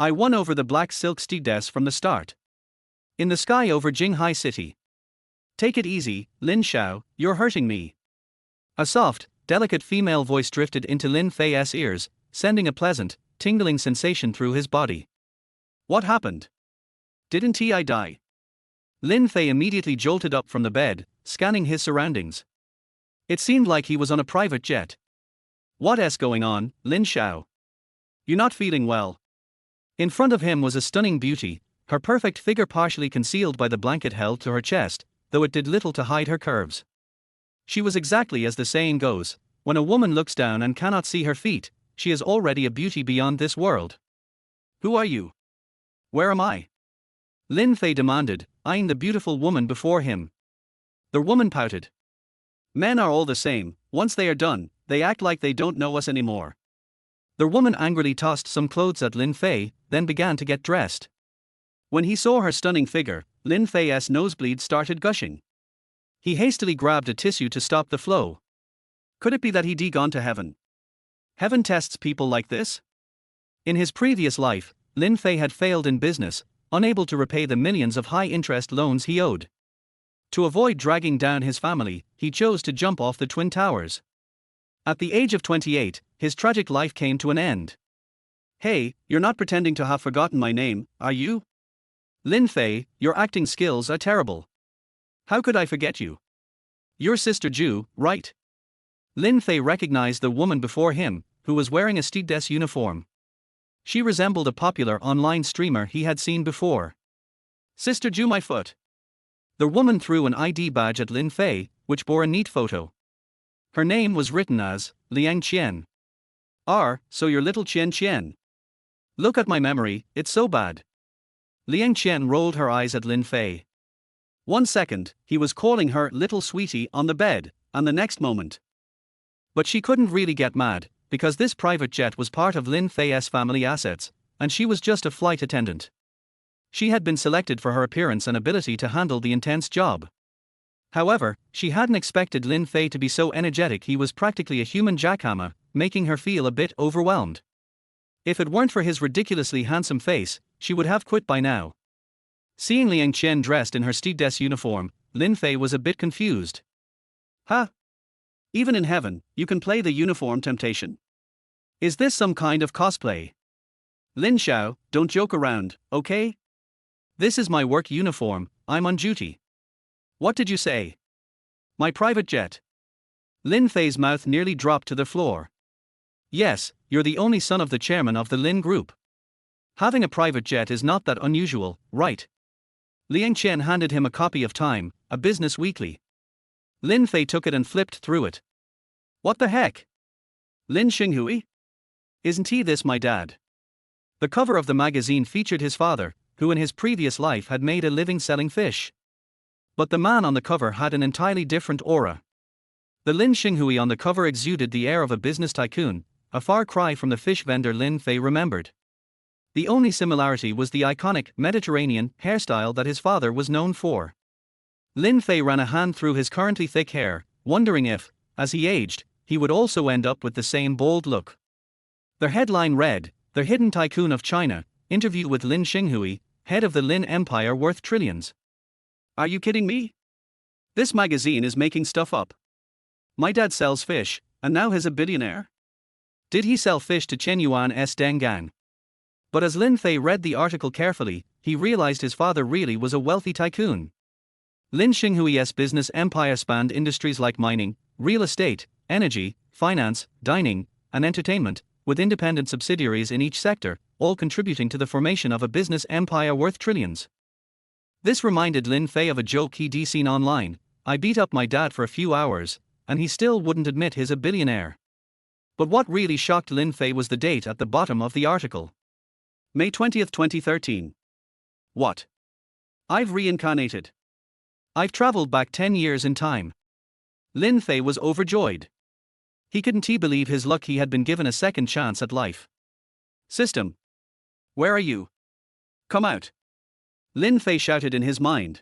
I won over the black silk stewardess from the start. In the sky over Jinghai city. Take it easy, Lin Shao, you're hurting me. A soft, delicate female voice drifted into Lin Fei's ears, sending a pleasant, tingling sensation through his body. What happened? Didn't I die? Lin Fei immediately jolted up from the bed, scanning his surroundings. It seemed like he was on a private jet. What's going on, Lin Shao? You not feeling well? In front of him was a stunning beauty, her perfect figure partially concealed by the blanket held to her chest, though it did little to hide her curves. She was exactly as the saying goes, when a woman looks down and cannot see her feet, she is already a beauty beyond this world. Who are you? Where am I? Lin Fei demanded, eyeing the beautiful woman before him. The woman pouted. Men are all the same, once they are done, they act like they don't know us anymore. The woman angrily tossed some clothes at Lin Fei, then began to get dressed. When he saw her stunning figure, Lin Fei's nosebleed started gushing. He hastily grabbed a tissue to stop the flow. Could it be that he'd gone to heaven? Heaven tests people like this? In his previous life, Lin Fei had failed in business, unable to repay the millions of high-interest loans he owed. To avoid dragging down his family, he chose to jump off the Twin Towers. At the age of 28, his tragic life came to an end. Hey, you're not pretending to have forgotten my name, are you? Lin Fei, your acting skills are terrible. How could I forget you? Your sister Ju, right? Lin Fei recognized the woman before him, who was wearing a stewardess uniform. She resembled a popular online streamer he had seen before. Sister Ju, my foot. The woman threw an ID badge at Lin Fei, which bore a neat photo. Her name was written as Liang Qian. So you're little Qian Qian. Look at my memory, it's so bad. Liang Qian rolled her eyes at Lin Fei. 1 second, he was calling her little sweetie on the bed, and the next moment. But she couldn't really get mad, because this private jet was part of Lin Fei's family assets, and she was just a flight attendant. She had been selected for her appearance and ability to handle the intense job. However, she hadn't expected Lin Fei to be so energetic. He was practically a human jackhammer, making her feel a bit overwhelmed. If it weren't for his ridiculously handsome face, she would have quit by now. Seeing Liang Qian dressed in her stewardess uniform, Lin Fei was a bit confused. Huh? Even in heaven, you can play the uniform temptation. Is this some kind of cosplay? Lin Shao, don't joke around, okay? This is my work uniform, I'm on duty. What did you say? My private jet. Lin Fei's mouth nearly dropped to the floor. Yes, you're the only son of the chairman of the Lin Group. Having a private jet is not that unusual, right? Liang Qian handed him a copy of Time, a business weekly. Lin Fei took it and flipped through it. What the heck? Lin Xinghui? Isn't he this my dad? The cover of the magazine featured his father, who in his previous life had made a living selling fish. But the man on the cover had an entirely different aura. The Lin Xinghui on the cover exuded the air of a business tycoon, a far cry from the fish vendor Lin Fei remembered. The only similarity was the iconic Mediterranean hairstyle that his father was known for. Lin Fei ran a hand through his currently thick hair, wondering if, as he aged, he would also end up with the same bold look. The headline read, "The Hidden Tycoon of China, interview with Lin Xinghui, head of the Lin Empire worth trillions." Are you kidding me? This magazine is making stuff up. My dad sells fish, and now he's a billionaire? Did he sell fish to Chen Yuan's Dengang? But as Lin Fei read the article carefully, he realized his father really was a wealthy tycoon. Lin Xinghui's business empire spanned industries like mining, real estate, energy, finance, dining, and entertainment, with independent subsidiaries in each sector, all contributing to the formation of a business empire worth trillions. This reminded Lin Fei of a joke he'd seen online. I beat up my dad for a few hours, and he still wouldn't admit he's a billionaire. But what really shocked Lin Fei was the date at the bottom of the article. May 20th, 2013. What? I've reincarnated. I've traveled back 10 years in time. Lin Fei was overjoyed. He couldn't believe his luck. He had been given a second chance at life. System. Where are you? Come out. Lin Fei shouted in his mind.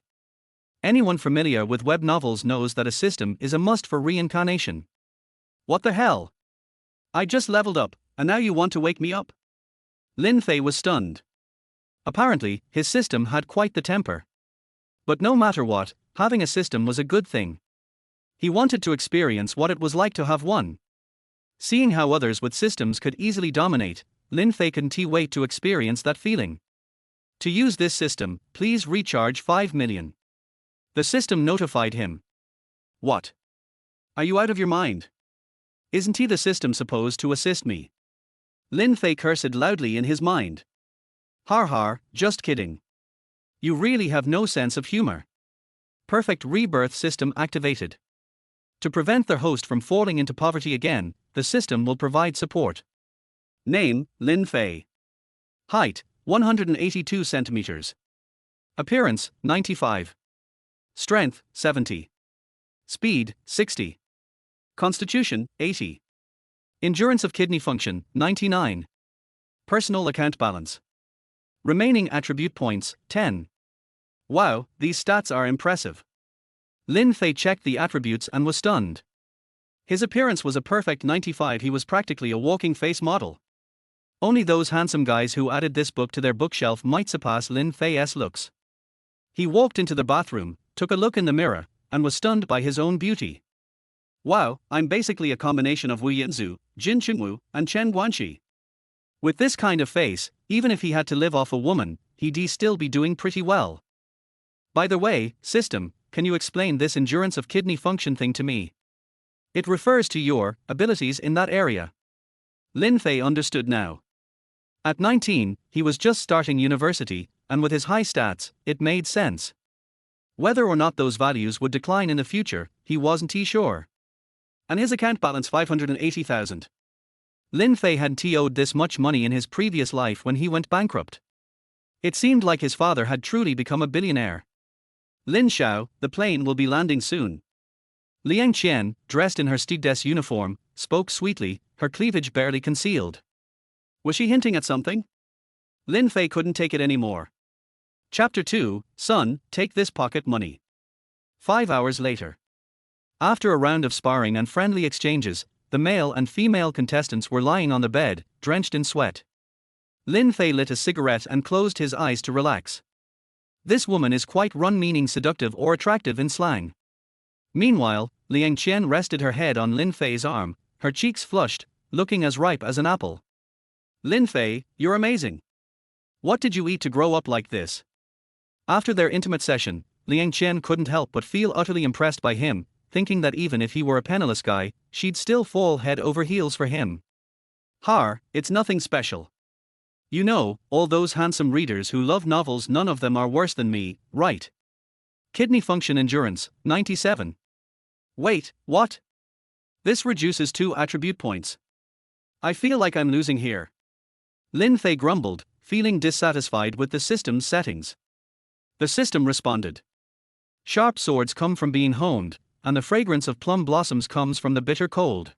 Anyone familiar with web novels knows that a system is a must for reincarnation. What the hell? I just leveled up, and now you want to wake me up? Lin Fei was stunned. Apparently, his system had quite the temper. But no matter what, having a system was a good thing. He wanted to experience what it was like to have one. Seeing how others with systems could easily dominate, Lin Fei couldn't wait to experience that feeling. To use this system, please recharge 5 million. The system notified him. What? Are you out of your mind? Isn't the system supposed to assist me? Lin Fei cursed loudly in his mind. Har har, just kidding. You really have no sense of humor. Perfect rebirth system activated. To prevent their host from falling into poverty again, the system will provide support. Name, Lin Fei. Height, 182 centimeters. Appearance, 95. Strength, 70. Speed, 60. Constitution, 80. Endurance of kidney function, 99. Personal account balance. Remaining attribute points, 10. Wow, these stats are impressive. Lin Fei checked the attributes and was stunned. His appearance was a perfect 95. He was practically a walking face model. Only those handsome guys who added this book to their bookshelf might surpass Lin Fei's looks. He walked into the bathroom, took a look in the mirror, and was stunned by his own beauty. Wow, I'm basically a combination of Wu Yinzu, Jin Chunwu, and Chen Guanxi. With this kind of face, even if he had to live off a woman, he'd still be doing pretty well. By the way, system, can you explain this endurance of kidney function thing to me? It refers to your abilities in that area. Lin Fei understood now. At 19, he was just starting university, and with his high stats, it made sense. Whether or not those values would decline in the future, he wasn't sure. And his account balance 580,000. Lin Fei hadn't owed this much money in his previous life when he went bankrupt. It seemed like his father had truly become a billionaire. Lin Shao, the plane will be landing soon. Liang Qian, dressed in her stewardess uniform, spoke sweetly, her cleavage barely concealed. Was she hinting at something? Lin Fei couldn't take it anymore. Chapter 2, Son, take this pocket money. 5 hours later. After a round of sparring and friendly exchanges, the male and female contestants were lying on the bed, drenched in sweat. Lin Fei lit a cigarette and closed his eyes to relax. This woman is quite run, meaning seductive or attractive in slang. Meanwhile, Liang Qian rested her head on Lin Fei's arm, her cheeks flushed, looking as ripe as an apple. Lin Fei, you're amazing. What did you eat to grow up like this? After their intimate session, Liang Qian couldn't help but feel utterly impressed by him, thinking that even if he were a penniless guy, she'd still fall head over heels for him. It's nothing special. You know, all those handsome readers who love novels, none of them are worse than me, right? Kidney function endurance, 97. Wait, what? This reduces 2 attribute points. I feel like I'm losing here. Lin Fei grumbled, feeling dissatisfied with the system's settings. The system responded. Sharp swords come from being honed, and the fragrance of plum blossoms comes from the bitter cold.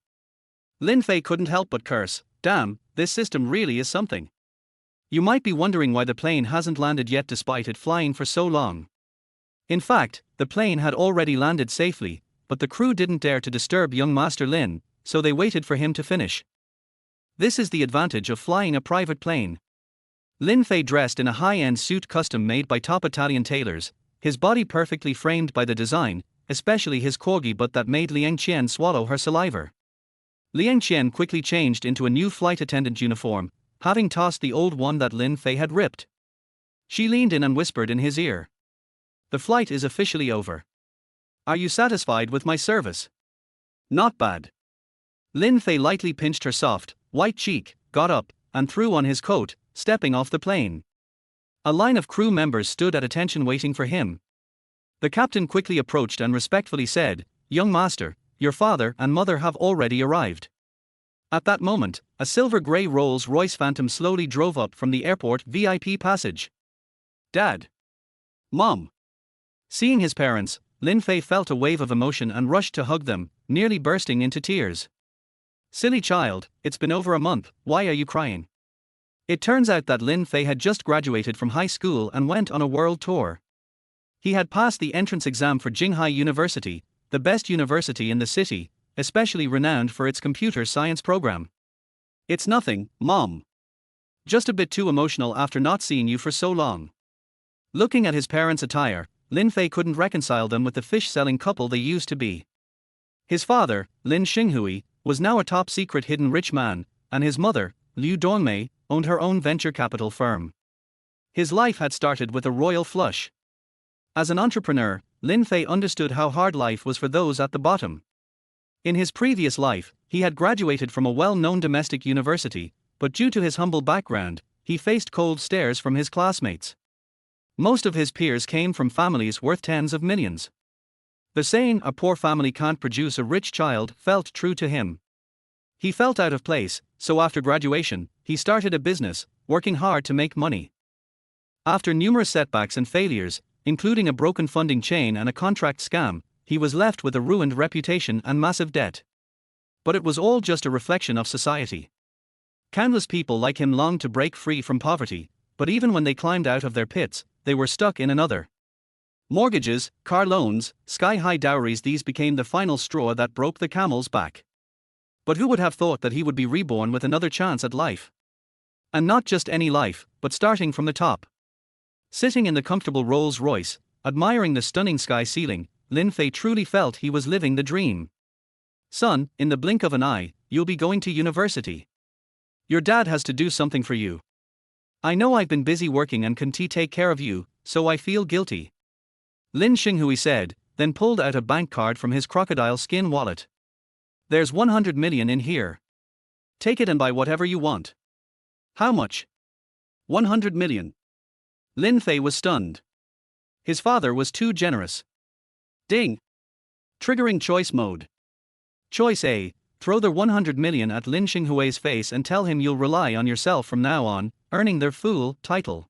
Lin Fei couldn't help but curse, damn, this system really is something. You might be wondering why the plane hasn't landed yet despite it flying for so long. In fact, the plane had already landed safely, but the crew didn't dare to disturb young Master Lin, so they waited for him to finish. This is the advantage of flying a private plane. Lin Fei dressed in a high-end suit custom made by top Italian tailors, his body perfectly framed by the design, especially his corgi butt that made Liang Qian swallow her saliva. Liang Qian quickly changed into a new flight attendant uniform, having tossed the old one that Lin Fei had ripped. She leaned in and whispered in his ear. The flight is officially over. Are you satisfied with my service? Not bad. Lin Fei lightly pinched her soft, white cheek, got up, and threw on his coat, stepping off the plane. A line of crew members stood at attention waiting for him. The captain quickly approached and respectfully said, "Young master, your father and mother have already arrived." At that moment, a silver-grey Rolls-Royce Phantom slowly drove up from the airport VIP passage. Dad. Mom. Seeing his parents, Lin Fei felt a wave of emotion and rushed to hug them, nearly bursting into tears. Silly child, it's been over a month, why are you crying? It turns out that Lin Fei had just graduated from high school and went on a world tour. He had passed the entrance exam for Jinghai University, the best university in the city, especially renowned for its computer science program. It's nothing, Mom. Just a bit too emotional after not seeing you for so long. Looking at his parents' attire, Lin Fei couldn't reconcile them with the fish-selling couple they used to be. His father, Lin Xinghui, was now a top-secret hidden rich man, and his mother, Liu Dongmei, owned her own venture capital firm. His life had started with a royal flush. As an entrepreneur, Lin Fei understood how hard life was for those at the bottom. In his previous life, he had graduated from a well-known domestic university, but due to his humble background, he faced cold stares from his classmates. Most of his peers came from families worth tens of millions. The saying, "a poor family can't produce a rich child," felt true to him. He felt out of place, so after graduation, he started a business, working hard to make money. After numerous setbacks and failures, including a broken funding chain and a contract scam, he was left with a ruined reputation and massive debt. But it was all just a reflection of society. Countless people like him longed to break free from poverty, but even when they climbed out of their pits, they were stuck in another. Mortgages, car loans, sky-high dowries, these became the final straw that broke the camel's back. But who would have thought that he would be reborn with another chance at life? And not just any life, but starting from the top. Sitting in the comfortable Rolls-Royce, admiring the stunning sky ceiling, Lin Fei truly felt he was living the dream. "Son, in the blink of an eye, you'll be going to university. Your dad has to do something for you. I know I've been busy working and can't take care of you, so I feel guilty," Lin Xinghui said, then pulled out a bank card from his crocodile skin wallet. "There's 100 million in here. Take it and buy whatever you want." "How much?" 100 million. Lin Fei was stunned. His father was too generous. Ding! Triggering choice mode. Choice A: throw the 100 million at Lin Xinghui's face and tell him you'll rely on yourself from now on, earning their full title.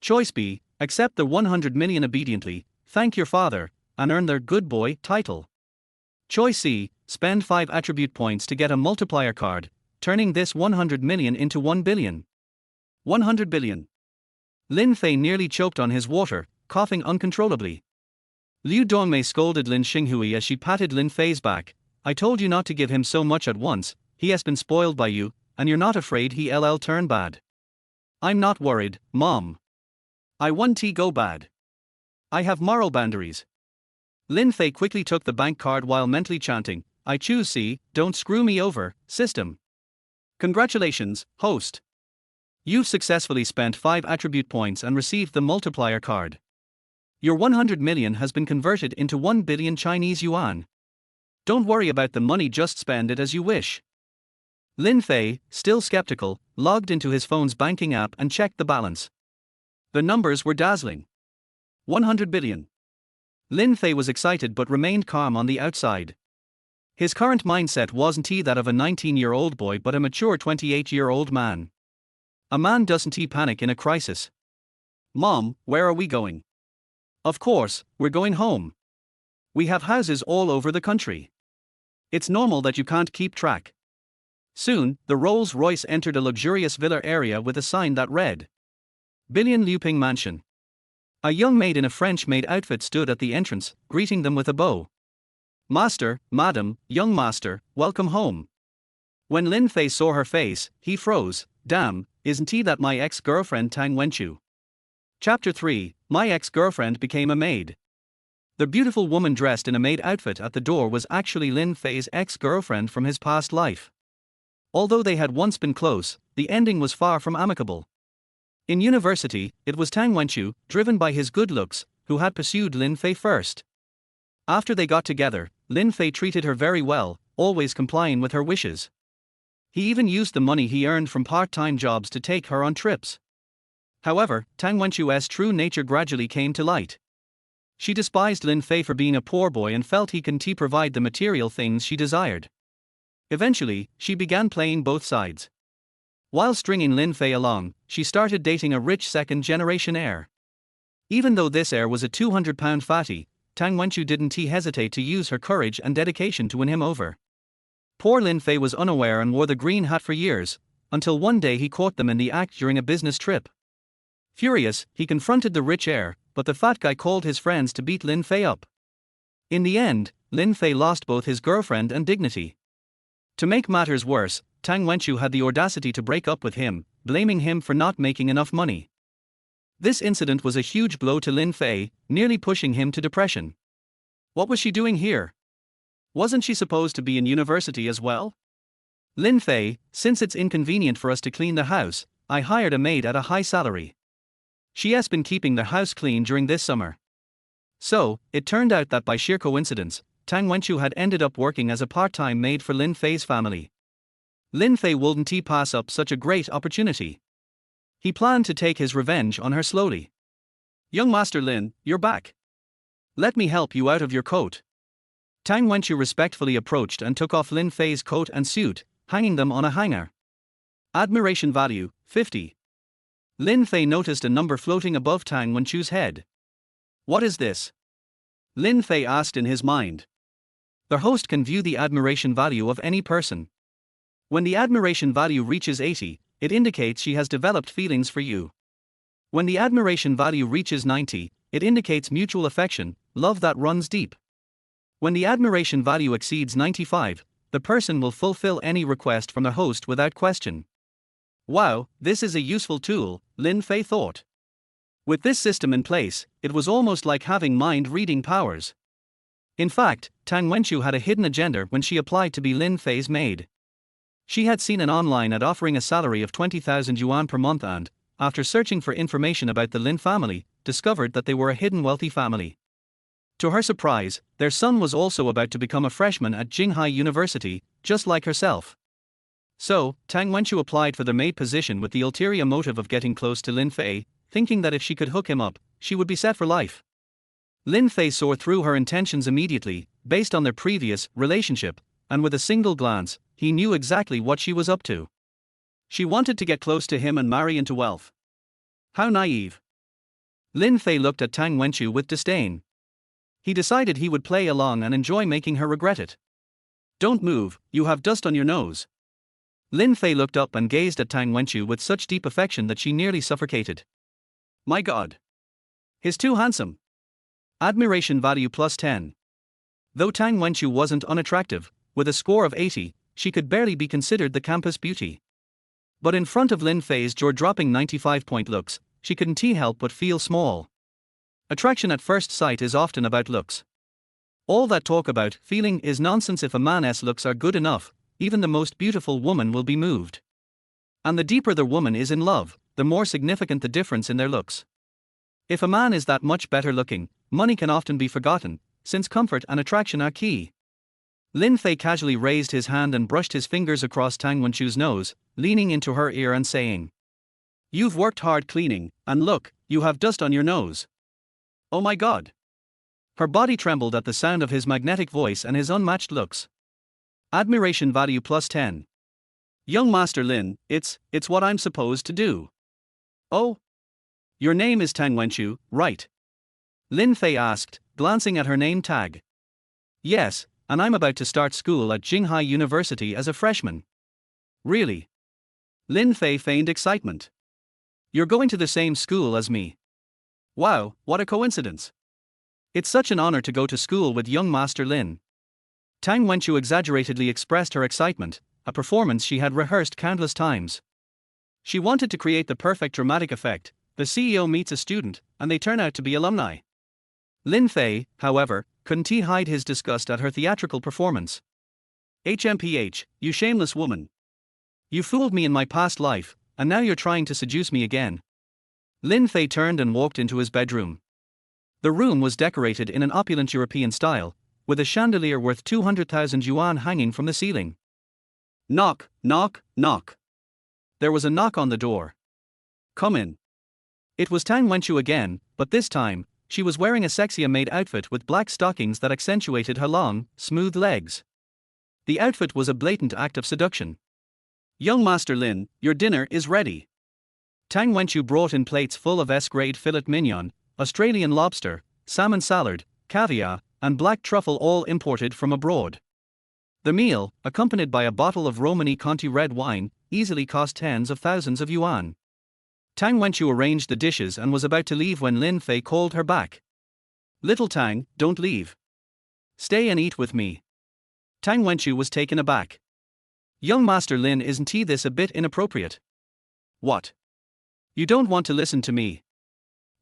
Choice B: accept the 100 million obediently, thank your father, and earn their good boy title. Choice C: spend 5 attribute points to get a multiplier card, turning this 100 million into 1 billion. 100 billion. Lin Fei nearly choked on his water, coughing uncontrollably. Liu Dongmei scolded Lin Xinghui as she patted Lin Fei's back. "I told you not to give him so much at once, he has been spoiled by you, and you're not afraid he'll turn bad." "I'm not worried, Mom. I won't go bad. I have moral boundaries." Lin Fei quickly took the bank card while mentally chanting, "I choose C, don't screw me over, system." "Congratulations, host. You've successfully spent 5 attribute points and received the multiplier card. Your 100 million has been converted into 1 billion Chinese yuan. Don't worry about the money, just spend it as you wish." Lin Fei, still skeptical, logged into his phone's banking app and checked the balance. The numbers were dazzling. 100 billion. Lin Fei was excited but remained calm on the outside. His current mindset wasn't that of a 19-year-old boy but a mature 28-year-old man. A man doesn't panic in a crisis. "Mom, where are we going?" "Of course, we're going home. We have houses all over the country. It's normal that you can't keep track." Soon, the Rolls-Royce entered a luxurious villa area with a sign that read, "Billion Liuping Mansion." A young maid in a French-made outfit stood at the entrance, greeting them with a bow. "Master, madam, young master, welcome home." When Lin Fei saw her face, he froze. "Damn, isn't that my ex-girlfriend Tang Wenchu?" Chapter 3: My ex-girlfriend became a maid. The beautiful woman dressed in a maid outfit at the door was actually Lin Fei's ex-girlfriend from his past life. Although they had once been close, the ending was far from amicable. In university, it was Tang Wenchu, driven by his good looks, who had pursued Lin Fei first. After they got together, Lin Fei treated her very well, always complying with her wishes. He even used the money he earned from part-time jobs to take her on trips. However, Tang Wenchu's true nature gradually came to light. She despised Lin Fei for being a poor boy and felt he couldn't provide the material things she desired. Eventually, she began playing both sides. While stringing Lin Fei along, she started dating a rich second-generation heir. Even though this heir was a 200-pound fatty, Tang Wenchu didn't hesitate to use her courage and dedication to win him over. Poor Lin Fei was unaware and wore the green hat for years, until one day he caught them in the act during a business trip. Furious, he confronted the rich heir, but the fat guy called his friends to beat Lin Fei up. In the end, Lin Fei lost both his girlfriend and dignity. To make matters worse, Tang Wenchu had the audacity to break up with him, blaming him for not making enough money. This incident was a huge blow to Lin Fei, nearly pushing him to depression. What was she doing here? Wasn't she supposed to be in university as well? Lin Fei, since it's inconvenient for us to clean the house, I hired a maid at a high salary. She has been keeping the house clean during this summer. So, it turned out that by sheer coincidence, Tang Wenchu had ended up working as a part-time maid for Lin Fei's family. Lin Fei wouldn't he pass up such a great opportunity? He planned to take his revenge on her slowly. Young Master Lin, you're back. Let me help you out of your coat. Tang Wenchu respectfully approached and took off Lin Fei's coat and suit, hanging them on a hanger. Admiration value, 50. Lin Fei noticed a number floating above Tang Wenchu's head. What is this? Lin Fei asked in his mind. The host can view the admiration value of any person. When the admiration value reaches 80, it indicates she has developed feelings for you. When the admiration value reaches 90, it indicates mutual affection, love that runs deep. When the admiration value exceeds 95, the person will fulfill any request from the host without question. Wow, this is a useful tool, Lin Fei thought. With this system in place, it was almost like having mind-reading powers. In fact, Tang Wenchu had a hidden agenda when she applied to be Lin Fei's maid. She had seen an online ad offering a salary of 20,000 yuan per month and, after searching for information about the Lin family, discovered that they were a hidden wealthy family. To her surprise, their son was also about to become a freshman at Jinghai University, just like herself. So, Tang Wenchu applied for the maid position with the ulterior motive of getting close to Lin Fei, thinking that if she could hook him up, she would be set for life. Lin Fei saw through her intentions immediately, based on their previous relationship, and with a single glance, he knew exactly what she was up to. She wanted to get close to him and marry into wealth. How naive. Lin Fei looked at Tang Wenchu with disdain. He decided he would play along and enjoy making her regret it. Don't move, you have dust on your nose. Lin Fei looked up and gazed at Tang Wenchu with such deep affection that she nearly suffocated. My God. He's too handsome. Admiration value plus 10. Though Tang Wenchu wasn't unattractive, with a score of 80, she could barely be considered the campus beauty. But in front of Lin Fei's jaw-dropping 95-point looks, she couldn't help but feel small. Attraction at first sight is often about looks. All that talk about feeling is nonsense. If a man's looks are good enough, even the most beautiful woman will be moved. And the deeper the woman is in love, the more significant the difference in their looks. If a man is that much better looking, money can often be forgotten, since comfort and attraction are key. Lin Fei casually raised his hand and brushed his fingers across Tang Wenchu's nose, leaning into her ear and saying, "You've worked hard cleaning, and look, you have dust on your nose." Oh my God. Her body trembled at the sound of his magnetic voice and his unmatched looks. Admiration value plus 10. Young Master Lin, it's what I'm supposed to do. Oh? Your name is Tang Wenchu, right? Lin Fei asked, glancing at her name tag. Yes, and I'm about to start school at Jinghai University as a freshman. Really? Lin Fei feigned excitement. You're going to the same school as me. Wow, what a coincidence. It's such an honor to go to school with young Master Lin. Tang Wenchu exaggeratedly expressed her excitement, a performance she had rehearsed countless times. She wanted to create the perfect dramatic effect. The CEO meets a student, and they turn out to be alumni. Lin Fei, however, couldn't hide his disgust at her theatrical performance. HMPH, you shameless woman. You fooled me in my past life, and now you're trying to seduce me again. Lin Fei turned and walked into his bedroom. The room was decorated in an opulent European style, with a chandelier worth 200,000 yuan hanging from the ceiling. Knock, knock, knock. There was a knock on the door. Come in. It was Tang Wenchu again, but this time, she was wearing a sexy maid outfit with black stockings that accentuated her long, smooth legs. The outfit was a blatant act of seduction. Young Master Lin, your dinner is ready. Tang Wenchu brought in plates full of S-grade filet mignon, Australian lobster, salmon salad, caviar, and black truffle, all imported from abroad. The meal, accompanied by a bottle of Romani Conti red wine, easily cost tens of thousands of yuan. Tang Wenchu arranged the dishes and was about to leave when Lin Fei called her back. Little Tang, don't leave. Stay and eat with me. Tang Wenchu was taken aback. Young Master Lin, isn't he this a bit inappropriate? What? You don't want to listen to me?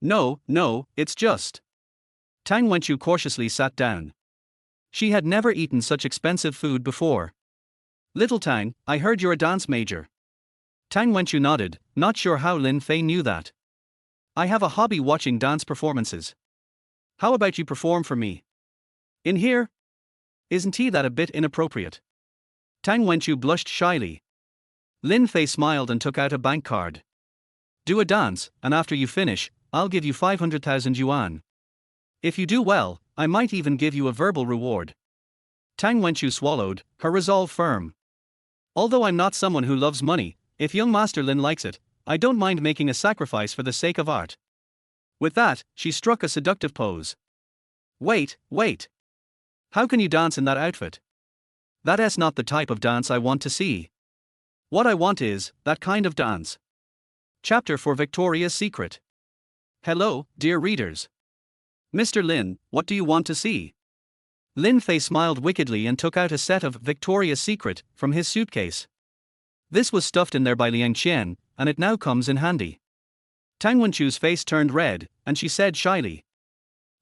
No, it's just. Tang Wenchu cautiously sat down. She had never eaten such expensive food before. Little Tang, I heard you're a dance major. Tang Wenchu nodded, not sure how Lin Fei knew that. I have a hobby watching dance performances. How about you perform for me? In here? Isn't that a bit inappropriate? Tang Wenchu blushed shyly. Lin Fei smiled and took out a bank card. Do a dance, and after you finish, I'll give you 500,000 yuan. If you do well, I might even give you a verbal reward. Tang Wenchu swallowed, her resolve firm. Although I'm not someone who loves money, if young Master Lin likes it, I don't mind making a sacrifice for the sake of art. With that, she struck a seductive pose. Wait. How can you dance in that outfit? That's not the type of dance I want to see. What I want is that kind of dance. Chapter for Victoria's Secret. Hello, dear readers. Mr. Lin, what do you want to see? Lin Fei smiled wickedly and took out a set of Victoria's Secret from his suitcase. This was stuffed in there by Liang Qian, and it now comes in handy. Tang Wenchu's face turned red, and she said shyly,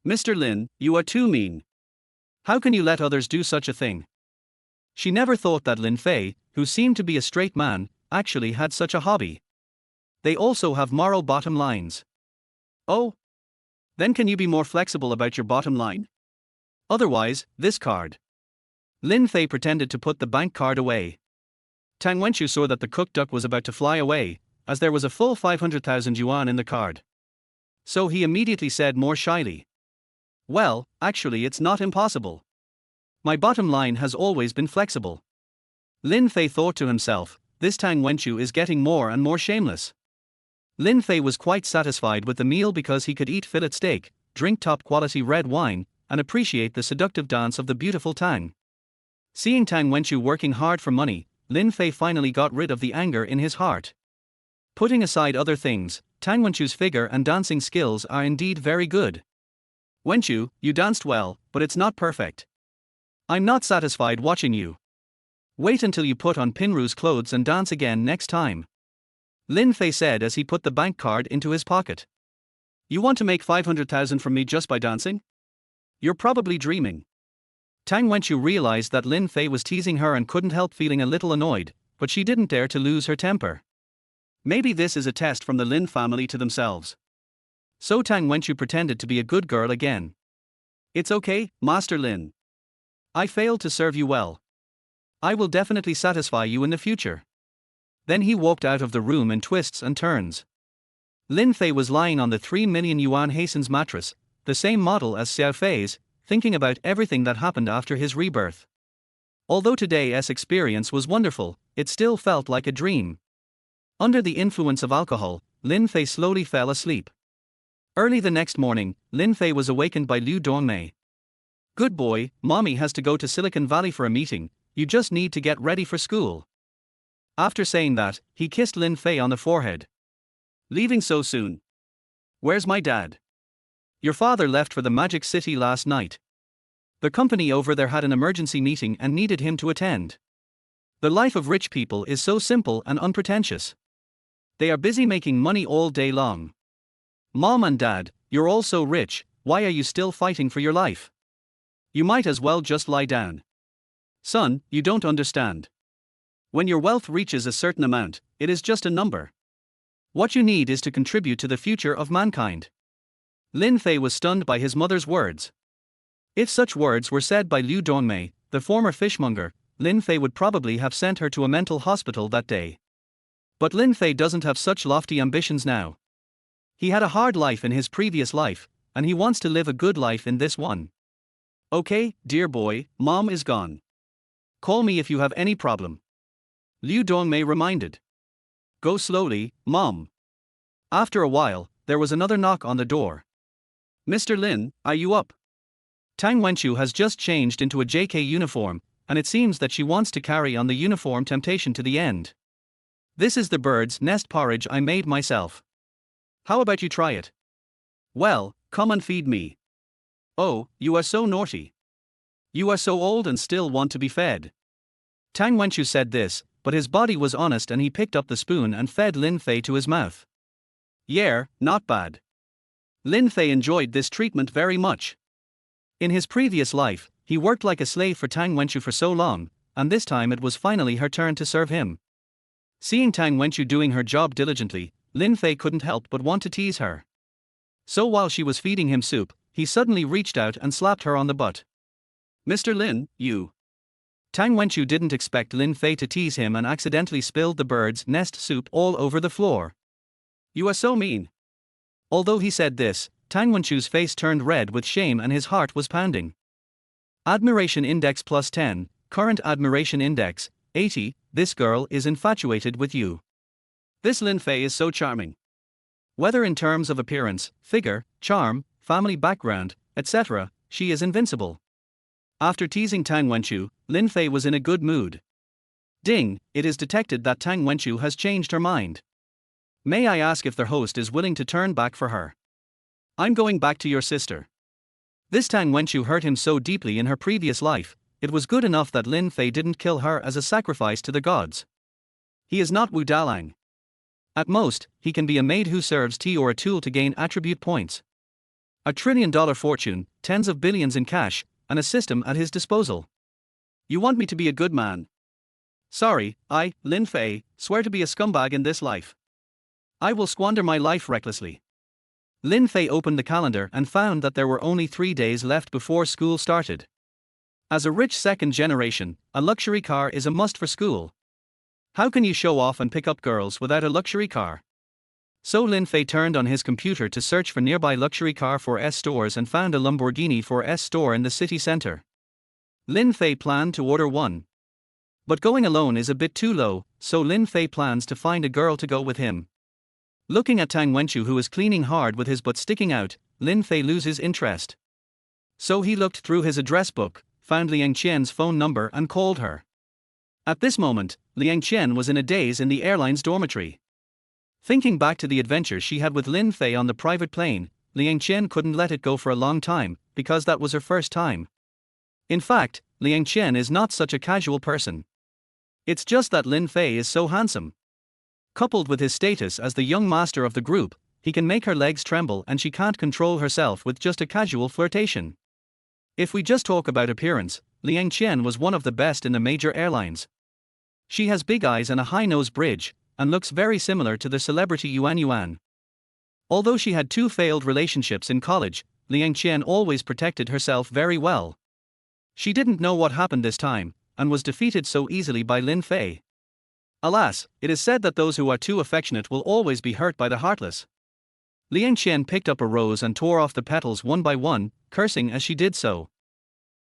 Mr. Lin, you are too mean. How can you let others do such a thing? She never thought that Lin Fei, who seemed to be a straight man, actually had such a hobby. They also have moral bottom lines. Oh? Then can you be more flexible about your bottom line? Otherwise, this card. Lin Fei pretended to put the bank card away. Tang Wenchu saw that the cooked duck was about to fly away, as there was a full 500,000 yuan in the card. So he immediately said more shyly. Well, actually it's not impossible. My bottom line has always been flexible. Lin Fei thought to himself, this Tang Wenchu is getting more and more shameless. Lin Fei was quite satisfied with the meal because he could eat fillet steak, drink top-quality red wine, and appreciate the seductive dance of the beautiful Tang. Seeing Tang Wenchu working hard for money, Lin Fei finally got rid of the anger in his heart. Putting aside other things, Tang Wenchu's figure and dancing skills are indeed very good. Wenchu, you danced well, but it's not perfect. I'm not satisfied watching you. Wait until you put on Pinru's clothes and dance again next time. Lin Fei said as he put the bank card into his pocket. You want to make 500,000 from me just by dancing? You're probably dreaming. Tang Wenchu realized that Lin Fei was teasing her and couldn't help feeling a little annoyed, but she didn't dare to lose her temper. Maybe this is a test from the Lin family to themselves. So Tang Wenchu pretended to be a good girl again. It's okay, Master Lin. I failed to serve you well. I will definitely satisfy you in the future. Then he walked out of the room in twists and turns. Lin Fei was lying on the 3 million yuan Hasten's mattress, the same model as Xiao Fei's, thinking about everything that happened after his rebirth. Although today's experience was wonderful, it still felt like a dream. Under the influence of alcohol, Lin Fei slowly fell asleep. Early the next morning, Lin Fei was awakened by Liu Dongmei. Good boy, mommy has to go to Silicon Valley for a meeting, you just need to get ready for school. After saying that, he kissed Lin Fei on the forehead. Leaving so soon? Where's my dad? Your father left for the Magic City last night. The company over there had an emergency meeting and needed him to attend. The life of rich people is so simple and unpretentious. They are busy making money all day long. Mom and Dad, you're all so rich, why are you still fighting for your life? You might as well just lie down. Son, you don't understand. When your wealth reaches a certain amount, it is just a number. What you need is to contribute to the future of mankind. Lin Fei was stunned by his mother's words. If such words were said by Liu Dongmei, the former fishmonger, Lin Fei would probably have sent her to a mental hospital that day. But Lin Fei doesn't have such lofty ambitions now. He had a hard life in his previous life, and he wants to live a good life in this one. Okay, dear boy, Mom is gone. Call me if you have any problem. Liu Dongmei reminded. Go slowly, Mom. After a while, there was another knock on the door. Mr. Lin, are you up? Tang Wenchu has just changed into a JK uniform, and it seems that she wants to carry on the uniform temptation to the end. This is the bird's nest porridge I made myself. How about you try it? Well, come and feed me. Oh, you are so naughty. You are so old and still want to be fed. Tang Wenchu said this, but his body was honest and he picked up the spoon and fed Lin Fei to his mouth. Yeah, not bad. Lin Fei enjoyed this treatment very much. In his previous life, he worked like a slave for Tang Wenchu for so long, and this time it was finally her turn to serve him. Seeing Tang Wenchu doing her job diligently, Lin Fei couldn't help but want to tease her. So while she was feeding him soup, he suddenly reached out and slapped her on the butt. Mr. Lin, you. Tang Wenchu didn't expect Lin Fei to tease him and accidentally spilled the bird's nest soup all over the floor. You are so mean. Although he said this, Tang Wenchu's face turned red with shame and his heart was pounding. Admiration index plus 10, current admiration index, 80, this girl is infatuated with you. This Lin Fei is so charming. Whether in terms of appearance, figure, charm, family background, etc., she is invincible. After teasing Tang Wenchu, Lin Fei was in a good mood. Ding, it is detected that Tang Wenchu has changed her mind. May I ask if their host is willing to turn back for her? I'm going back to your sister. This Tang Wenchu hurt him so deeply in her previous life, it was good enough that Lin Fei didn't kill her as a sacrifice to the gods. He is not Wu Dalang. At most, he can be a maid who serves tea or a tool to gain attribute points. $1 trillion fortune, tens of billions in cash, and a system at his disposal. You want me to be a good man? Sorry, I, Lin Fei, swear to be a scumbag in this life. I will squander my life recklessly. Lin Fei opened the calendar and found that there were only 3 days left before school started. As a rich second generation, a luxury car is a must for school. How can you show off and pick up girls without a luxury car? So Lin Fei turned on his computer to search for nearby luxury car 4S stores and found a Lamborghini 4S store in the city center. Lin Fei planned to order one. But going alone is a bit too low, so Lin Fei plans to find a girl to go with him. Looking at Tang Wenchu who is cleaning hard with his butt sticking out, Lin Fei loses interest. So he looked through his address book, found Liang Qian's phone number and called her. At this moment, Liang Qian was in a daze in the airline's dormitory. Thinking back to the adventure she had with Lin Fei on the private plane, Liang Qian couldn't let it go for a long time, because that was her first time. In fact, Liang Qian is not such a casual person. It's just that Lin Fei is so handsome. Coupled with his status as the young master of the group, he can make her legs tremble and she can't control herself with just a casual flirtation. If we just talk about appearance, Liang Qian was one of the best in the major airlines. She has big eyes and a high nose bridge, and looks very similar to the celebrity Yuan Yuan. Although she had 2 failed relationships in college, Liang Qian always protected herself very well. She didn't know what happened this time, and was defeated so easily by Lin Fei. Alas, it is said that those who are too affectionate will always be hurt by the heartless. Liang Qian picked up a rose and tore off the petals one by one, cursing as she did so.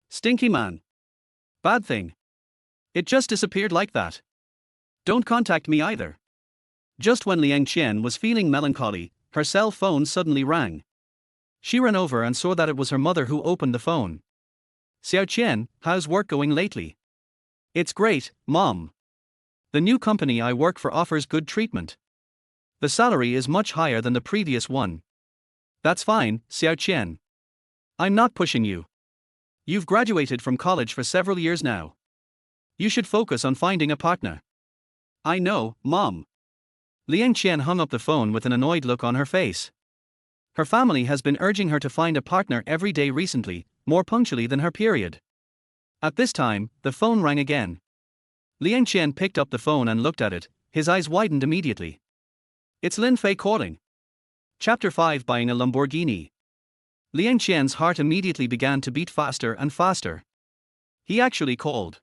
Stinky man. Bad thing. It just disappeared like that. Don't contact me either. Just when Liang Qian was feeling melancholy, her cell phone suddenly rang. She ran over and saw that it was her mother who opened the phone. Xiao Qian, how's work going lately? It's great, Mom. The new company I work for offers good treatment. The salary is much higher than the previous one. That's fine, Xiao Qian. I'm not pushing you. You've graduated from college for several years now. You should focus on finding a partner. I know, Mom. Liang Qian hung up the phone with an annoyed look on her face. Her family has been urging her to find a partner every day recently, more punctually than her period. At this time, the phone rang again. Liang Qian picked up the phone and looked at it, his eyes widened immediately. It's Lin Fei calling. Chapter 5 Buying a Lamborghini. Liang Qian's heart immediately began to beat faster and faster. He actually called.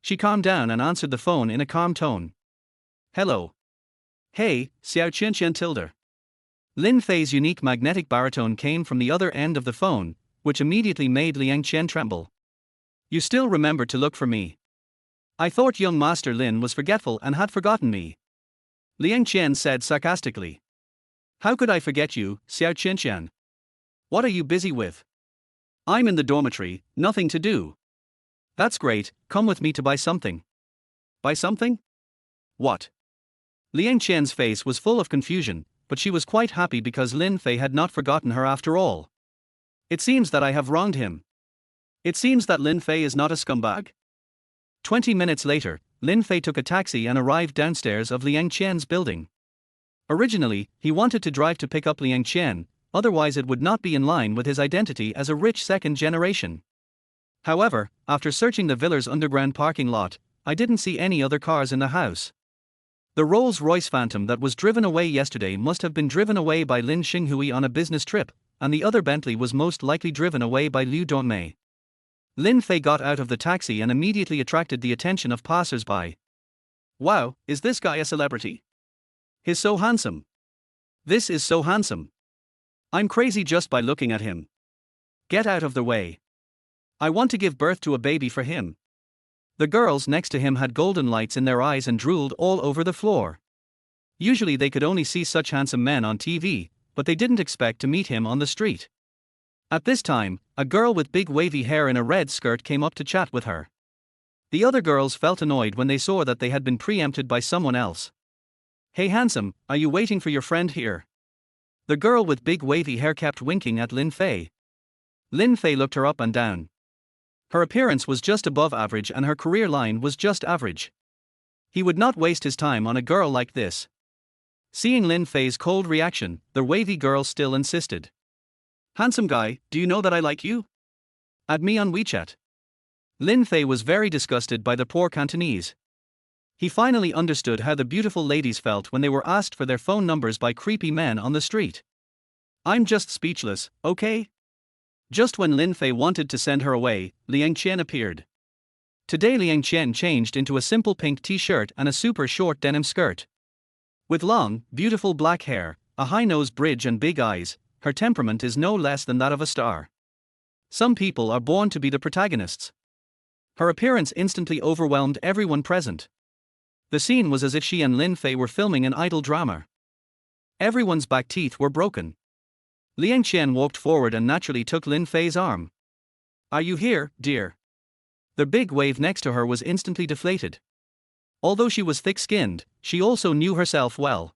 She calmed down and answered the phone in a calm tone. Hello. Hey, Xiao Qian tilde. Lin Fei's unique magnetic baritone came from the other end of the phone, which immediately made Liang Qian tremble. You still remember to look for me. I thought young Master Lin was forgetful and had forgotten me. Liang Qian said sarcastically. How could I forget you, Xiao Qian? What are you busy with? I'm in the dormitory, nothing to do. That's great, come with me to buy something. Buy something? What? Liang Qian's face was full of confusion, but she was quite happy because Lin Fei had not forgotten her after all. It seems that I have wronged him. It seems that Lin Fei is not a scumbag. 20 minutes later, Lin Fei took a taxi and arrived downstairs of Liang Qian's building. Originally, he wanted to drive to pick up Liang Qian, otherwise it would not be in line with his identity as a rich second generation. However, after searching the villa's underground parking lot, I didn't see any other cars in the house. The Rolls-Royce Phantom that was driven away yesterday must have been driven away by Lin Xinghui on a business trip, and the other Bentley was most likely driven away by Liu Donmei. Lin Fei got out of the taxi and immediately attracted the attention of passers-by. Wow, is this guy a celebrity? He's so handsome. This is so handsome. I'm crazy just by looking at him. Get out of the way. I want to give birth to a baby for him. The girls next to him had golden lights in their eyes and drooled all over the floor. Usually they could only see such handsome men on TV, but they didn't expect to meet him on the street. At this time, a girl with big wavy hair in a red skirt came up to chat with her. The other girls felt annoyed when they saw that they had been preempted by someone else. Hey handsome, are you waiting for your friend here? The girl with big wavy hair kept winking at Lin Fei. Lin Fei looked her up and down. Her appearance was just above average and her career line was just average. He would not waste his time on a girl like this. Seeing Lin Fei's cold reaction, the wavy girl still insisted. Handsome guy, do you know that I like you? Add me on WeChat. Lin Fei was very disgusted by the poor Cantonese. He finally understood how the beautiful ladies felt when they were asked for their phone numbers by creepy men on the street. I'm just speechless, okay? Just when Lin Fei wanted to send her away, Liang Qian appeared. Today Liang Qian changed into a simple pink t-shirt and a super short denim skirt. With long, beautiful black hair, a high nose bridge and big eyes, her temperament is no less than that of a star. Some people are born to be the protagonists. Her appearance instantly overwhelmed everyone present. The scene was as if she and Lin Fei were filming an idol drama. Everyone's back teeth were broken. Liang Qian walked forward and naturally took Lin Fei's arm. Are you here, dear? The big wave next to her was instantly deflated. Although she was thick-skinned, she also knew herself well.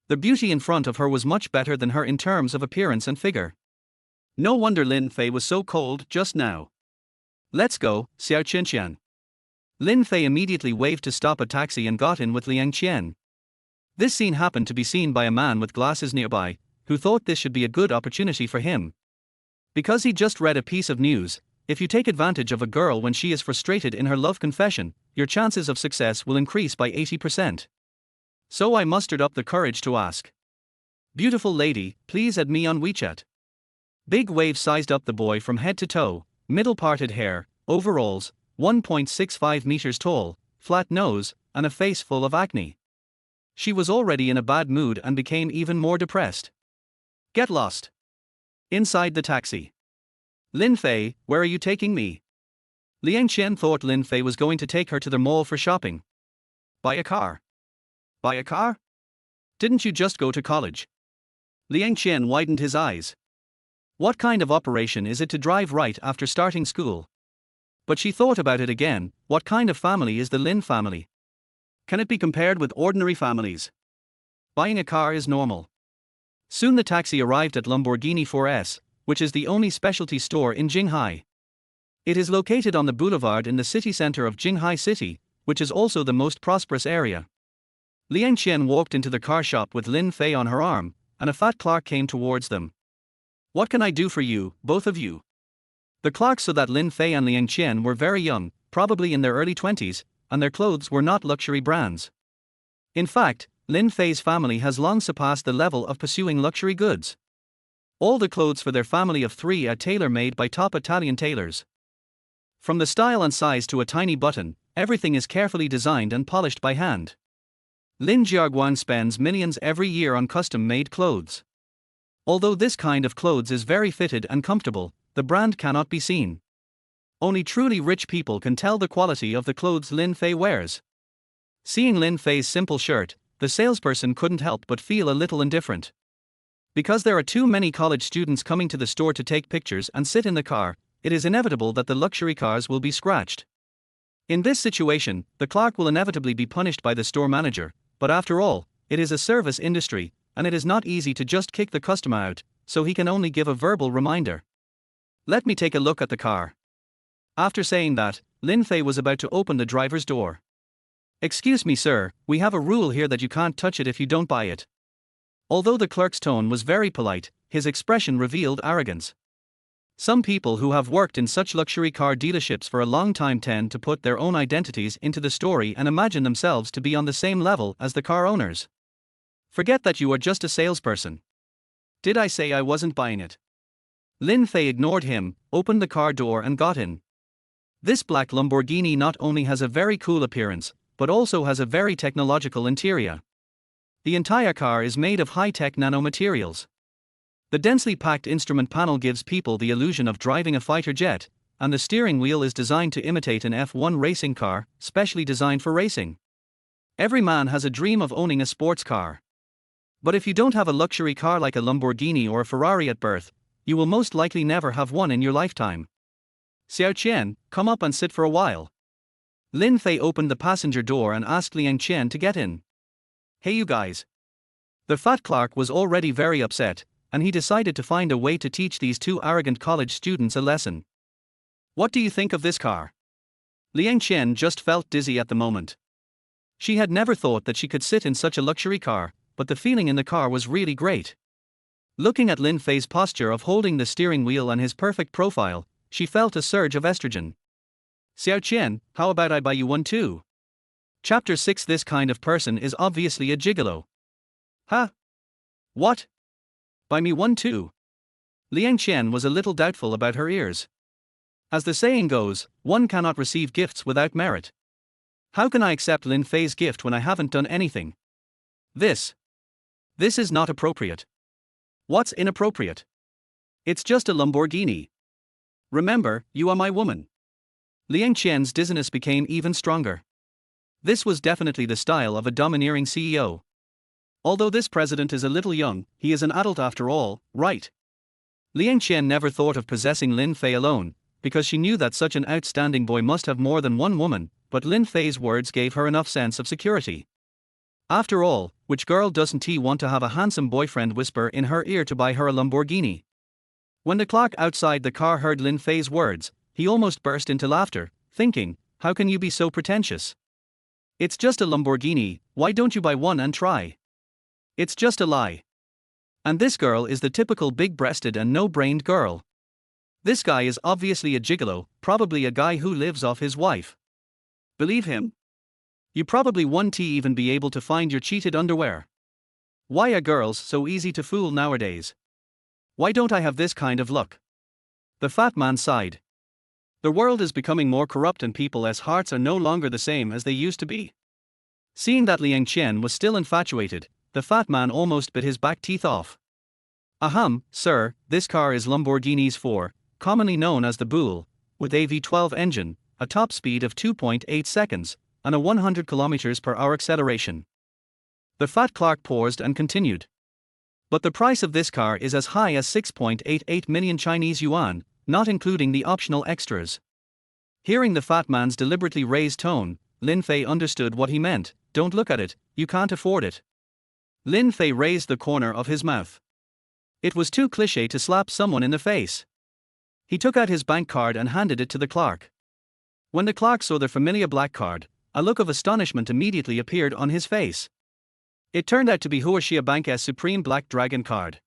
The beauty in front of her was much better than her in terms of appearance and figure. No wonder Lin Fei was so cold just now. Let's go, Xiao Qinqian. Lin Fei immediately waved to stop a taxi and got in with Liang Qian. This scene happened to be seen by a man with glasses nearby, who thought this should be a good opportunity for him. Because he just read a piece of news, if you take advantage of a girl when she is frustrated in her love confession, your chances of success will increase by 80%. So I mustered up the courage to ask. Beautiful lady, please add me on WeChat. Big Wave sized up the boy from head to toe, middle parted hair, overalls, 1.65 meters tall, flat nose, and a face full of acne. She was already in a bad mood and became even more depressed. Get lost. Inside the taxi. Lin Fei, where are you taking me? Liang Qian thought Lin Fei was going to take her to the mall for shopping. Buy a car. Buy a car? Didn't you just go to college? Liang Qian widened his eyes. What kind of operation is it to drive right after starting school? But she thought about it again. What kind of family is the Lin family? Can it be compared with ordinary families? Buying a car is normal. Soon the taxi arrived at Lamborghini 4S, which is the only specialty store in Jinghai. It is located on the boulevard in the city center of Jinghai City, which is also the most prosperous area. Liang Qian walked into the car shop with Lin Fei on her arm, and a fat clerk came towards them. What can I do for you, both of you? The clerk saw that Lin Fei and Liang Qian were very young, probably in their early 20s, and their clothes were not luxury brands. In fact, Lin Fei's family has long surpassed the level of pursuing luxury goods. All the clothes for their family of 3 are tailor-made by top Italian tailors. From the style and size to a tiny button, everything is carefully designed and polished by hand. Lin Jiaguang spends millions every year on custom-made clothes. Although this kind of clothes is very fitted and comfortable, the brand cannot be seen. Only truly rich people can tell the quality of the clothes Lin Fei wears. Seeing Lin Fei's simple shirt, the salesperson couldn't help but feel a little indifferent. Because there are too many college students coming to the store to take pictures and sit in the car, it is inevitable that the luxury cars will be scratched. In this situation, the clerk will inevitably be punished by the store manager, but after all, it is a service industry, and it is not easy to just kick the customer out, so he can only give a verbal reminder. Let me take a look at the car. After saying that, Lin Fei was about to open the driver's door. Excuse me, sir, we have a rule here that you can't touch it if you don't buy it. Although the clerk's tone was very polite, his expression revealed arrogance. Some people who have worked in such luxury car dealerships for a long time tend to put their own identities into the story and imagine themselves to be on the same level as the car owners. Forget that you are just a salesperson. Did I say I wasn't buying it? Lin Fei ignored him, opened the car door and got in. This black Lamborghini not only has a very cool appearance, but also has a very technological interior. The entire car is made of high-tech nanomaterials. The densely packed instrument panel gives people the illusion of driving a fighter jet, and the steering wheel is designed to imitate an F1 racing car, specially designed for racing. Every man has a dream of owning a sports car. But if you don't have a luxury car like a Lamborghini or a Ferrari at birth, you will most likely never have one in your lifetime. Xiao Qian, come up and sit for a while. Lin Fei opened the passenger door and asked Liang Qian to get in. Hey you guys. The fat clerk was already very upset, and he decided to find a way to teach these two arrogant college students a lesson. What do you think of this car? Liang Qian just felt dizzy at the moment. She had never thought that she could sit in such a luxury car, but the feeling in the car was really great. Looking at Lin Fei's posture of holding the steering wheel and his perfect profile, she felt a surge of estrogen. Xiao Qian, how about I buy you one too? Chapter 6. This kind of person is obviously a gigolo. Huh? What? Buy me one too? Liang Qian was a little doubtful about her ears. As the saying goes, one cannot receive gifts without merit. How can I accept Lin Fei's gift when I haven't done anything? This is not appropriate. What's inappropriate? It's just a Lamborghini. Remember, you are my woman. Liang Qian's dizziness became even stronger. This was definitely the style of a domineering CEO. Although this president is a little young, he is an adult after all, right? Liang Qian never thought of possessing Lin Fei alone, because she knew that such an outstanding boy must have more than one woman, but Lin Fei's words gave her enough sense of security. After all, which girl doesn't want to have a handsome boyfriend whisper in her ear to buy her a Lamborghini? When the clerk outside the car heard Lin Fei's words, he almost burst into laughter, thinking, how can you be so pretentious? It's just a Lamborghini, why don't you buy one and try? It's just a lie. And this girl is the typical big-breasted and no-brained girl. This guy is obviously a gigolo, probably a guy who lives off his wife. Believe him? You probably won't even be able to find your cheated underwear. Why are girls so easy to fool nowadays? Why don't I have this kind of luck? The fat man sighed. The world is becoming more corrupt and people's hearts are no longer the same as they used to be. Seeing that Liang Qian was still infatuated, the fat man almost bit his back teeth off. Ahem, sir, this car is Lamborghini's 4, commonly known as the Bull, with a V12 engine, a top speed of 2.8 seconds, and a 100 km per hour acceleration. The fat clerk paused and continued. But the price of this car is as high as 6.88 million Chinese yuan, not including the optional extras. Hearing the fat man's deliberately raised tone, Lin Fei understood what he meant. Don't look at it, you can't afford it. Lin Fei raised the corner of his mouth. It was too cliché to slap someone in the face. He took out his bank card and handed it to the clerk. When the clerk saw the familiar black card, a look of astonishment immediately appeared on his face. It turned out to be Huaxia Bank's Supreme Black Dragon card.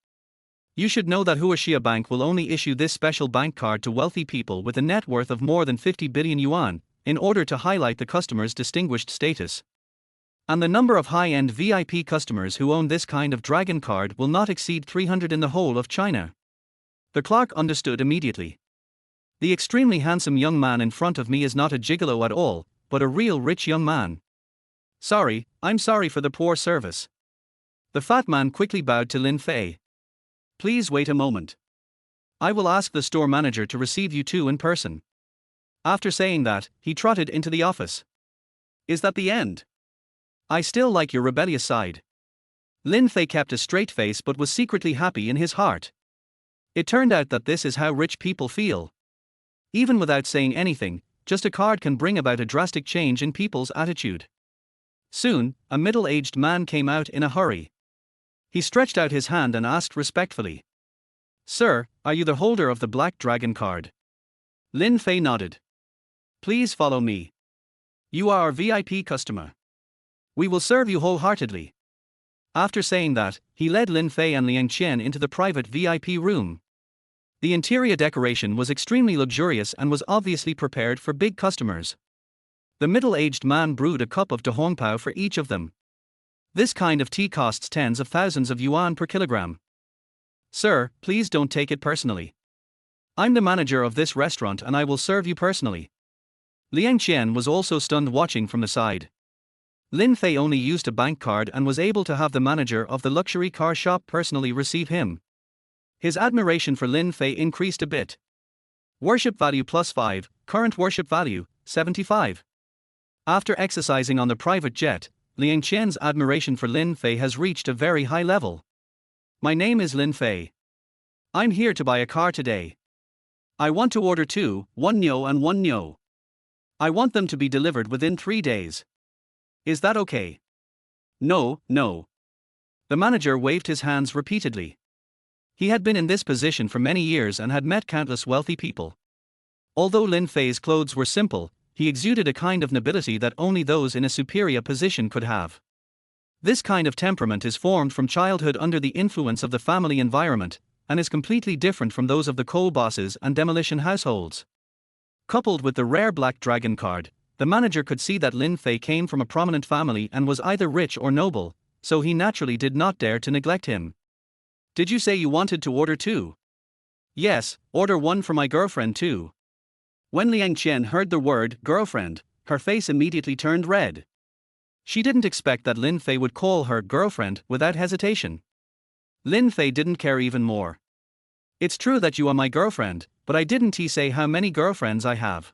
You should know that Huaxia Bank will only issue this special bank card to wealthy people with a net worth of more than 50 billion yuan, in order to highlight the customer's distinguished status. And the number of high-end VIP customers who own this kind of dragon card will not exceed 300 in the whole of China. The clerk understood immediately. The extremely handsome young man in front of me is not a gigolo at all, but a real rich young man. Sorry, I'm sorry for the poor service. The fat man quickly bowed to Lin Fei. Please wait a moment. I will ask the store manager to receive you two in person. After saying that, he trotted into the office. Is that the end? I still like your rebellious side. Lin Fei kept a straight face but was secretly happy in his heart. It turned out that this is how rich people feel. Even without saying anything, just a card can bring about a drastic change in people's attitude. Soon, a middle-aged man came out in a hurry. He stretched out his hand and asked respectfully, Sir, are you the holder of the Black Dragon card? Lin Fei nodded. Please follow me. You are our VIP customer. We will serve you wholeheartedly. After saying that, he led Lin Fei and Liang Qian into the private VIP room. The interior decoration was extremely luxurious and was obviously prepared for big customers. The middle-aged man brewed a cup of Dahongpao for each of them. This kind of tea costs tens of thousands of yuan per kilogram. Sir, please don't take it personally. I'm the manager of this restaurant and I will serve you personally. Liang Qian was also stunned watching from the side. Lin Fei only used a bank card and was able to have the manager of the luxury car shop personally receive him. His admiration for Lin Fei increased a bit. Worship value +5, current worship value, 75. After exercising on the private jet, Liang Qian's admiration for Lin Fei has reached a very high level. My name is Lin Fei. I'm here to buy a car today. I want to order two, one nyo and one nyo. I want them to be delivered within 3 days. Is that okay? No, no. The manager waved his hands repeatedly. He had been in this position for many years and had met countless wealthy people. Although Lin Fei's clothes were simple, he exuded a kind of nobility that only those in a superior position could have. This kind of temperament is formed from childhood under the influence of the family environment, and is completely different from those of the coal bosses and demolition households. Coupled with the rare black dragon card, the manager could see that Lin Fei came from a prominent family and was either rich or noble, so he naturally did not dare to neglect him. Did you say you wanted to order two? Yes, order one for my girlfriend too. When Liang Qian heard the word girlfriend, her face immediately turned red. She didn't expect that Lin Fei would call her girlfriend without hesitation. Lin Fei didn't care even more. It's true that you are my girlfriend, but I didn't say how many girlfriends I have.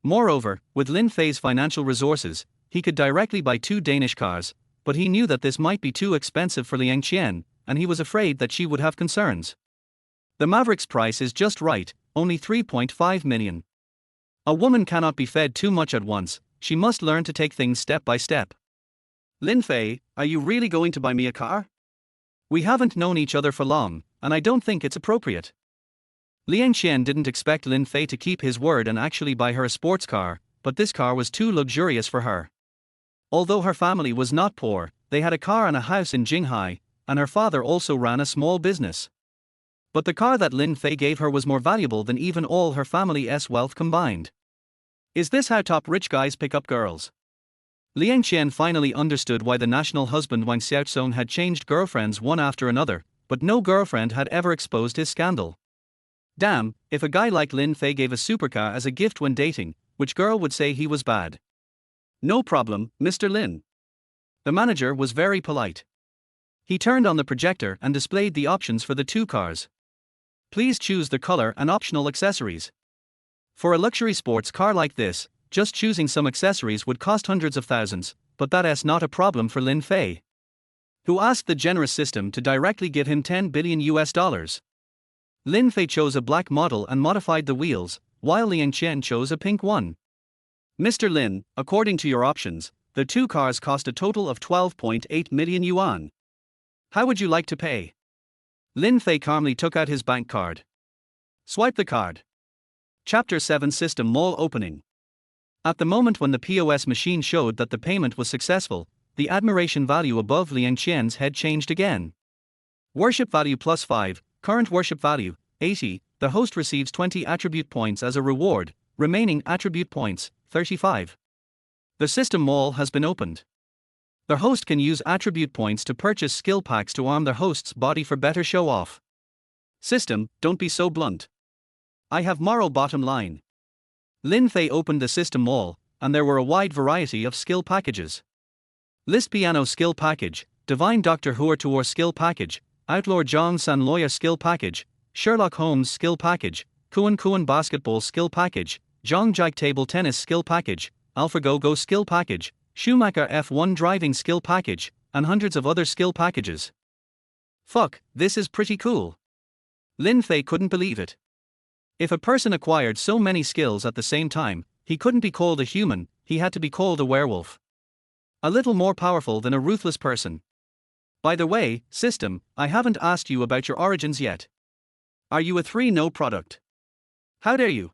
Moreover, with Lin Fei's financial resources, he could directly buy 2 Danish cars, but he knew that this might be too expensive for Liang Qian, and he was afraid that she would have concerns. The Maverick's price is just right, only 3.5 million. A woman cannot be fed too much at once, she must learn to take things step by step. Lin Fei, are you really going to buy me a car? We haven't known each other for long, and I don't think it's appropriate. Liang Qian didn't expect Lin Fei to keep his word and actually buy her a sports car, but this car was too luxurious for her. Although her family was not poor, they had a car and a house in Jinghai, and her father also ran a small business. But the car that Lin Fei gave her was more valuable than even all her family's wealth combined. Is this how top rich guys pick up girls? Liang Qian finally understood why the national husband Wang Xiaozong had changed girlfriends one after another, but no girlfriend had ever exposed his scandal. Damn, if a guy like Lin Fei gave a supercar as a gift when dating, which girl would say he was bad? No problem, Mr. Lin. The manager was very polite. He turned on the projector and displayed the options for the 2 cars. Please choose the color and optional accessories. For a luxury sports car like this, just choosing some accessories would cost hundreds of thousands, but that's not a problem for Lin Fei, who asked the generous system to directly give him $10 billion. Lin Fei chose a black model and modified the wheels, while Liang Qian chose a pink one. Mr. Lin, according to your options, the 2 cars cost a total of 12.8 million yuan. How would you like to pay? Lin Fei calmly took out his bank card. Swipe the card. Chapter 7 System Mall Opening. At the moment when the POS machine showed that the payment was successful, the admiration value above Liang Qian's head changed again. Worship value +5, current worship value, 80, the host receives 20 attribute points as a reward, remaining attribute points, 35. The system mall has been opened. The host can use attribute points to purchase skill packs to arm their host's body for better show off. System, don't be so blunt. I have moral bottom line. Lin Fei opened the system mall, and there were a wide variety of skill packages. Liszt Piano Skill Package, Divine Dr. Huertuor Skill Package, Outlaw Zhang San Lawyer Skill Package, Sherlock Holmes Skill Package, Kuan Kuan Basketball Skill Package, Zhang Jike Table Tennis Skill Package, AlphaGo Skill Package, Schumacher F1 Driving Skill Package, and hundreds of other skill packages. Fuck, this is pretty cool. Lin Fei couldn't believe it. If a person acquired so many skills at the same time, he couldn't be called a human, he had to be called a werewolf. A little more powerful than a ruthless person. By the way, system, I haven't asked you about your origins yet. Are you a 3-no product? How dare you?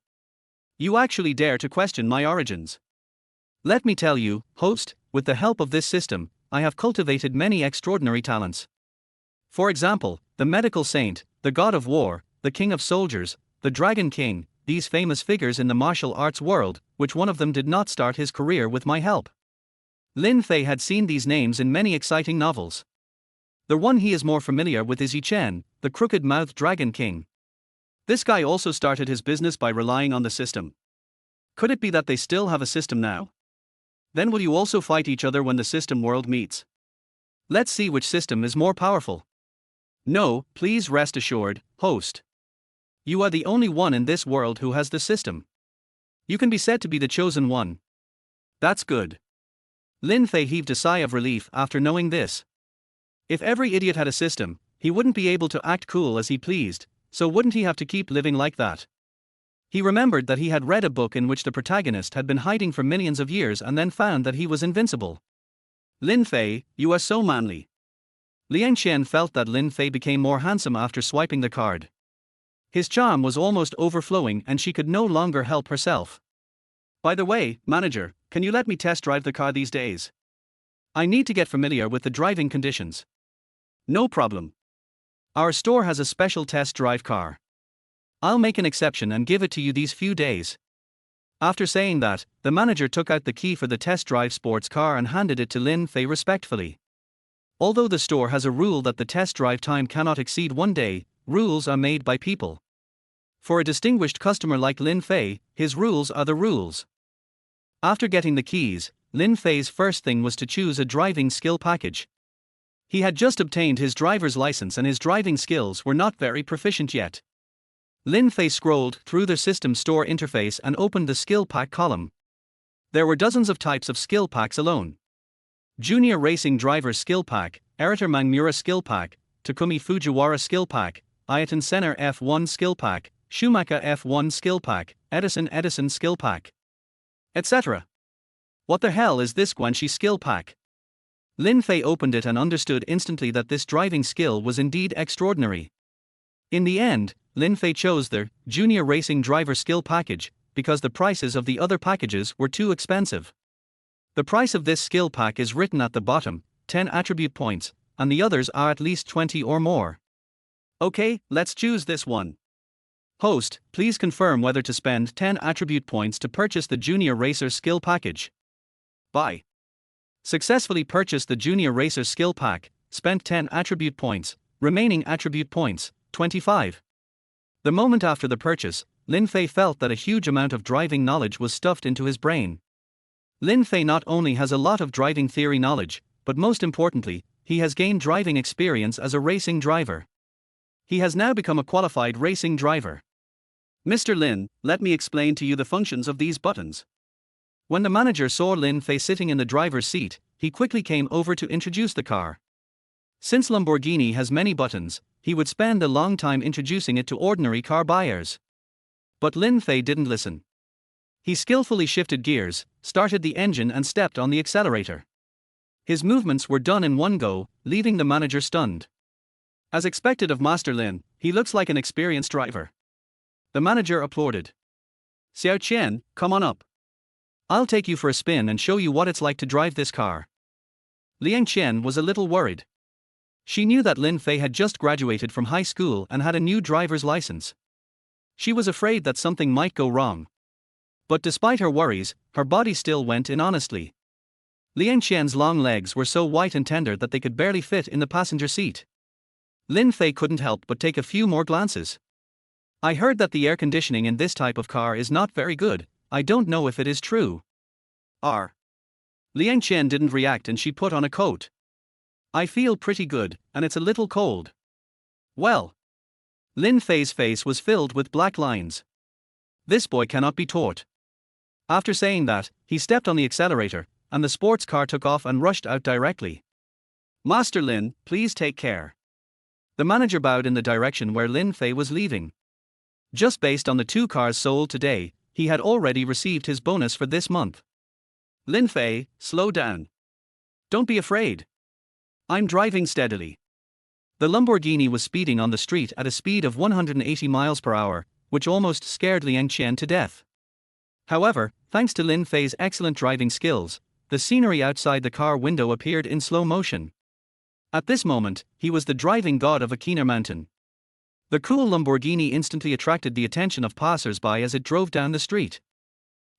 You actually dare to question my origins. Let me tell you, host, with the help of this system, I have cultivated many extraordinary talents. For example, the medical saint, the god of war, the king of soldiers, the dragon king, these famous figures in the martial arts world, which one of them did not start his career with my help? Lin Fei had seen these names in many exciting novels. The one he is more familiar with is Yi Chen, the crooked-mouthed dragon king. This guy also started his business by relying on the system. Could it be that they still have a system now? Then will you also fight each other when the system world meets? Let's see which system is more powerful. No, please rest assured, host. You are the only one in this world who has the system. You can be said to be the chosen one. That's good. Lin Fei heaved a sigh of relief after knowing this. If every idiot had a system, he wouldn't be able to act cool as he pleased, so wouldn't he have to keep living like that? He remembered that he had read a book in which the protagonist had been hiding for millions of years and then found that he was invincible. Lin Fei, you are so manly. Liang Qian felt that Lin Fei became more handsome after swiping the card. His charm was almost overflowing and she could no longer help herself. By the way, manager, can you let me test drive the car these days? I need to get familiar with the driving conditions. No problem. Our store has a special test drive car. I'll make an exception and give it to you these few days. After saying that, the manager took out the key for the test drive sports car and handed it to Lin Fei respectfully. Although the store has a rule that the test drive time cannot exceed 1 day, rules are made by people. For a distinguished customer like Lin Fei, his rules are the rules. After getting the keys, Lin Fei's first thing was to choose a driving skill package. He had just obtained his driver's license and his driving skills were not very proficient yet. Lin Fei scrolled through the system store interface and opened the skill pack column. There were dozens of types of skill packs alone. Junior Racing Driver Skill Pack, Erita Mangmura Skill Pack, Takumi Fujiwara Skill Pack, Ayatan Senna F1 Skill Pack, Schumacher F1 Skill Pack, Edison Skill Pack, etc. What the hell is this Guanxi Skill Pack? Lin Fei opened it and understood instantly that this driving skill was indeed extraordinary. In the end, Lin Fei chose the Junior Racing Driver Skill Package because the prices of the other packages were too expensive. The price of this skill pack is written at the bottom, 10 attribute points, and the others are at least 20 or more. Okay, let's choose this one. Host, please confirm whether to spend 10 attribute points to purchase the Junior Racer Skill Package. Buy. Successfully purchased the Junior Racer Skill Pack, spent 10 attribute points, remaining attribute points, 25. The moment after the purchase, Lin Fei felt that a huge amount of driving knowledge was stuffed into his brain. Lin Fei not only has a lot of driving theory knowledge, but most importantly, he has gained driving experience as a racing driver. He has now become a qualified racing driver. Mr. Lin, let me explain to you the functions of these buttons. When the manager saw Lin Fei sitting in the driver's seat, he quickly came over to introduce the car. Since Lamborghini has many buttons, he would spend a long time introducing it to ordinary car buyers. But Lin Fei didn't listen. He skillfully shifted gears, started the engine and stepped on the accelerator. His movements were done in one go, leaving the manager stunned. As expected of Master Lin, he looks like an experienced driver. The manager applauded. Xiao Qian, come on up. I'll take you for a spin and show you what it's like to drive this car. Liang Qian was a little worried. She knew that Lin Fei had just graduated from high school and had a new driver's license. She was afraid that something might go wrong. But despite her worries, her body still went in honestly. Liang Qian's long legs were so white and tender that they could barely fit in the passenger seat. Lin Fei couldn't help but take a few more glances. I heard that the air conditioning in this type of car is not very good. I don't know if it is true. Liang Qian didn't react and she put on a coat. I feel pretty good, and it's a little cold. Well. Lin Fei's face was filled with black lines. This boy cannot be taught. After saying that, he stepped on the accelerator, and the sports car took off and rushed out directly. Master Lin, please take care. The manager bowed in the direction where Lin Fei was leaving. Just based on the 2 cars sold today, he had already received his bonus for this month. Lin Fei, slow down. Don't be afraid. I'm driving steadily. The Lamborghini was speeding on the street at a speed of 180 miles per hour, which almost scared Liang Qian to death. However, thanks to Lin Fei's excellent driving skills, the scenery outside the car window appeared in slow motion. At this moment, he was the driving god of a keener mountain. The cool Lamborghini instantly attracted the attention of passers-by as it drove down the street.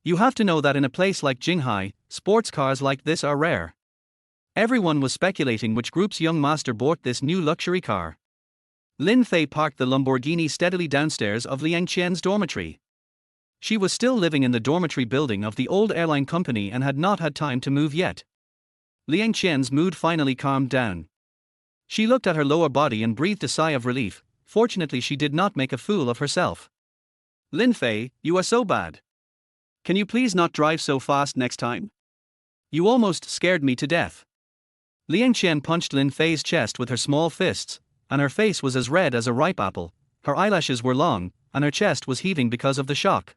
You have to know that in a place like Jinghai, sports cars like this are rare. Everyone was speculating which group's young master bought this new luxury car. Lin Fei parked the Lamborghini steadily downstairs of Liang Qian's dormitory. She was still living in the dormitory building of the old airline company and had not had time to move yet. Liang Qian's mood finally calmed down. She looked at her lower body and breathed a sigh of relief. Fortunately, she did not make a fool of herself. Lin Fei, you are so bad. Can you please not drive so fast next time? You almost scared me to death. Liang Qian punched Lin Fei's chest with her small fists, and her face was as red as a ripe apple, her eyelashes were long, and her chest was heaving because of the shock.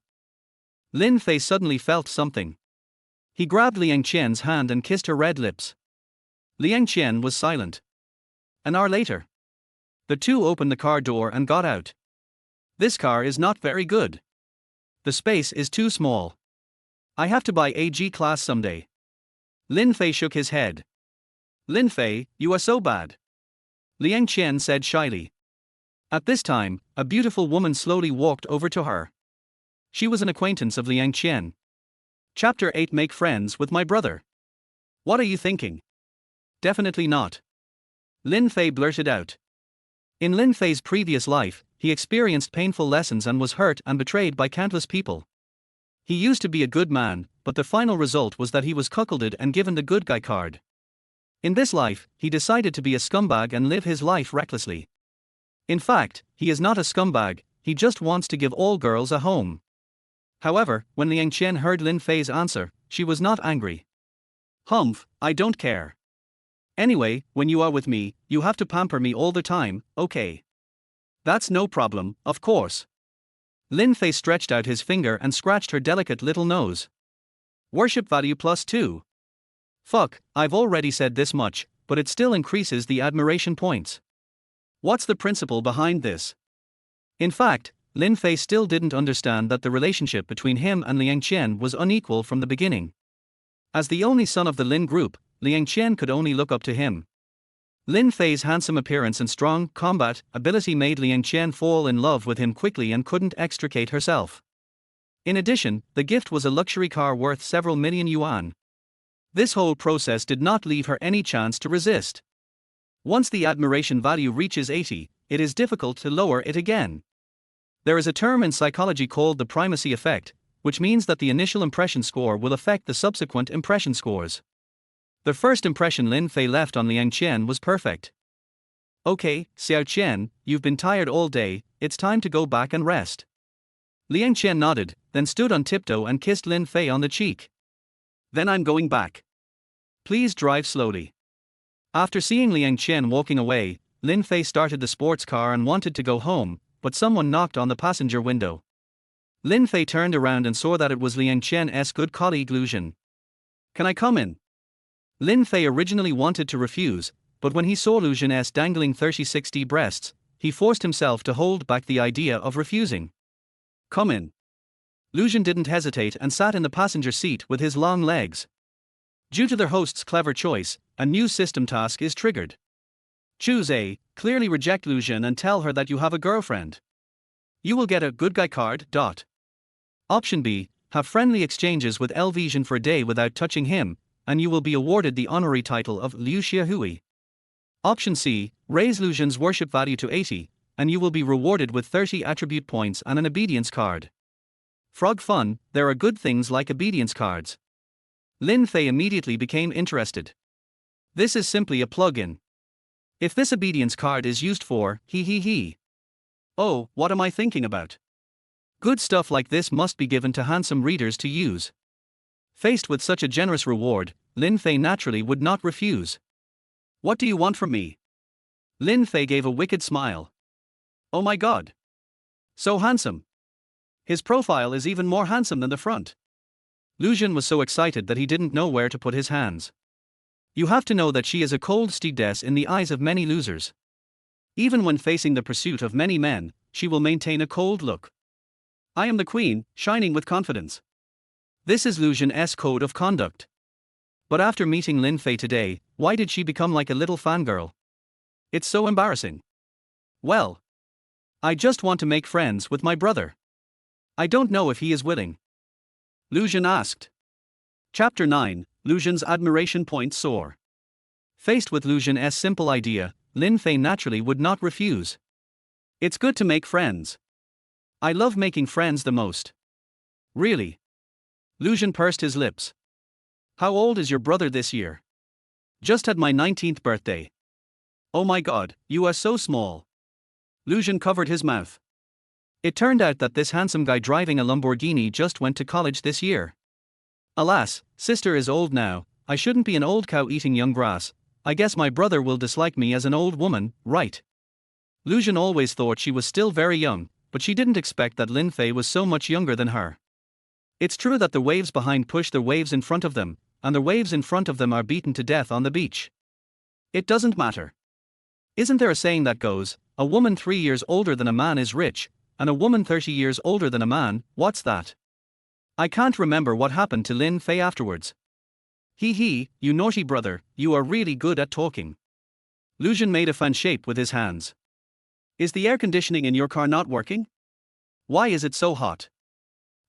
Lin Fei suddenly felt something. He grabbed Liang Qian's hand and kissed her red lips. Liang Qian was silent. An hour later, the two opened the car door and got out. This car is not very good. The space is too small. I have to buy a G-class someday. Lin Fei shook his head. Lin Fei, you are so bad. Liang Qian said shyly. At this time, a beautiful woman slowly walked over to her. She was an acquaintance of Liang Qian. Chapter 8 Make friends with my brother. What are you thinking? Definitely not. Lin Fei blurted out. In Lin Fei's previous life, he experienced painful lessons and was hurt and betrayed by countless people. He used to be a good man, but the final result was that he was cuckolded and given the good guy card. In this life, he decided to be a scumbag and live his life recklessly. In fact, he is not a scumbag, he just wants to give all girls a home. However, when Liang Qian heard Lin Fei's answer, she was not angry. Humph, I don't care. Anyway, when you are with me, you have to pamper me all the time, okay? That's no problem, of course. Lin Fei stretched out his finger and scratched her delicate little nose. Worship value +2. Fuck, I've already said this much, but it still increases the admiration points. What's the principle behind this? In fact, Lin Fei still didn't understand that the relationship between him and Liang Qian was unequal from the beginning. As the only son of the Lin group, Liang Qian could only look up to him. Lin Fei's handsome appearance and strong combat ability made Liang Qian fall in love with him quickly and couldn't extricate herself. In addition, the gift was a luxury car worth several million yuan. This whole process did not leave her any chance to resist. Once the admiration value reaches 80, it is difficult to lower it again. There is a term in psychology called the primacy effect, which means that the initial impression score will affect the subsequent impression scores. The first impression Lin Fei left on Liang Qian was perfect. Okay, Xiao Qian, you've been tired all day, it's time to go back and rest. Liang Qian nodded, then stood on tiptoe and kissed Lin Fei on the cheek. Then I'm going back. Please drive slowly. After seeing Liang Qian walking away, Lin Fei started the sports car and wanted to go home, but someone knocked on the passenger window. Lin Fei turned around and saw that it was Liang Qian's good colleague Lu Zhen. Can I come in? Lin Fei originally wanted to refuse, but when he saw Lu Zhen's dangling 30-60 breasts, he forced himself to hold back the idea of refusing. Come in. Lu Zhen didn't hesitate and sat in the passenger seat with his long legs. Due to their host's clever choice, a new system task is triggered. Choose A, clearly reject Lu Zhen and tell her that you have a girlfriend. You will get a good guy card. Option B, have friendly exchanges with Lu Zhen for a day without touching him, and you will be awarded the honorary title of Liu Xiahui. Option C, raise Lu Zhen's worship value to 80, and you will be rewarded with 30 attribute points and an obedience card. Frog fun, there are good things like obedience cards. Lin Fei immediately became interested. This is simply a plug-in. If this obedience card is used for, oh, what am I thinking about? Good stuff like this must be given to handsome readers to use. Faced with such a generous reward, Lin Fei naturally would not refuse. What do you want from me? Lin Fei gave a wicked smile. Oh my god. So handsome. His profile is even more handsome than the front. Lu Zhen was so excited that he didn't know where to put his hands. You have to know that she is a cold stewardess in the eyes of many losers. Even when facing the pursuit of many men, she will maintain a cold look. I am the queen, shining with confidence. This is Lu Zhen's code of conduct. But after meeting Lin Fei today, why did she become like a little fangirl? It's so embarrassing. Well, I just want to make friends with my brother. I don't know if he is willing. Lu Jun asked. Chapter 9, Lu Jun's admiration points soar. Faced with Lu Jun's simple idea, Lin Fei naturally would not refuse. It's good to make friends. I love making friends the most. Really? Lu Jun pursed his lips. How old is your brother this year? Just had my 19th birthday. Oh my god, you are so small. Lu Jun covered his mouth. It turned out that this handsome guy driving a Lamborghini just went to college this year. Alas, sister is old now, I shouldn't be an old cow eating young grass. I guess my brother will dislike me as an old woman, right? Lu Jun always thought she was still very young, but she didn't expect that Lin Fei was so much younger than her. It's true that the waves behind push the waves in front of them, and the waves in front of them are beaten to death on the beach. It doesn't matter. Isn't there a saying that goes, a woman 3 years older than a man is rich, and a woman 30 years older than a man, what's that? I can't remember what happened to Lin Fei afterwards. Hee, you naughty brother, you are really good at talking. Lu Jun made a fan shape with his hands. Is the air conditioning in your car not working? Why is it so hot?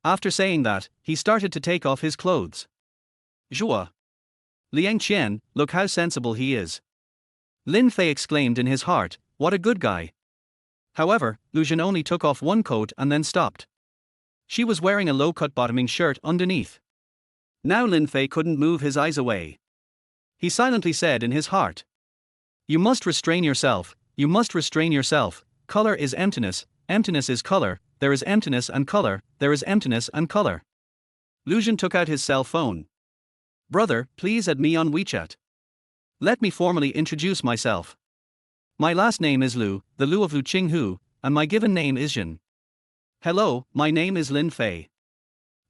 After saying that, he started to take off his clothes. Zhua. Liang Qian, look how sensible he is. Lin Fei exclaimed in his heart, what a good guy. However, Lu Jun only took off one coat and then stopped. She was wearing a low-cut bottoming shirt underneath. Now Lin Fei couldn't move his eyes away. He silently said in his heart. You must restrain yourself, you must restrain yourself, color is emptiness is color, there is emptiness and color, there is emptiness and color. Lu Jun took out his cell phone. Brother, please add me on WeChat. Let me formally introduce myself. My last name is Lu, the Lu of Lu Qinghu, and my given name is Jin. Hello, my name is Lin Fei.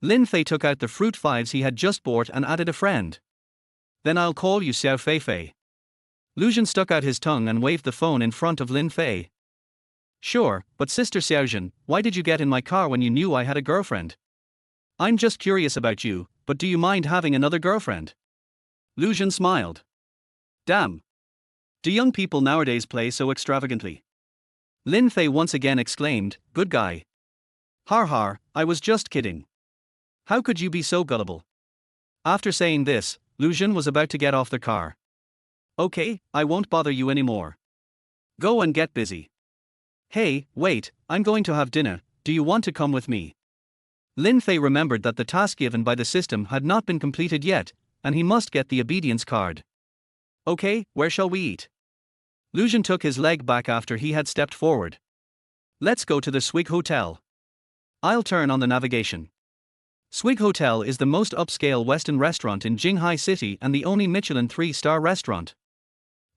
Lin Fei took out the fruit fives he had just bought and added a friend. Then I'll call you Xiao Fei Fei. Lu Jun stuck out his tongue and waved the phone in front of Lin Fei. Sure, but Sister Xiaojun, why did you get in my car when you knew I had a girlfriend? I'm just curious about you, but do you mind having another girlfriend? Lu Jun smiled. Damn. Do young people nowadays play so extravagantly? Lin Fei once again exclaimed, good guy. Har, I was just kidding. How could you be so gullible? After saying this, Lu Jun was about to get off the car. Okay, I won't bother you anymore. Go and get busy. Hey, wait, I'm going to have dinner, do you want to come with me? Lin Fei remembered that the task given by the system had not been completed yet, and he must get the obedience card. Okay, where shall we eat? Lu Jun took his leg back after he had stepped forward. Let's go to the Swig Hotel. I'll turn on the navigation. Swig Hotel is the most upscale Western restaurant in Jinghai City and the only Michelin 3-star restaurant.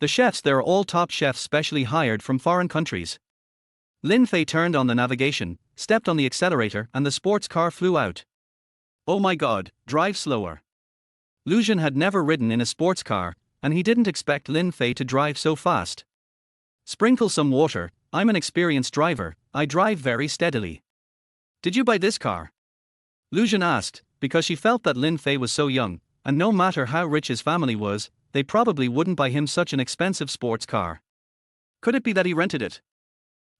The chefs there are all top chefs specially hired from foreign countries. Lin Fei turned on the navigation, stepped on the accelerator and the sports car flew out. Oh my god, drive slower. Lu Jun had never ridden in a sports car, and he didn't expect Lin Fei to drive so fast. Sprinkle some water, I'm an experienced driver, I drive very steadily. Did you buy this car? Lu Jun asked, because she felt that Lin Fei was so young, and no matter how rich his family was, they probably wouldn't buy him such an expensive sports car. Could it be that he rented it?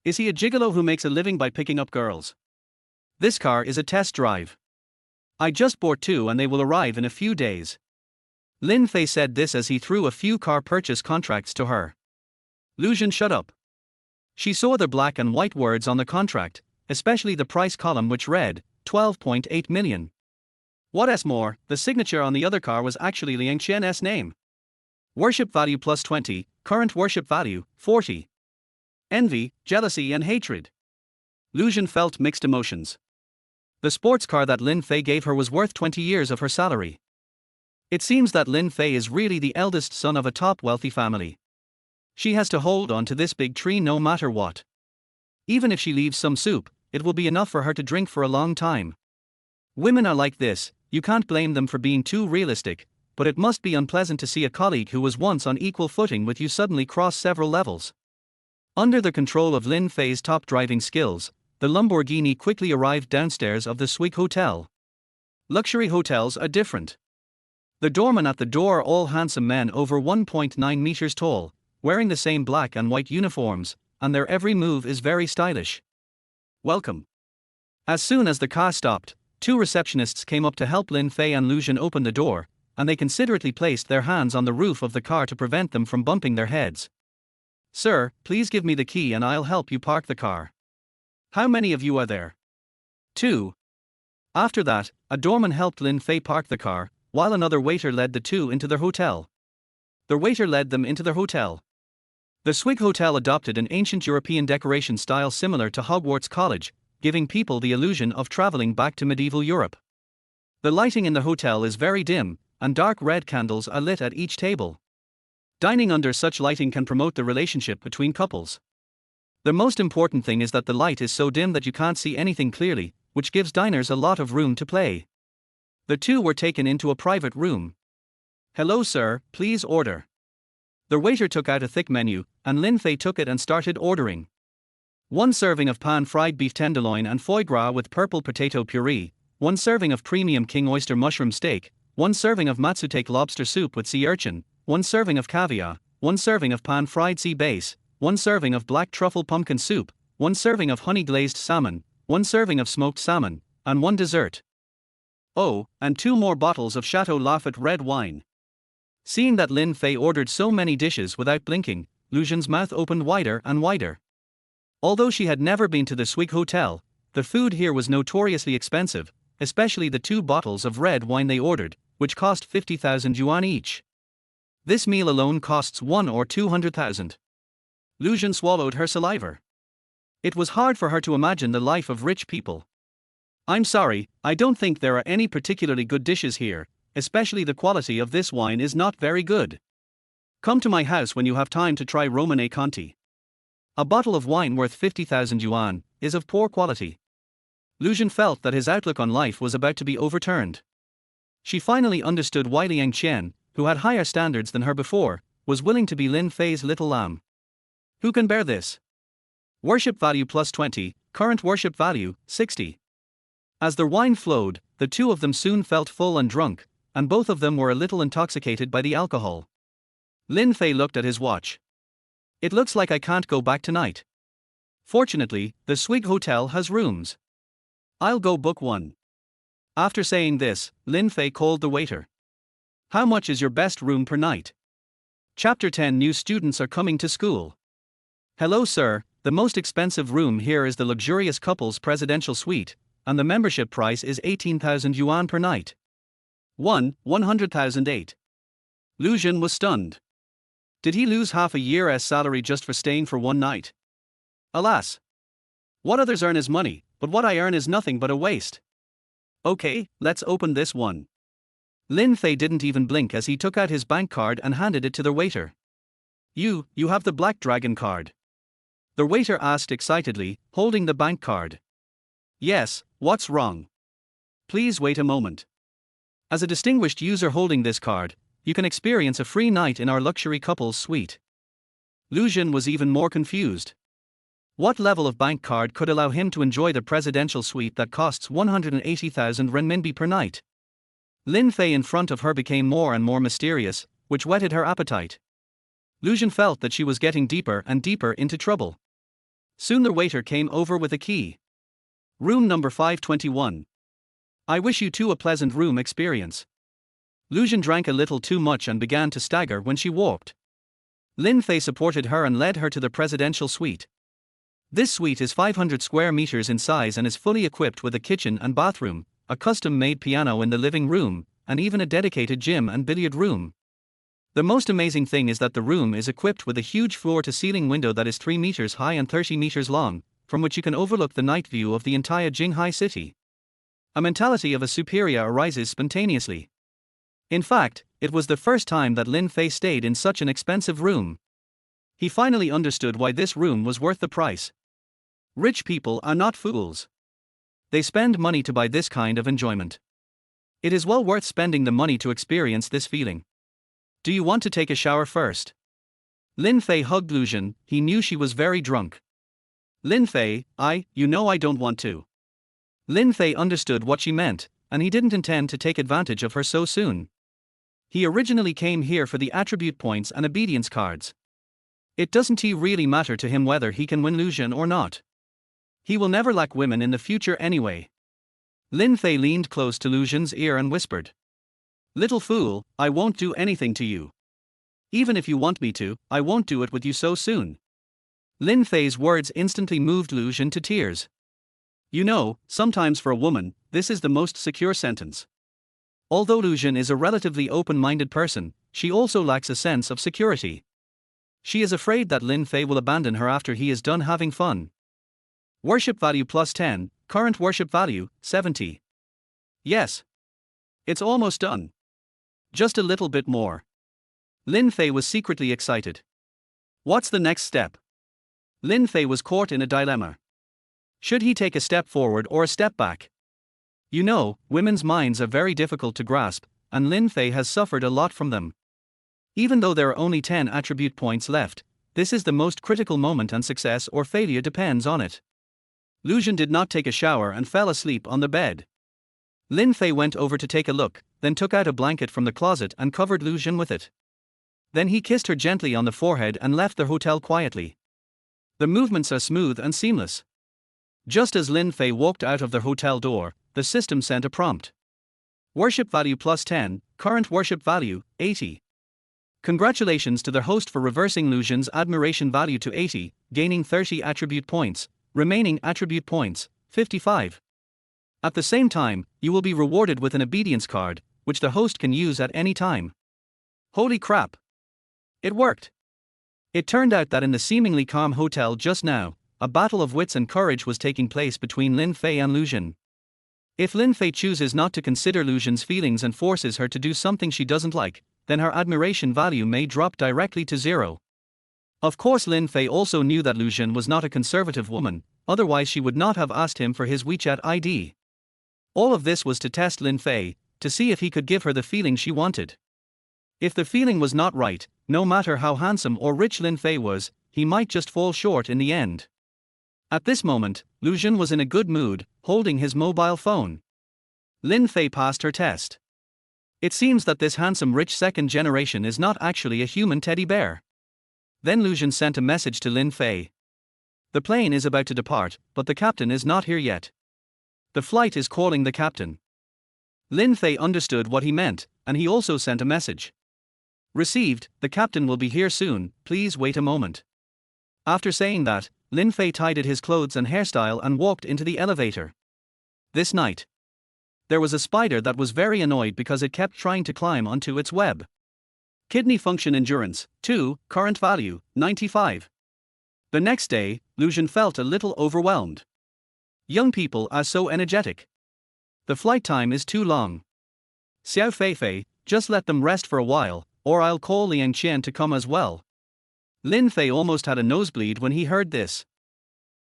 Is he a gigolo who makes a living by picking up girls? This car is a test drive. I just bought 2 and they will arrive in a few days. Lin Fei said this as he threw a few car purchase contracts to her. Lu Jun shut up. She saw the black and white words on the contract, especially the price column which read, 12.8 million. What's more, the signature on the other car was actually Liang Qian's name. Worship value plus 20, current worship value, 40. Envy, jealousy and hatred. Lu Jun felt mixed emotions. The sports car that Lin Fei gave her was worth 20 years of her salary. It seems that Lin Fei is really the eldest son of a top wealthy family. She has to hold on to this big tree no matter what. Even if she leaves some soup, it will be enough for her to drink for a long time. Women are like this, you can't blame them for being too realistic, but it must be unpleasant to see a colleague who was once on equal footing with you suddenly cross several levels. Under the control of Lin Fei's top driving skills, the Lamborghini quickly arrived downstairs of the Swig Hotel. Luxury hotels are different. The doormen at the door are all handsome men over 1.9 meters tall, wearing the same black and white uniforms, and their every move is very stylish. Welcome. As soon as the car stopped, two receptionists came up to help Lin Fei and Lu Jun open the door, and they considerately placed their hands on the roof of the car to prevent them from bumping their heads. Sir, please give me the key and I'll help you park the car. How many of you are there? 2. After that, a doorman helped Lin Fei park the car, while another waiter led the two into their hotel. The waiter led them into their hotel. The Swig Hotel adopted an ancient European decoration style similar to Hogwarts College, giving people the illusion of traveling back to medieval Europe. The lighting in the hotel is very dim, and dark red candles are lit at each table. Dining under such lighting can promote the relationship between couples. The most important thing is that the light is so dim that you can't see anything clearly, which gives diners a lot of room to play. The two were taken into a private room. Hello sir, please order. The waiter took out a thick menu, and Lin Fei took it and started ordering. 1 serving of pan-fried beef tenderloin and foie gras with purple potato puree, 1 serving of premium king oyster mushroom steak, 1 serving of matsutake lobster soup with sea urchin, 1 serving of caviar, 1 serving of pan-fried sea bass, 1 serving of black truffle pumpkin soup, 1 serving of honey-glazed salmon, 1 serving of smoked salmon, and 1 dessert. Oh, and 2 more bottles of Chateau Lafite red wine. Seeing that Lin Fei ordered so many dishes without blinking, Lu Jun's mouth opened wider and wider. Although she had never been to the Swig Hotel, the food here was notoriously expensive, especially the 2 bottles of red wine they ordered, which cost 50,000 yuan each. This meal alone costs 1 or 200,000. Lu Jun swallowed her saliva. It was hard for her to imagine the life of rich people. I'm sorry, I don't think there are any particularly good dishes here, especially the quality of this wine is not very good. Come to my house when you have time to try Romanée Conti. A bottle of wine worth 50,000 yuan is of poor quality. Lu Jun felt that his outlook on life was about to be overturned. She finally understood why Liang Qian, who had higher standards than her before, was willing to be Lin Fei's little lamb. Who can bear this? Worship value plus 20, current worship value, 60. As the wine flowed, the two of them soon felt full and drunk, and both of them were a little intoxicated by the alcohol. Lin Fei looked at his watch. It looks like I can't go back tonight. Fortunately, the Swig Hotel has rooms. I'll go book one. After saying this, Lin Fei called the waiter. How much is your best room per night? Chapter 10 New students are coming to school. Hello sir, the most expensive room here is the luxurious couple's presidential suite, and the membership price is 18,000 yuan per night. 100,008. Lu Jun was stunned. Did he lose half a year's salary just for staying for one night? Alas! What others earn is money, but what I earn is nothing but a waste. Okay, let's open this one. Lin Fei didn't even blink as he took out his bank card and handed it to the waiter. You have the Black Dragon card. The waiter asked excitedly, holding the bank card. Yes, what's wrong? Please wait a moment. As a distinguished user holding this card, you can experience a free night in our luxury couple's suite. Lu Jun was even more confused. What level of bank card could allow him to enjoy the presidential suite that costs 180,000 renminbi per night? Lin Fei in front of her became more and more mysterious, which whetted her appetite. Lu Jun felt that she was getting deeper and deeper into trouble. Soon the waiter came over with a key. Room number 521. I wish you two a pleasant room experience. Lu Jun drank a little too much and began to stagger when she walked. Lin Fei supported her and led her to the presidential suite. This suite is 500 square meters in size and is fully equipped with a kitchen and bathroom, a custom-made piano in the living room, and even a dedicated gym and billiard room. The most amazing thing is that the room is equipped with a huge floor-to-ceiling window that is 3 meters high and 30 meters long, from which you can overlook the night view of the entire Jinghai city. A mentality of a superior arises spontaneously. In fact, it was the first time that Lin Fei stayed in such an expensive room. He finally understood why this room was worth the price. Rich people are not fools. They spend money to buy this kind of enjoyment. It is well worth spending the money to experience this feeling. Do you want to take a shower first? Lin Fei hugged Lu Jun, he knew she was very drunk. Lin Fei, I don't want to. Lin Fei understood what she meant, and he didn't intend to take advantage of her so soon. He originally came here for the attribute points and obedience cards. It doesn't really matter to him whether he can win Lucian or not. He will never lack women in the future anyway. Lin Fei leaned close to Lucian's ear and whispered. Little fool, I won't do anything to you. Even if you want me to, I won't do it with you so soon. Lin Fei's words instantly moved Lucian to tears. You know, sometimes for a woman, this is the most secure sentence. Although Lucian is a relatively open-minded person, she also lacks a sense of security. She is afraid that Lin Fei will abandon her after he is done having fun. Worship value plus 10, current worship value, 70. Yes. It's almost done. Just a little bit more. Lin Fei was secretly excited. What's the next step? Lin Fei was caught in a dilemma. Should he take a step forward or a step back? You know, women's minds are very difficult to grasp, and Lin Fei has suffered a lot from them. Even though there are only 10 attribute points left, this is the most critical moment and success or failure depends on it. Lucian did not take a shower and fell asleep on the bed. Lin Fei went over to take a look, then took out a blanket from the closet and covered Lucian with it. Then he kissed her gently on the forehead and left the hotel quietly. The movements are smooth and seamless. Just as Lin Fei walked out of the hotel door, the system sent a prompt. Worship value plus 10, current worship value, 80. Congratulations to the host for reversing Lucian's admiration value to 80, gaining 30 attribute points, remaining attribute points, 55. At the same time, you will be rewarded with an obedience card, which the host can use at any time. Holy crap! It worked! It turned out that in the seemingly calm hotel just now, a battle of wits and courage was taking place between Lin Fei and Lucian. If Lin Fei chooses not to consider Lucian's feelings and forces her to do something she doesn't like, then her admiration value may drop directly to 0. Of course, Lin Fei also knew that Lucian was not a conservative woman, otherwise she would not have asked him for his WeChat ID. All of this was to test Lin Fei, to see if he could give her the feeling she wanted. If the feeling was not right, no matter how handsome or rich Lin Fei was, he might just fall short in the end. At this moment, Lucian was in a good mood, holding his mobile phone. Lin Fei passed her test. It seems that this handsome rich second generation is not actually a human teddy bear. Then Lucian sent a message to Lin Fei. The plane is about to depart, but the captain is not here yet. The flight is calling the captain. Lin Fei understood what he meant, and he also sent a message. Received, the captain will be here soon, please wait a moment. After saying that, Lin Fei tidied his clothes and hairstyle and walked into the elevator. This night, there was a spider that was very annoyed because it kept trying to climb onto its web. Kidney function endurance, 2, current value, 95. The next day, Lucian felt a little overwhelmed. Young people are so energetic. The flight time is too long. Xiao Feifei, just let them rest for a while, or I'll call Liang Qian to come as well. Lin Fei almost had a nosebleed when he heard this.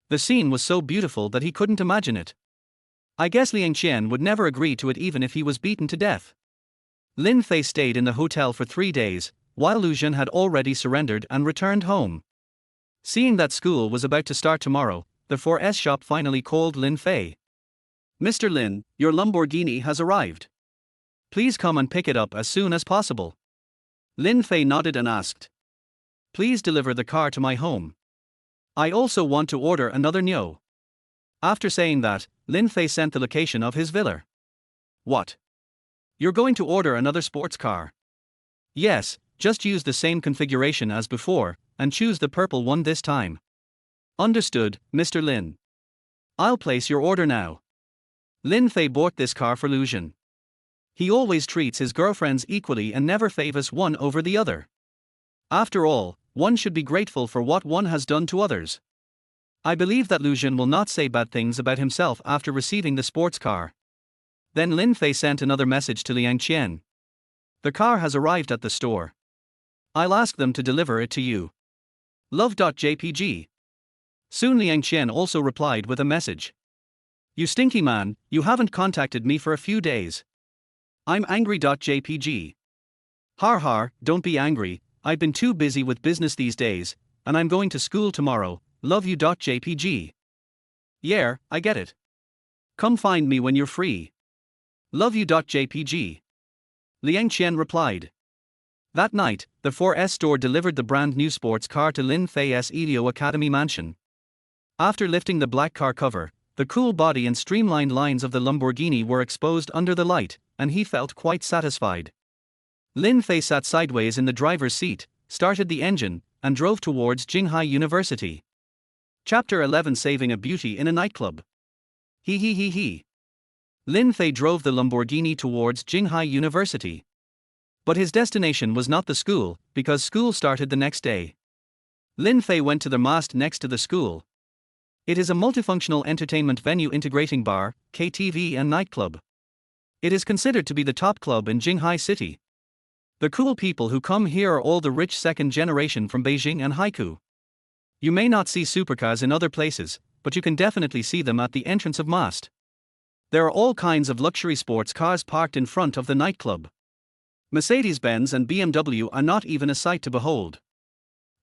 The scene was so beautiful that he couldn't imagine it. I guess Liang Qian would never agree to it even if he was beaten to death. Lin Fei stayed in the hotel for 3 days, while Lucian had already surrendered and returned home. Seeing that school was about to start tomorrow, the 4S shop finally called Lin Fei. Mr. Lin, your Lamborghini has arrived. Please come and pick it up as soon as possible. Lin Fei nodded and asked. Please deliver the car to my home. I also want to order another Nyo. After saying that, Lin Fei sent the location of his villa. What? You're going to order another sports car? Yes, just use the same configuration as before, and choose the purple one this time. Understood, Mr. Lin. I'll place your order now. Lin Fei bought this car for Lucian. He always treats his girlfriends equally and never favors one over the other. After all, one should be grateful for what one has done to others. I believe that Lucian will not say bad things about himself after receiving the sports car. Then Lin Fei sent another message to Liang Qian. The car has arrived at the store. I'll ask them to deliver it to you. Love.jpg. Soon Liang Qian also replied with a message. You stinky man, you haven't contacted me for a few days. I'm angry.jpg. Har har, don't be angry, I've been too busy with business these days, and I'm going to school tomorrow, love you.jpg. Yeah, I get it. Come find me when you're free. Love you.jpg. Liang Qian replied. That night, the 4S store delivered the brand new sports car to Lin Fei's Elio Academy mansion. After lifting the black car cover, the cool body and streamlined lines of the Lamborghini were exposed under the light, and he felt quite satisfied. Lin Fei sat sideways in the driver's seat, started the engine, and drove towards Jinghai University. Chapter 11: Saving a Beauty in a Nightclub. He. Lin Fei drove the Lamborghini towards Jinghai University. But his destination was not the school, because school started the next day. Lin Fei went to the mast next to the school. It is a multifunctional entertainment venue integrating bar, KTV and nightclub. It is considered to be the top club in Jinghai City. The cool people who come here are all the rich second generation from Beijing and Haikou. You may not see supercars in other places, but you can definitely see them at the entrance of mast. There are all kinds of luxury sports cars parked in front of the nightclub. Mercedes-Benz and BMW are not even a sight to behold.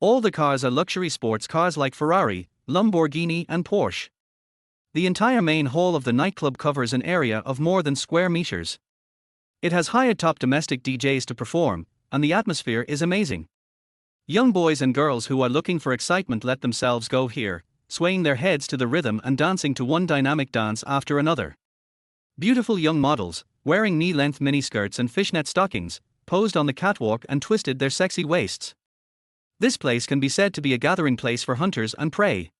All the cars are luxury sports cars like Ferrari, Lamborghini and Porsche. The entire main hall of the nightclub covers an area of more than square meters. It has hired top domestic DJs to perform, and the atmosphere is amazing. Young boys and girls who are looking for excitement let themselves go here, swaying their heads to the rhythm and dancing to one dynamic dance after another. Beautiful young models, wearing knee-length miniskirts and fishnet stockings, posed on the catwalk and twisted their sexy waists. This place can be said to be a gathering place for hunters and prey.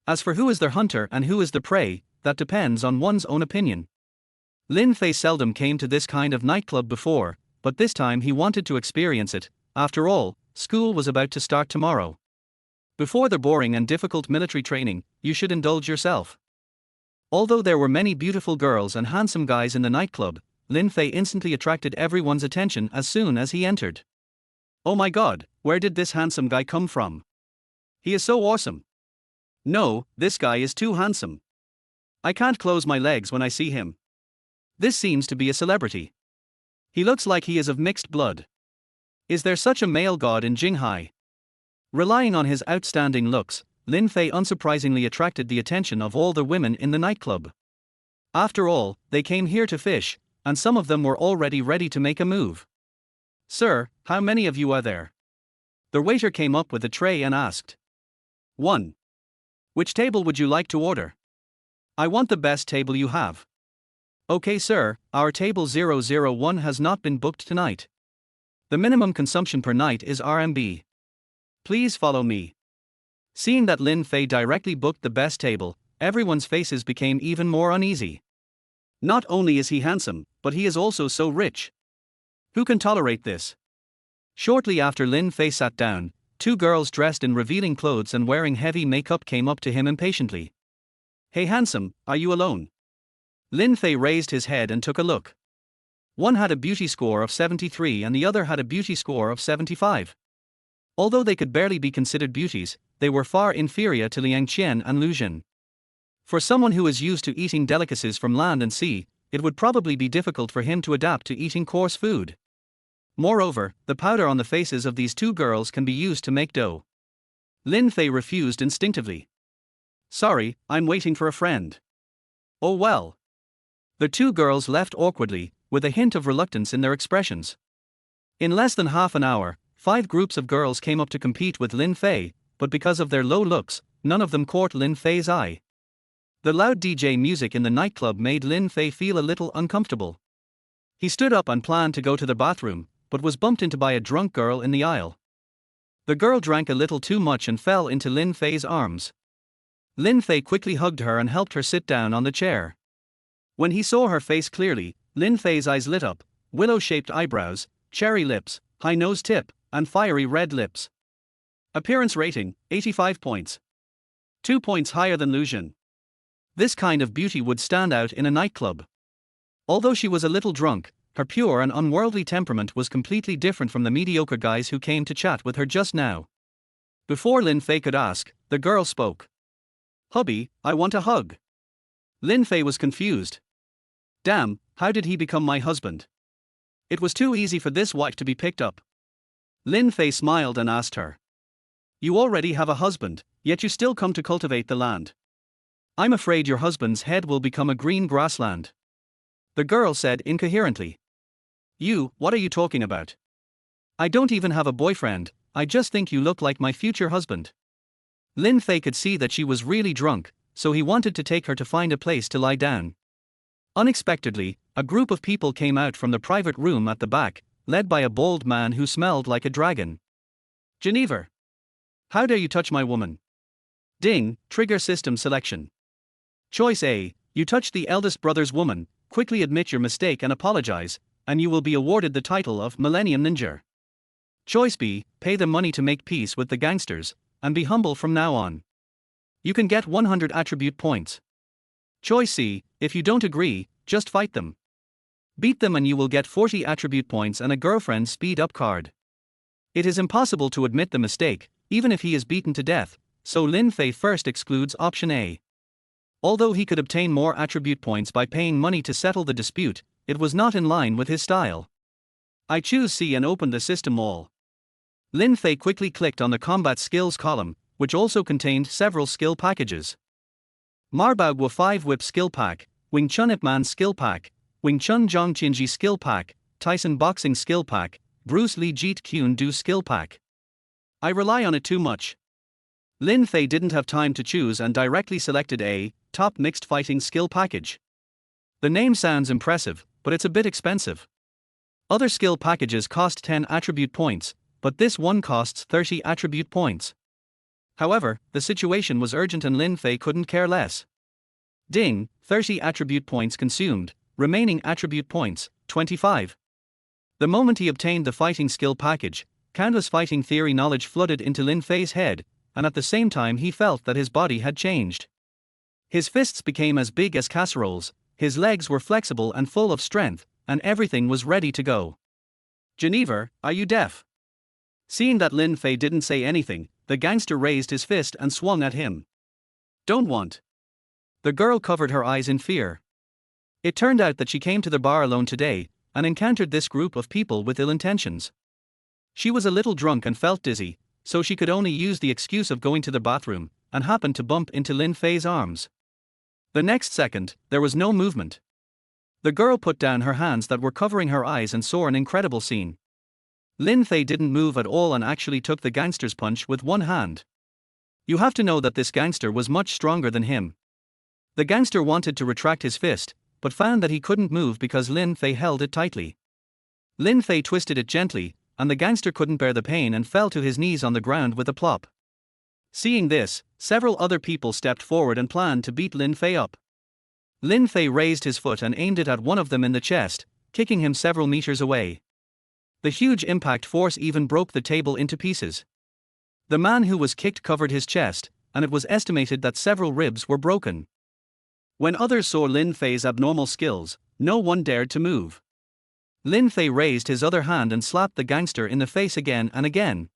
As for who is the hunter and who is the prey, that depends on one's own opinion. Lin Fei seldom came to this kind of nightclub before, but this time he wanted to experience it. After all, school was about to start tomorrow. Before the boring and difficult military training, you should indulge yourself. Although there were many beautiful girls and handsome guys in the nightclub, Lin Fei instantly attracted everyone's attention as soon as he entered. Oh my god, where did this handsome guy come from? He is so awesome. No, this guy is too handsome. I can't close my legs when I see him. This seems to be a celebrity. He looks like he is of mixed blood. Is there such a male god in Jinghai? Relying on his outstanding looks, Lin Fei unsurprisingly attracted the attention of all the women in the nightclub. After all, they came here to fish, and some of them were already ready to make a move. Sir, how many of you are there? The waiter came up with a tray and asked. 1. Which table would you like to order? I want the best table you have. Okay sir, our table 001 has not been booked tonight. The minimum consumption per night is RMB. Please follow me. Seeing that Lin Fei directly booked the best table, everyone's faces became even more uneasy. Not only is he handsome, but he is also so rich. Who can tolerate this? Shortly after Lin Fei sat down, two girls dressed in revealing clothes and wearing heavy makeup came up to him impatiently. Hey handsome, are you alone? Lin Fei raised his head and took a look. One had a beauty score of 73 and the other had a beauty score of 75. Although they could barely be considered beauties, they were far inferior to Liang Qian and Lu Jin. For someone who is used to eating delicacies from land and sea, it would probably be difficult for him to adapt to eating coarse food. Moreover, the powder on the faces of these two girls can be used to make dough. Lin Fei refused instinctively. Sorry, I'm waiting for a friend. Oh well. The two girls left awkwardly, with a hint of reluctance in their expressions. In less than half an hour, 5 groups of girls came up to compete with Lin Fei, but because of their low looks, none of them caught Lin Fei's eye. The loud DJ music in the nightclub made Lin Fei feel a little uncomfortable. He stood up and planned to go to the bathroom, but was bumped into by a drunk girl in the aisle. The girl drank a little too much and fell into Lin Fei's arms. Lin Fei quickly hugged her and helped her sit down on the chair. When he saw her face clearly, Lin Fei's eyes lit up, willow-shaped eyebrows, cherry lips, high nose tip, and fiery red lips. Appearance rating, 85 points. 2 points higher than Lu Jin. This kind of beauty would stand out in a nightclub. Although she was a little drunk, her pure and unworldly temperament was completely different from the mediocre guys who came to chat with her just now. Before Lin Fei could ask, the girl spoke. Hubby, I want a hug. Lin Fei was confused. Damn, how did he become my husband? It was too easy for this wife to be picked up. Lin Fei smiled and asked her. You already have a husband, yet you still come to cultivate the land. I'm afraid your husband's head will become a green grassland. The girl said incoherently. You, what are you talking about? I don't even have a boyfriend, I just think you look like my future husband. Lin Fei could see that she was really drunk, so he wanted to take her to find a place to lie down. Unexpectedly, a group of people came out from the private room at the back, led by a bald man who smelled like a dragon. Geneva! How dare you touch my woman? Ding, trigger system selection. Choice A, you touched the eldest brother's woman, quickly admit your mistake and apologize, and you will be awarded the title of Millennium Ninja. Choice B, pay them money to make peace with the gangsters, and be humble from now on. You can get 100 attribute points. Choice C, if you don't agree, just fight them. Beat them and you will get 40 attribute points and a girlfriend speed up card. It is impossible to admit the mistake, even if he is beaten to death, so Lin Fei first excludes option A. Although he could obtain more attribute points by paying money to settle the dispute, it was not in line with his style. I choose C and open the system all. Lin Fei quickly clicked on the combat skills column, which also contained several skill packages. Marbao 5 Whip Skill Pack, Wing Chun Ip Man Skill Pack, Wing Chun Zhong Qinji Skill Pack, Tyson Boxing Skill Pack, Bruce Lee Jeet Kune Do Skill Pack. I rely on it too much. Lin Fei didn't have time to choose and directly selected A, Top Mixed Fighting Skill Package. The name sounds impressive, but it's a bit expensive. Other skill packages cost 10 attribute points, but this one costs 30 attribute points. However, the situation was urgent and Lin Fei couldn't care less. Ding, 30 attribute points consumed, remaining attribute points, 25. The moment he obtained the fighting skill package, countless fighting theory knowledge flooded into Lin Fei's head, and at the same time he felt that his body had changed. His fists became as big as casseroles, his legs were flexible and full of strength, and everything was ready to go. Geneva, are you deaf? Seeing that Lin Fei didn't say anything, the gangster raised his fist and swung at him. Don't want. The girl covered her eyes in fear. It turned out that she came to the bar alone today, and encountered this group of people with ill intentions. She was a little drunk and felt dizzy, so she could only use the excuse of going to the bathroom, and happened to bump into Lin Fei's arms. The next second, there was no movement. The girl put down her hands that were covering her eyes and saw an incredible scene. Lin Fei didn't move at all and actually took the gangster's punch with one hand. You have to know that this gangster was much stronger than him. The gangster wanted to retract his fist, but found that he couldn't move because Lin Fei held it tightly. Lin Fei twisted it gently, and the gangster couldn't bear the pain and fell to his knees on the ground with a plop. Seeing this, several other people stepped forward and planned to beat Lin Fei up. Lin Fei raised his foot and aimed it at one of them in the chest, kicking him several meters away. The huge impact force even broke the table into pieces. The man who was kicked covered his chest, and it was estimated that several ribs were broken. When others saw Lin Fei's abnormal skills, no one dared to move. Lin Fei raised his other hand and slapped the gangster in the face again and again.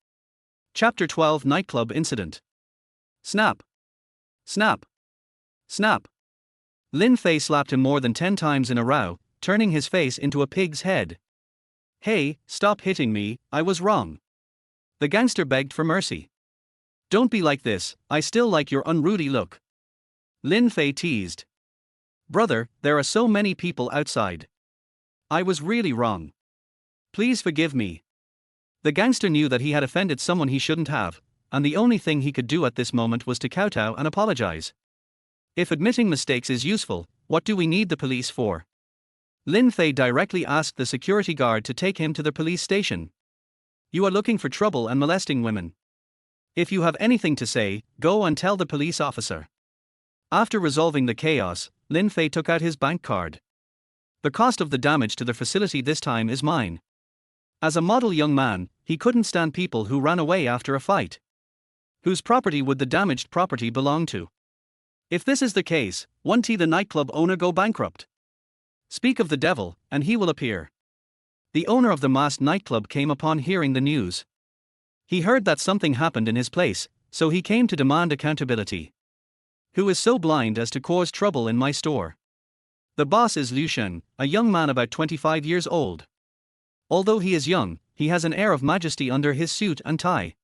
Chapter 12 Nightclub Incident. Snap! Snap! Snap! Lin Fei slapped him more than 10 times in a row, turning his face into a pig's head. Hey, stop hitting me, I was wrong. The gangster begged for mercy. Don't be like this, I still like your unruly look. Lin Fei teased. Brother, there are so many people outside. I was really wrong. Please forgive me. The gangster knew that he had offended someone he shouldn't have, and the only thing he could do at this moment was to kowtow and apologize. If admitting mistakes is useful, what do we need the police for? Lin Fei directly asked the security guard to take him to the police station. You are looking for trouble and molesting women. If you have anything to say, go and tell the police officer. After resolving the chaos, Lin Fei took out his bank card. The cost of the damage to the facility this time is mine. As a model young man, he couldn't stand people who ran away after a fight. Whose property would the damaged property belong to? If this is the case, won't the nightclub owner go bankrupt? Speak of the devil, and he will appear. The owner of the masked nightclub came upon hearing the news. He heard that something happened in his place, so he came to demand accountability. Who is so blind as to cause trouble in my store? The boss is Liu Shen, a young man about 25 years old. Although he is young, he has an air of majesty under his suit and tie.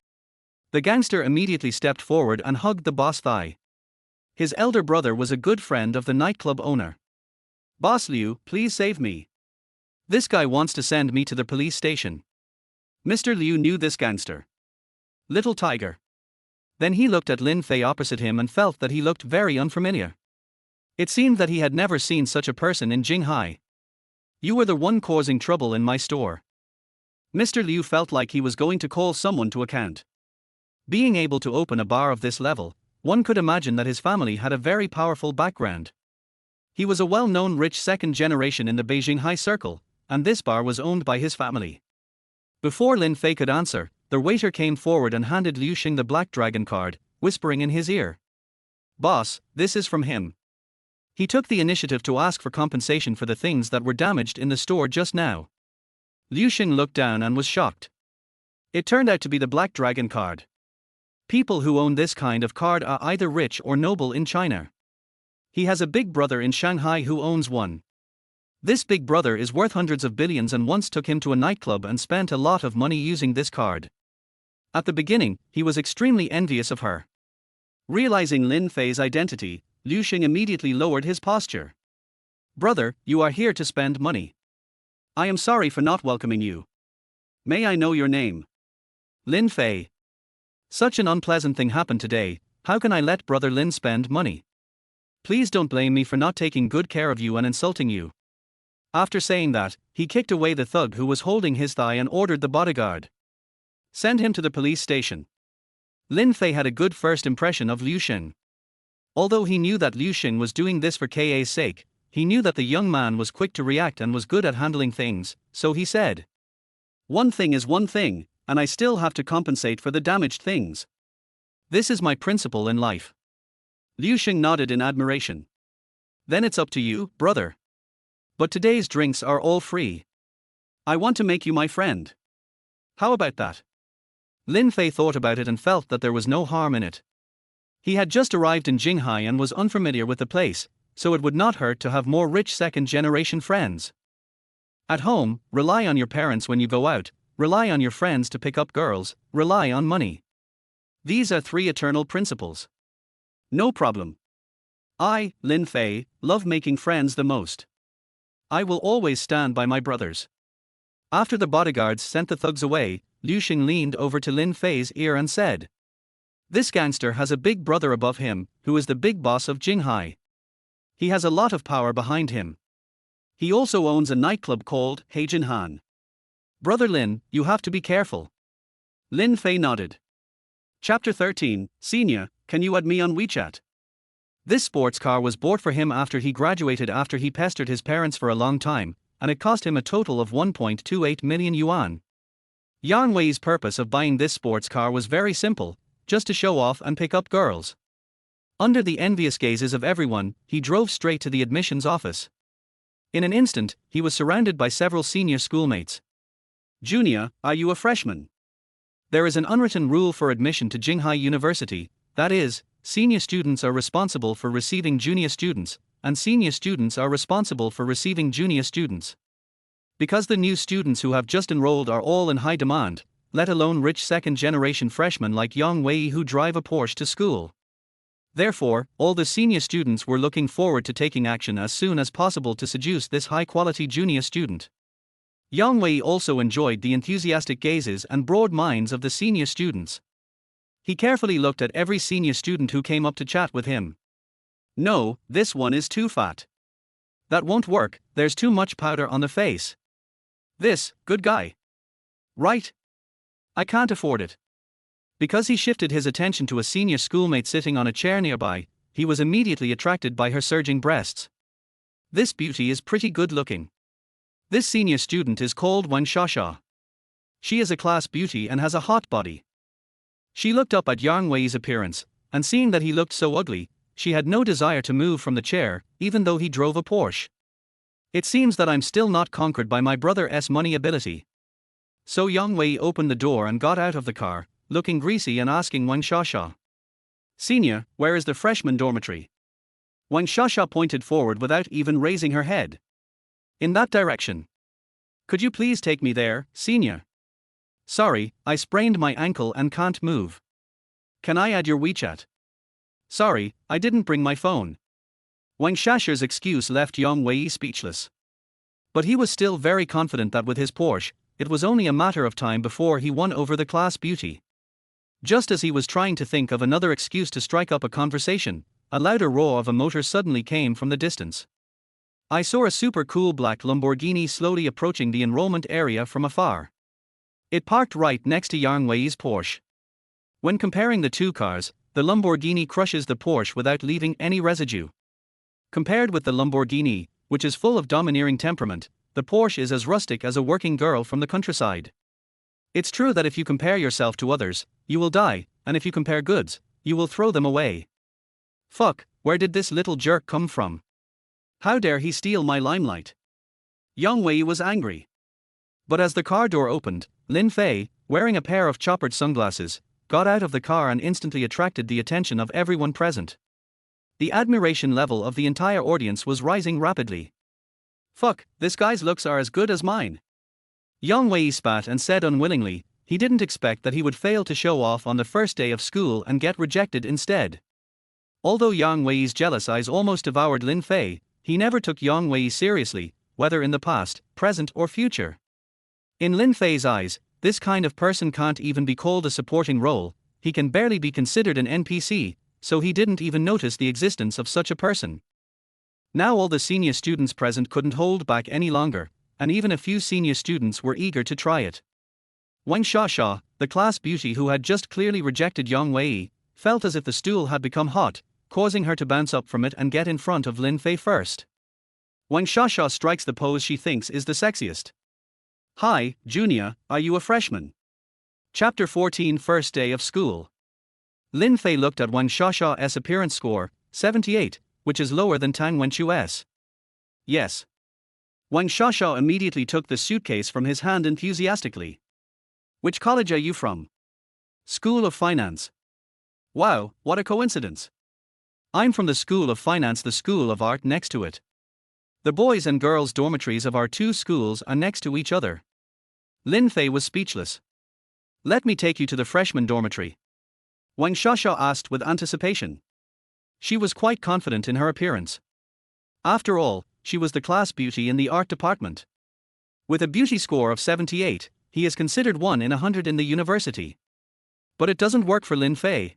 The gangster immediately stepped forward and hugged the boss' thigh. His elder brother was a good friend of the nightclub owner. Boss Liu, please save me. This guy wants to send me to the police station. Mr. Liu knew this gangster. Little tiger. Then he looked at Lin Fei opposite him and felt that he looked very unfamiliar. It seemed that he had never seen such a person in Jinghai. You were the one causing trouble in my store. Mr. Liu felt like he was going to call someone to account. Being able to open a bar of this level, one could imagine that his family had a very powerful background. He was a well-known rich second generation in the Beijing high circle, and this bar was owned by his family. Before Lin Fei could answer, the waiter came forward and handed Liu Xing the Black Dragon card, whispering in his ear. Boss, this is from him. He took the initiative to ask for compensation for the things that were damaged in the store just now. Liu Xing looked down and was shocked. It turned out to be the Black Dragon card. People who own this kind of card are either rich or noble in China. He has a big brother in Shanghai who owns one. This big brother is worth hundreds of billions and once took him to a nightclub and spent a lot of money using this card. At the beginning, he was extremely envious of her. Realizing Lin Fei's identity, Liu Xing immediately lowered his posture. Brother, you are here to spend money. I am sorry for not welcoming you. May I know your name? Lin Fei. Such an unpleasant thing happened today, how can I let brother Lin spend money? Please don't blame me for not taking good care of you and insulting you. After saying that, he kicked away the thug who was holding his thigh and ordered the bodyguard. Send him to the police station. Lin Fei had a good first impression of Liu Xing. Although he knew that Liu Xing was doing this for Ka's sake, he knew that the young man was quick to react and was good at handling things, so he said. One thing is one thing, and I still have to compensate for the damaged things. This is my principle in life. Liu Xing nodded in admiration. Then it's up to you, brother. But today's drinks are all free. I want to make you my friend. How about that? Lin Fei thought about it and felt that there was no harm in it. He had just arrived in Jinghai and was unfamiliar with the place, so it would not hurt to have more rich second-generation friends. At home, rely on your parents when you go out, rely on your friends to pick up girls, rely on money. These are 3 eternal principles. No problem. I, Lin Fei, love making friends the most. I will always stand by my brothers. After the bodyguards sent the thugs away, Liu Xing leaned over to Lin Fei's ear and said. This gangster has a big brother above him, who is the big boss of Jinghai. He has a lot of power behind him. He also owns a nightclub called Jinghai. Brother Lin, you have to be careful. Lin Fei nodded. Chapter 13, Senior, can you add me on WeChat? This sports car was bought for him after he graduated after he pestered his parents for a long time, and it cost him a total of 1.28 million yuan. Yang Wei's purpose of buying this sports car was very simple, just to show off and pick up girls. Under the envious gazes of everyone, he drove straight to the admissions office. In an instant, he was surrounded by several senior schoolmates. Junior, are you a freshman? There is an unwritten rule for admission to Jinghai University, that is, senior students are responsible for receiving junior students, and senior students are responsible for receiving junior students. Because the new students who have just enrolled are all in high demand, let alone rich second-generation freshmen like Yang Wei who drive a Porsche to school. Therefore, all the senior students were looking forward to taking action as soon as possible to seduce this high-quality junior student. Yang Wei also enjoyed the enthusiastic gazes and broad minds of the senior students. He carefully looked at every senior student who came up to chat with him. No, this one is too fat. That won't work, there's too much powder on the face. This, good guy. Right? I can't afford it. Because he shifted his attention to a senior schoolmate sitting on a chair nearby, he was immediately attracted by her surging breasts. This beauty is pretty good looking. This senior student is called Wang Shao. She is a class beauty and has a hot body. She looked up at Yang Wei's appearance, and seeing that he looked so ugly, she had no desire to move from the chair, even though he drove a Porsche. It seems that I'm still not conquered by my brother's money ability. So Yang Wei opened the door and got out of the car, looking greasy and asking Wang Shao. Senior, where is the freshman dormitory? Wang Shao pointed forward without even raising her head. In that direction. Could you please take me there, senior? Sorry, I sprained my ankle and can't move. Can I add your WeChat? Sorry, I didn't bring my phone. Wang Shao's excuse left Yang Wei speechless. But he was still very confident that with his Porsche, it was only a matter of time before he won over the class beauty. Just as he was trying to think of another excuse to strike up a conversation, a louder roar of a motor suddenly came from the distance. I saw a super cool black Lamborghini slowly approaching the enrollment area from afar. It parked right next to Yang Wei's Porsche. When comparing the two cars, the Lamborghini crushes the Porsche without leaving any residue. Compared with the Lamborghini, which is full of domineering temperament, the Porsche is as rustic as a working girl from the countryside. It's true that if you compare yourself to others, you will die, and if you compare goods, you will throw them away. Fuck, where did this little jerk come from? How dare he steal my limelight? Yang Wei was angry. But as the car door opened, Lin Fei, wearing a pair of choppered sunglasses, got out of the car and instantly attracted the attention of everyone present. The admiration level of the entire audience was rising rapidly. Fuck, this guy's looks are as good as mine. Yang Wei spat and said unwillingly, he didn't expect that he would fail to show off on the first day of school and get rejected instead. Although Yang Wei's jealous eyes almost devoured Lin Fei, he never took Yang Wei seriously, whether in the past, present or future. In Lin Fei's eyes, this kind of person can't even be called a supporting role, he can barely be considered an NPC, so he didn't even notice the existence of such a person. Now all the senior students present couldn't hold back any longer, and even a few senior students were eager to try it. Wang Shao, the class beauty who had just clearly rejected Yang Wei, felt as if the stool had become hot, causing her to bounce up from it and get in front of Lin Fei first. Wang Shao strikes the pose she thinks is the sexiest. Hi, Junior, are you a freshman? Chapter 14 First Day of School. Lin Fei looked at Wang Shao's appearance score, 78, which is lower than Tang Wenchu's. Yes. Wang Shao immediately took the suitcase from his hand enthusiastically. Which college are you from? School of Finance. Wow, what a coincidence. I'm from the School of Finance, the School of Art next to it. The boys' and girls' dormitories of our two schools are next to each other. Lin Fei was speechless. Let me take you to the freshman dormitory. Wang Shao asked with anticipation. She was quite confident in her appearance. After all, she was the class beauty in the art department. With a beauty score of 78, he is considered 1 in 100 in the university. But it doesn't work for Lin Fei.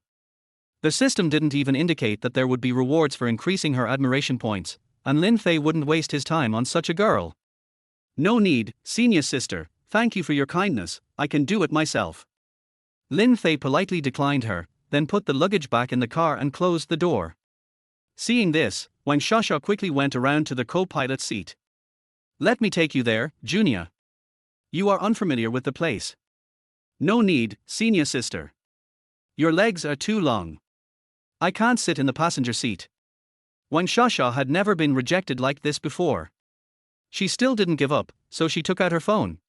The system didn't even indicate that there would be rewards for increasing her admiration points, and Lin Fei wouldn't waste his time on such a girl. No need, senior sister, thank you for your kindness, I can do it myself. Lin Fei politely declined her, then put the luggage back in the car and closed the door. Seeing this, Wang Shao quickly went around to the co-pilot seat. Let me take you there, Junior. You are unfamiliar with the place. No need, senior sister. Your legs are too long. I can't sit in the passenger seat. Wang Shao had never been rejected like this before. She still didn't give up, so she took out her phone.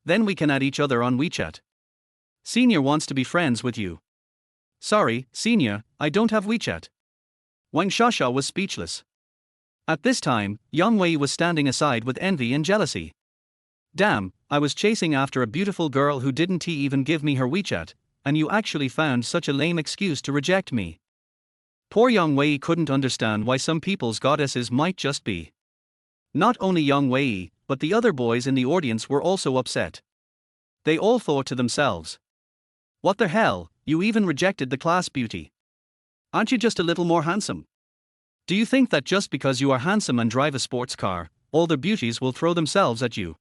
Then we can add each other on WeChat. Senior wants to be friends with you. Sorry, Senior, I don't have WeChat. Wang Shao was speechless. At this time, Yang Wei was standing aside with envy and jealousy. Damn, I was chasing after a beautiful girl who didn't even give me her WeChat, and you actually found such a lame excuse to reject me. Poor Yang Wei couldn't understand why some people's goddesses might just be. Not only Yang Wei, but the other boys in the audience were also upset. They all thought to themselves. What the hell, you even rejected the class beauty. Aren't you just a little more handsome? Do you think that just because you are handsome and drive a sports car, all the beauties will throw themselves at you?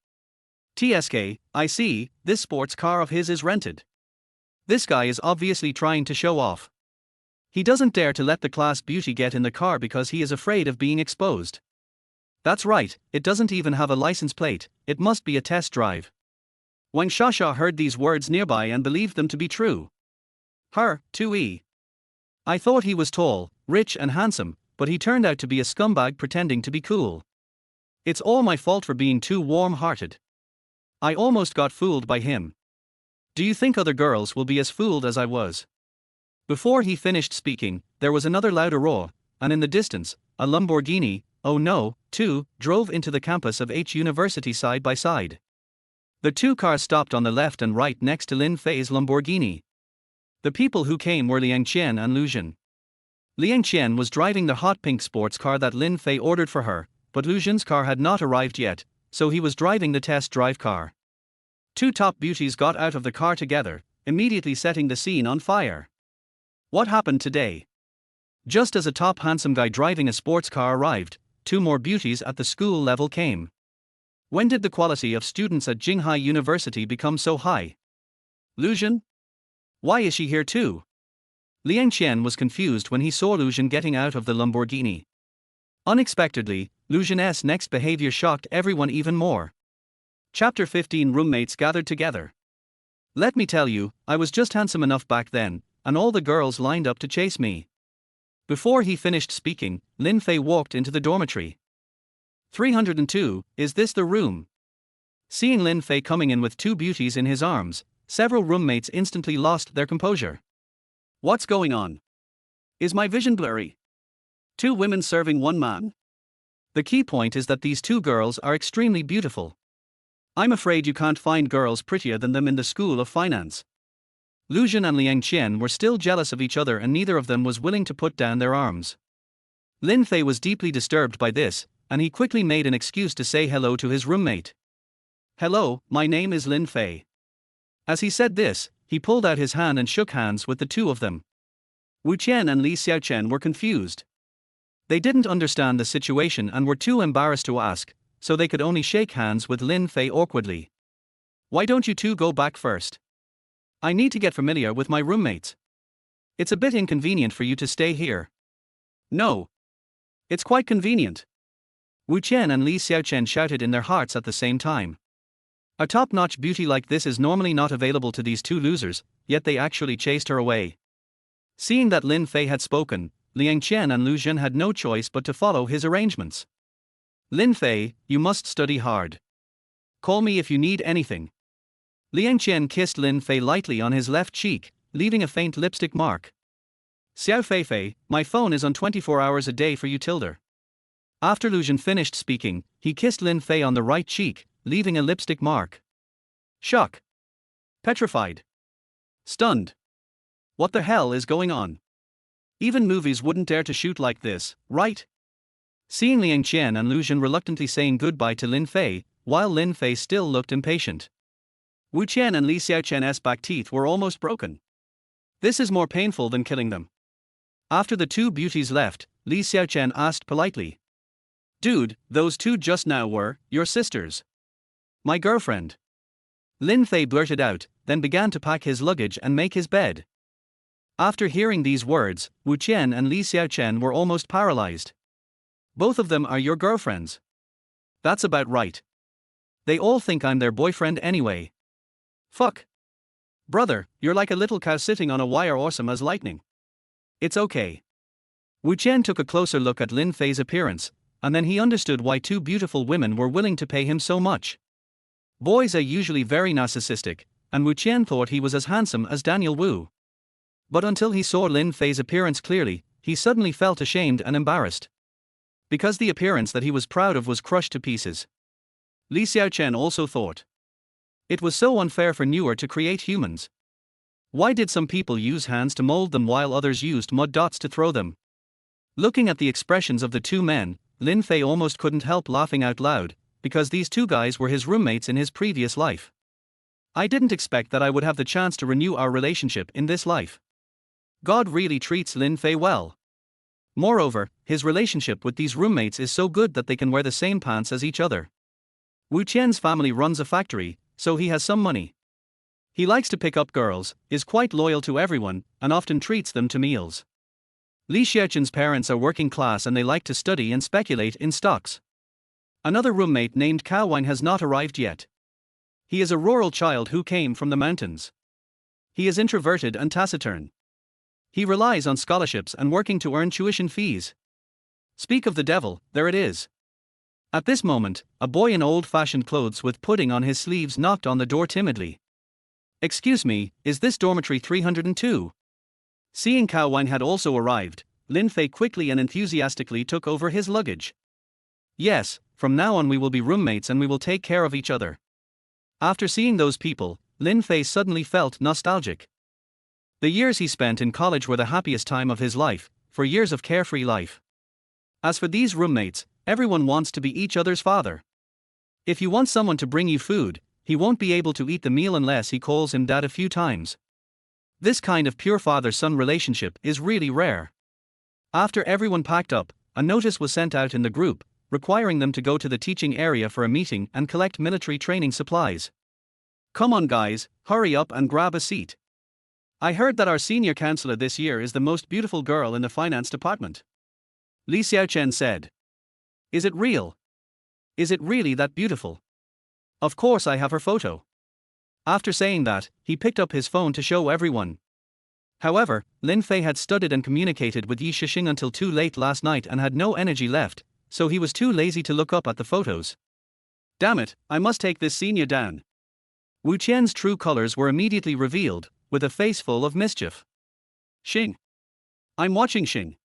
TSK, I see, this sports car of his is rented. This guy is obviously trying to show off. He doesn't dare to let the class beauty get in the car because he is afraid of being exposed. That's right, it doesn't even have a license plate, it must be a test drive. Wang Shao heard these words nearby and believed them to be true. Her, 2E. I thought he was tall, rich and handsome, but he turned out to be a scumbag pretending to be cool. It's all my fault for being too warm-hearted. I almost got fooled by him. Do you think other girls will be as fooled as I was? Before he finished speaking, there was another louder roar, and in the distance, a Lamborghini, oh no, 2, drove into the campus of H University side by side. The two cars stopped on the left and right next to Lin Fei's Lamborghini. The people who came were Liang Qian and Lu Jin. Liang Qian was driving the hot pink sports car that Lin Fei ordered for her, but Lu Jin's car had not arrived yet, so he was driving the test drive car. Two top beauties got out of the car together, immediately setting the scene on fire. What happened today? Just as a top handsome guy driving a sports car arrived, two more beauties at the school level came. When did the quality of students at Jinghai University become so high? Lu Zhen? Why is she here too? Liang Qian was confused when he saw Lu Zhen getting out of the Lamborghini. Unexpectedly, Lu Zhen's next behavior shocked everyone even more. Chapter 15. Roommates gathered together. Let me tell you, I was just handsome enough back then, and all the girls lined up to chase me. Before he finished speaking, Lin Fei walked into the dormitory. 302, is this the room? Seeing Lin Fei coming in with two beauties in his arms, several roommates instantly lost their composure. What's going on? Is my vision blurry? Two women serving one man? The key point is that these two girls are extremely beautiful. I'm afraid you can't find girls prettier than them in the School of Finance. Lu Zhen and Liang Qian were still jealous of each other and neither of them was willing to put down their arms. Lin Fei was deeply disturbed by this, and he quickly made an excuse to say hello to his roommate. Hello, my name is Lin Fei. As he said this, he pulled out his hand and shook hands with the two of them. Wu Qian and Li Xiaochen were confused. They didn't understand the situation and were too embarrassed to ask, so they could only shake hands with Lin Fei awkwardly. Why don't you two go back first? I need to get familiar with my roommates. It's a bit inconvenient for you to stay here. No. It's quite convenient. Wu Qian and Li Xiaochen shouted in their hearts at the same time. A top-notch beauty like this is normally not available to these two losers, yet they actually chased her away. Seeing that Lin Fei had spoken, Liang Qian and Lu Zhen had no choice but to follow his arrangements. Lin Fei, you must study hard. Call me if you need anything. Liang Qian kissed Lin Fei lightly on his left cheek, leaving a faint lipstick mark. Xiao Feifei, my phone is on 24 hours a day for you tilde. After Lu Zhen finished speaking, he kissed Lin Fei on the right cheek, leaving a lipstick mark. Shock. Petrified. Stunned. What the hell is going on? Even movies wouldn't dare to shoot like this, right? Seeing Liang Qian and Lu Zhen reluctantly saying goodbye to Lin Fei, while Lin Fei still looked impatient. Wu Qian and Li Xiaochen's back teeth were almost broken. This is more painful than killing them. After the two beauties left, Li Xiaochen asked politely. Dude, those two just now were your sisters. My girlfriend. Lin Fei blurted out, then began to pack his luggage and make his bed. After hearing these words, Wu Qian and Li Xiaochen were almost paralyzed. Both of them are your girlfriends. That's about right. They all think I'm their boyfriend anyway. Fuck. Brother, you're like a little cow sitting on a wire, awesome as lightning. It's okay. Wu Qian took a closer look at Lin Fei's appearance, and then he understood why two beautiful women were willing to pay him so much. Boys are usually very narcissistic, and Wu Qian thought he was as handsome as Daniel Wu. But until he saw Lin Fei's appearance clearly, he suddenly felt ashamed and embarrassed. Because the appearance that he was proud of was crushed to pieces. Li Xiaochen also thought. It was so unfair for newer to create humans. Why did some people use hands to mold them while others used mud dots to throw them? Looking at the expressions of the two men, Lin Fei almost couldn't help laughing out loud, because these two guys were his roommates in his previous life. I didn't expect that I would have the chance to renew our relationship in this life. God really treats Lin Fei well. Moreover, his relationship with these roommates is so good that they can wear the same pants as each other. Wu Qian's family runs a factory, so he has some money. He likes to pick up girls, is quite loyal to everyone, and often treats them to meals. Li Xiaochen's parents are working class and they like to study and speculate in stocks. Another roommate named Cao Wine has not arrived yet. He is a rural child who came from the mountains. He is introverted and taciturn. He relies on scholarships and working to earn tuition fees. Speak of the devil, there it is. At this moment, a boy in old-fashioned clothes with pudding on his sleeves knocked on the door timidly. Excuse me, is this dormitory 302? Seeing Cao Wine had also arrived, Lin Fei quickly and enthusiastically took over his luggage. Yes, from now on we will be roommates and we will take care of each other. After seeing those people, Lin Fei suddenly felt nostalgic. The years he spent in college were the happiest time of his life, for years of carefree life. As for these roommates, everyone wants to be each other's father. If you want someone to bring you food, he won't be able to eat the meal unless he calls him dad a few times. This kind of pure father-son relationship is really rare. After everyone packed up, a notice was sent out in the group, requiring them to go to the teaching area for a meeting and collect military training supplies. Come on guys, hurry up and grab a seat. I heard that our senior counselor this year is the most beautiful girl in the finance department. Li Xiaochen said. Is it real? Is it really that beautiful? Of course I have her photo. After saying that, he picked up his phone to show everyone. However, Lin Fei had studied and communicated with Yi Shixing until too late last night and had no energy left, so he was too lazy to look up at the photos. Damn it, I must take this senior down. Wu Qian's true colors were immediately revealed, with a face full of mischief. Xing. I'm watching Xing.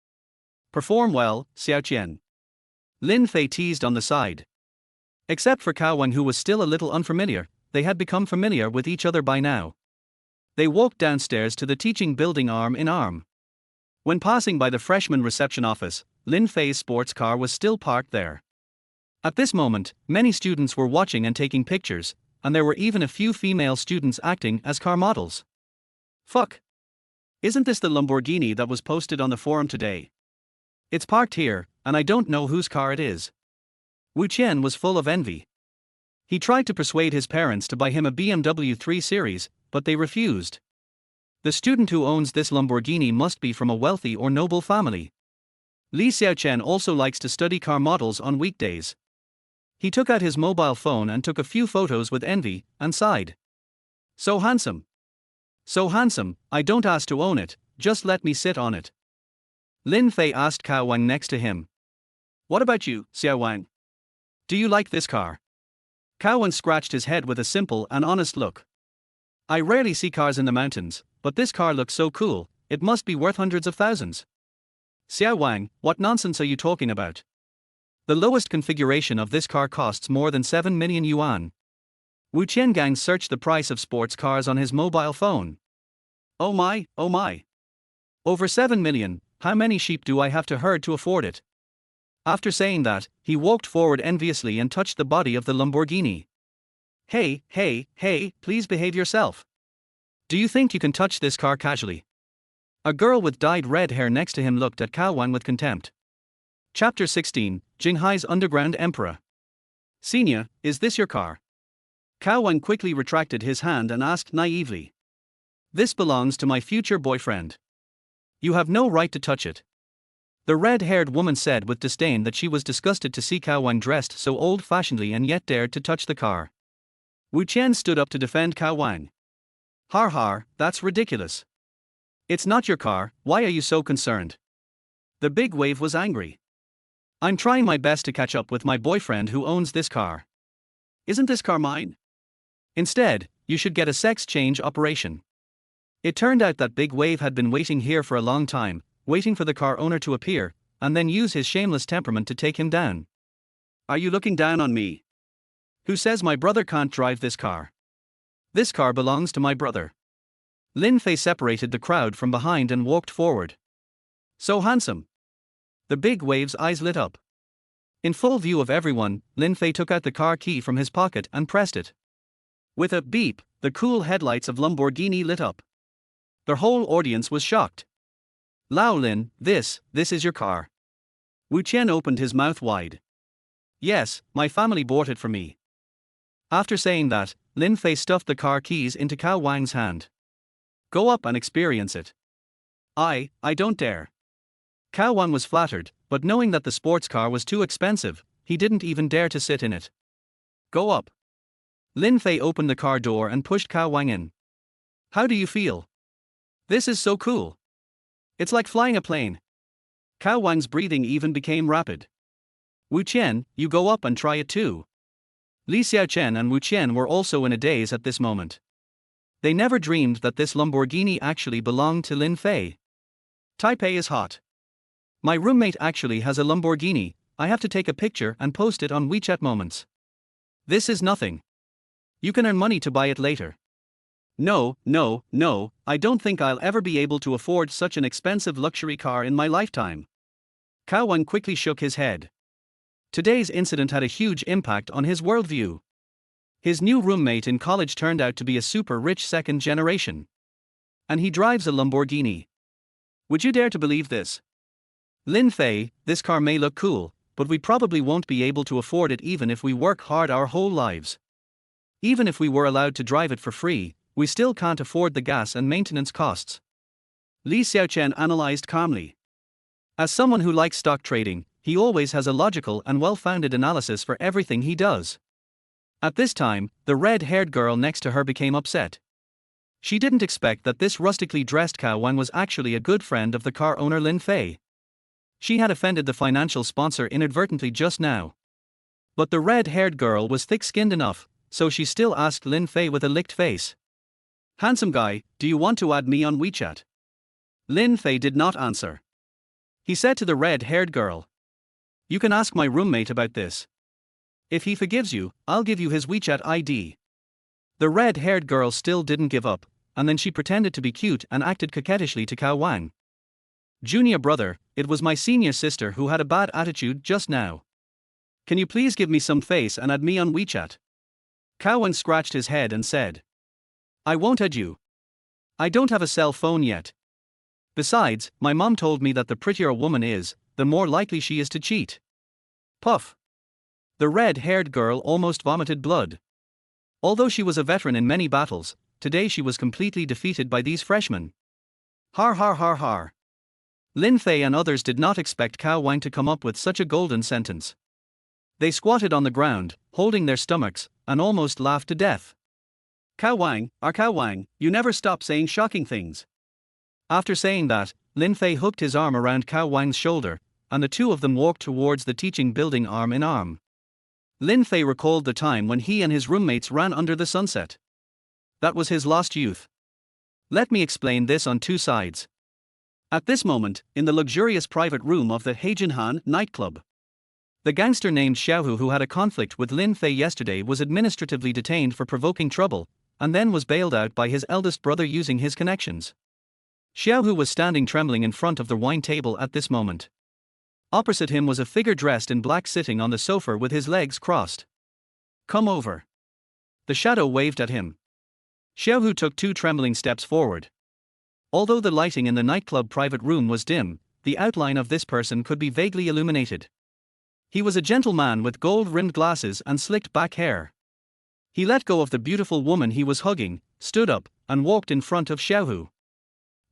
Perform well, Xiaoqian. Lin Fei teased on the side. Except for Cao Wang, who was still a little unfamiliar, they had become familiar with each other by now. They walked downstairs to the teaching building arm in arm. When passing by the freshman reception office, Lin Fei's sports car was still parked there. At this moment, many students were watching and taking pictures, and there were even a few female students acting as car models. Fuck. Isn't this the Lamborghini that was posted on the forum today? It's parked here, and I don't know whose car it is. Wu Qian was full of envy. He tried to persuade his parents to buy him a BMW 3 Series, but they refused. The student who owns this Lamborghini must be from a wealthy or noble family. Li Xiaochen also likes to study car models on weekdays. He took out his mobile phone and took a few photos with envy, and sighed. So handsome. So handsome, I don't ask to own it, just let me sit on it. Lin Fei asked Cao Wang next to him. What about you, Xiao Wang? Do you like this car? Cao Wang scratched his head with a simple and honest look. I rarely see cars in the mountains, but this car looks so cool, it must be worth hundreds of thousands. Xiao Wang, what nonsense are you talking about? The lowest configuration of this car costs more than 7 million yuan. Wu Qiangang searched the price of sports cars on his mobile phone. Oh my, oh my. Over 7 million, how many sheep do I have to herd to afford it? After saying that, he walked forward enviously and touched the body of the Lamborghini. Hey, hey, hey, please behave yourself. Do you think you can touch this car casually? A girl with dyed red hair next to him looked at Cao Wang with contempt. Chapter 16, Jinghai's Underground Emperor. Senior, is this your car? Cao Wang quickly retracted his hand and asked naively. This belongs to my future boyfriend. You have no right to touch it. The red-haired woman said with disdain that she was disgusted to see Cao Wang dressed so old-fashionedly and yet dared to touch the car. Wu Qian stood up to defend Cao Wang. Har har, that's ridiculous. It's not your car, why are you so concerned? The big wave was angry. I'm trying my best to catch up with my boyfriend who owns this car. Isn't this car mine? Instead, you should get a sex change operation. It turned out that Big Wave had been waiting here for a long time, waiting for the car owner to appear, and then use his shameless temperament to take him down. Are you looking down on me? Who says my brother can't drive this car? This car belongs to my brother. Lin Fei separated the crowd from behind and walked forward. So handsome. The Big Wave's eyes lit up. In full view of everyone, Lin Fei took out the car key from his pocket and pressed it. With a beep, the cool headlights of Lamborghini lit up. The whole audience was shocked. Lao Lin, this is your car. Wu Qian opened his mouth wide. Yes, my family bought it for me. After saying that, Lin Fei stuffed the car keys into Cao Wang's hand. Go up and experience it. I don't dare. Cao Wang was flattered, but knowing that the sports car was too expensive, he didn't even dare to sit in it. Go up. Lin Fei opened the car door and pushed Cao Wang in. How do you feel? This is so cool. It's like flying a plane. Cao Wang's breathing even became rapid. Wu Qian, you go up and try it too. Li Xiaochen and Wu Qian were also in a daze at this moment. They never dreamed that this Lamborghini actually belonged to Lin Fei. Taipei is hot. My roommate actually has a Lamborghini, I have to take a picture and post it on WeChat Moments. This is nothing. You can earn money to buy it later. No, I don't think I'll ever be able to afford such an expensive luxury car in my lifetime. Cao Wang quickly shook his head. Today's incident had a huge impact on his worldview. His new roommate in college turned out to be a super rich second generation. And he drives a Lamborghini. Would you dare to believe this? Lin Fei, this car may look cool, but we probably won't be able to afford it even if we work hard our whole lives. Even if we were allowed to drive it for free, we still can't afford the gas and maintenance costs. Li Xiaochen analyzed calmly. As someone who likes stock trading, he always has a logical and well-founded analysis for everything he does. At this time, the red-haired girl next to her became upset. She didn't expect that this rustically dressed Cao Wang was actually a good friend of the car owner Lin Fei. She had offended the financial sponsor inadvertently just now. But the red-haired girl was thick-skinned enough, so she still asked Lin Fei with a licked face. "Handsome guy, do you want to add me on WeChat?" Lin Fei did not answer. He said to the red-haired girl, "You can ask my roommate about this. If he forgives you, I'll give you his WeChat ID." The red-haired girl still didn't give up, and then she pretended to be cute and acted coquettishly to Cao Wang. "Junior brother, it was my senior sister who had a bad attitude just now. Can you please give me some face and add me on WeChat?" Cao Wang scratched his head and said, "I won't add you. I don't have a cell phone yet. Besides, my mom told me that the prettier a woman is, the more likely she is to cheat." Puff. The red-haired girl almost vomited blood. Although she was a veteran in many battles, today she was completely defeated by these freshmen. Har har har har. Lin Fei and others did not expect Cao Wang to come up with such a golden sentence. They squatted on the ground, holding their stomachs, and almost laughed to death. Cao Wang, you never stop saying shocking things." After saying that, Lin Fei hooked his arm around Cao Wang's shoulder, and the two of them walked towards the teaching building arm in arm. Lin Fei recalled the time when he and his roommates ran under the sunset. That was his lost youth. Let me explain this on two sides. At this moment, in the luxurious private room of the Jinghai nightclub, the gangster named Xiaohu who had a conflict with Lin Fei yesterday was administratively detained for provoking trouble, and then was bailed out by his eldest brother using his connections. Xiaohu was standing trembling in front of the wine table at this moment. Opposite him was a figure dressed in black sitting on the sofa with his legs crossed. "Come over." The shadow waved at him. Xiaohu took 2 trembling steps forward. Although the lighting in the nightclub private room was dim, the outline of this person could be vaguely illuminated. He was a gentleman with gold-rimmed glasses and slicked back hair. He let go of the beautiful woman he was hugging, stood up, and walked in front of Xiaohu.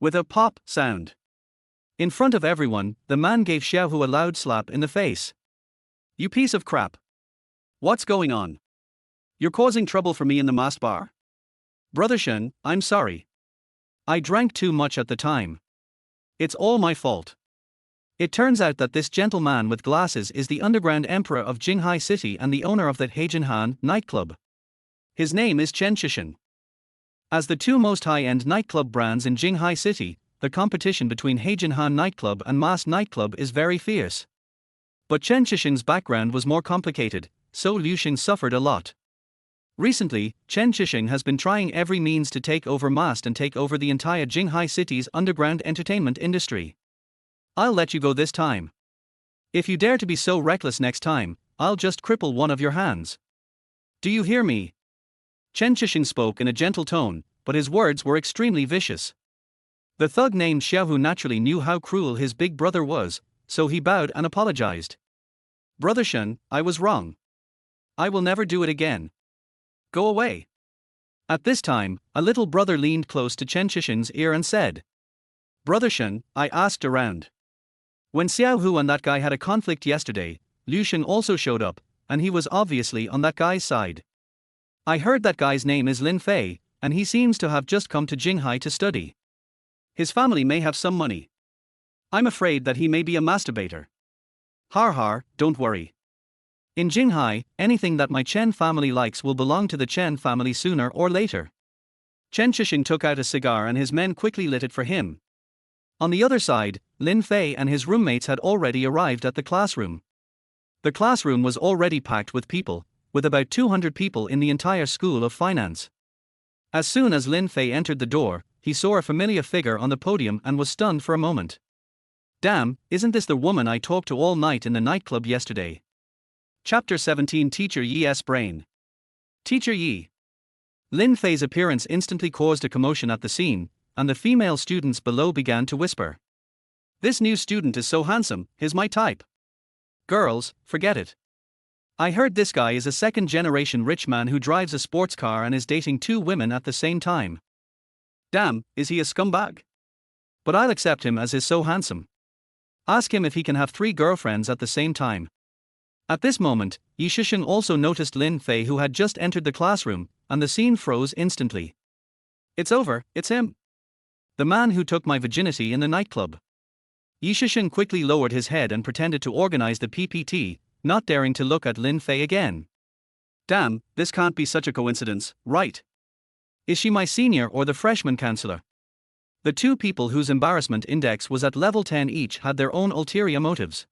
With a pop sound. In front of everyone, the man gave Xiaohu a loud slap in the face. "You piece of crap. What's going on? You're causing trouble for me in the masked bar?" "Brother Shen, I'm sorry. I drank too much at the time. It's all my fault." It turns out that this gentleman with glasses is the underground emperor of Jinghai City and the owner of the Jinghai nightclub. His name is Chen Shishin. As the two most high-end nightclub brands in Jinghai City, the competition between Jinghai nightclub and Mass nightclub is very fierce. But Chen Shishin's background was more complicated, so Liu Xing suffered a lot. Recently, Chen Shishin has been trying every means to take over Mass and take over the entire Jinghai City's underground entertainment industry. "I'll let you go this time. If you dare to be so reckless next time, I'll just cripple one of your hands. Do you hear me?" Chen Shishin spoke in a gentle tone, but his words were extremely vicious. The thug named Xiaohu naturally knew how cruel his big brother was, so he bowed and apologized. "Brother Shen, I was wrong. I will never do it again. Go away." At this time, a little brother leaned close to Chen Shishin's ear and said, "Brother Shen, I asked around. When Xiaohu and that guy had a conflict yesterday, Liu Xing also showed up, and he was obviously on that guy's side. I heard that guy's name is Lin Fei, and he seems to have just come to Jinghai to study. His family may have some money. I'm afraid that he may be a masturbator. Har har, don't worry. In Jinghai, anything that my Chen family likes will belong to the Chen family sooner or later." Chen Shishin took out a cigar and his men quickly lit it for him. On the other side, Lin Fei and his roommates had already arrived at the classroom. The classroom was already packed with people, with about 200 people in the entire School of Finance. As soon as Lin Fei entered the door, he saw a familiar figure on the podium and was stunned for a moment. "Damn, isn't this the woman I talked to all night in the nightclub yesterday?" Chapter 17 Teacher Ye's Brain. Teacher Yi. Lin Fei's appearance instantly caused a commotion at the scene, and the female students below began to whisper. This new student is so handsome, he's my type. Girls, forget it. I heard this guy is a second-generation rich man who drives a sports car and is dating 2 women at the same time. Damn, is he a scumbag? But I'll accept him as he's so handsome. Ask him if he can have 3 girlfriends at the same time. At this moment, Yi Shisheng also noticed Lin Fei, who had just entered the classroom, and the scene froze instantly. It's over, it's him. The man who took my virginity in the nightclub. Yi Shisheng quickly lowered his head and pretended to organize the PPT, not daring to look at Lin Fei again. Damn, this can't be such a coincidence, right? Is she my senior or the freshman counselor? The 2 people whose embarrassment index was at level 10 each had their own ulterior motives.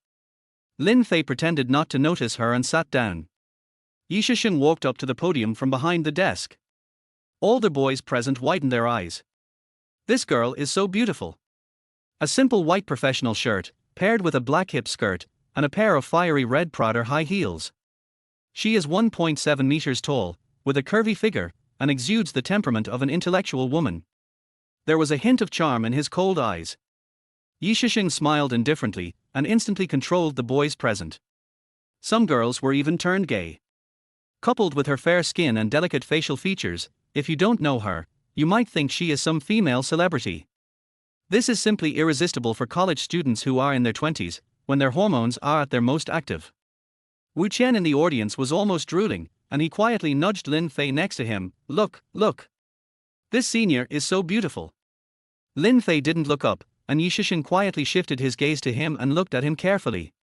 Lin Fei pretended not to notice her and sat down. Yi Shisheng walked up to the podium from behind the desk. All the boys present widened their eyes. This girl is so beautiful. A simple white professional shirt, paired with a black hip skirt, and a pair of fiery red Prada high heels. She is 1.7 meters tall, with a curvy figure, and exudes the temperament of an intellectual woman. There was a hint of charm in his cold eyes. Yi Shisheng smiled indifferently, and instantly controlled the boys present. Some girls were even turned gay. Coupled with her fair skin and delicate facial features, if you don't know her, you might think she is some female celebrity. This is simply irresistible for college students who are in their 20s, when their hormones are at their most active. Wu Qian in the audience was almost drooling, and he quietly nudged Lin Fei next to him. Look, look. This senior is so beautiful. Lin Fei didn't look up, and Yi Shisheng quietly shifted his gaze to him and looked at him carefully.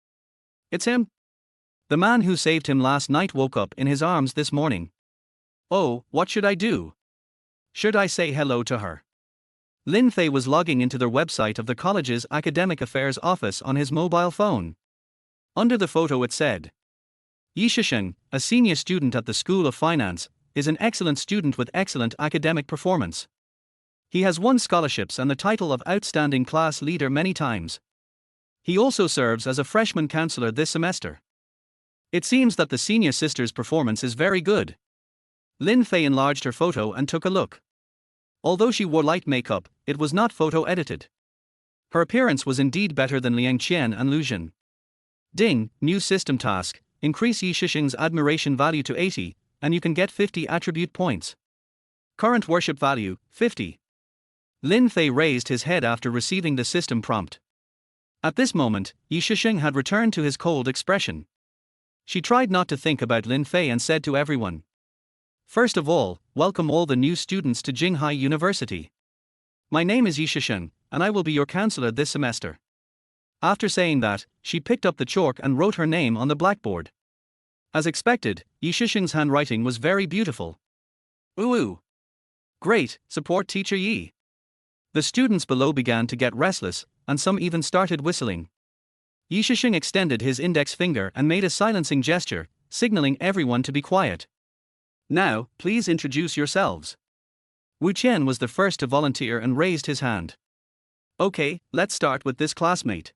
It's him. The man who saved him last night woke up in his arms this morning. Oh, what should I do? Should I say hello to her? Lin Fei was logging into the website of the college's academic affairs office on his mobile phone. Under the photo it said, Yi Shisheng, a senior student at the School of Finance, is an excellent student with excellent academic performance. He has won scholarships and the title of Outstanding Class Leader many times. He also serves as a freshman counselor this semester. It seems that the senior sister's performance is very good. Lin Fei enlarged her photo and took a look. Although she wore light makeup, it was not photo-edited. Her appearance was indeed better than Liang Qian and Lu Zhen. Ding, new system task, increase Yi Shisheng's admiration value to 80, and you can get 50 attribute points. Current worship value, 50. Lin Fei raised his head after receiving the system prompt. At this moment, Yi Shisheng had returned to his cold expression. She tried not to think about Lin Fei and said to everyone, First of all, welcome all the new students to Jinghai University. My name is Yi Shisheng, and I will be your counselor this semester. After saying that, she picked up the chalk and wrote her name on the blackboard. As expected, Yi Shisheng's handwriting was very beautiful. Ooh! Great, support Teacher Yi. The students below began to get restless, and some even started whistling. Yi Shisheng extended his index finger and made a silencing gesture, signaling everyone to be quiet. Now, please introduce yourselves. Wu Qian was the first to volunteer and raised his hand. Okay, let's start with this classmate.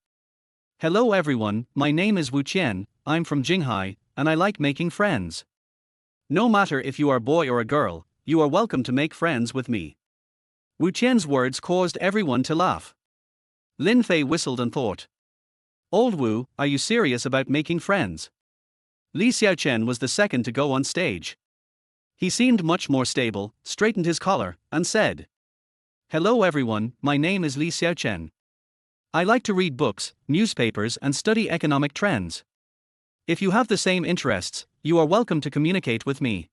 Hello everyone, my name is Wu Qian, I'm from Jinghai, and I like making friends. No matter if you are a boy or a girl, you are welcome to make friends with me. Wu Qian's words caused everyone to laugh. Lin Fei whistled and thought. Old Wu, are you serious about making friends? Li Xiaochen was the second to go on stage. He seemed much more stable, straightened his collar, and said, Hello everyone, my name is Li Xiaochen. I like to read books, newspapers and study economic trends. If you have the same interests, you are welcome to communicate with me.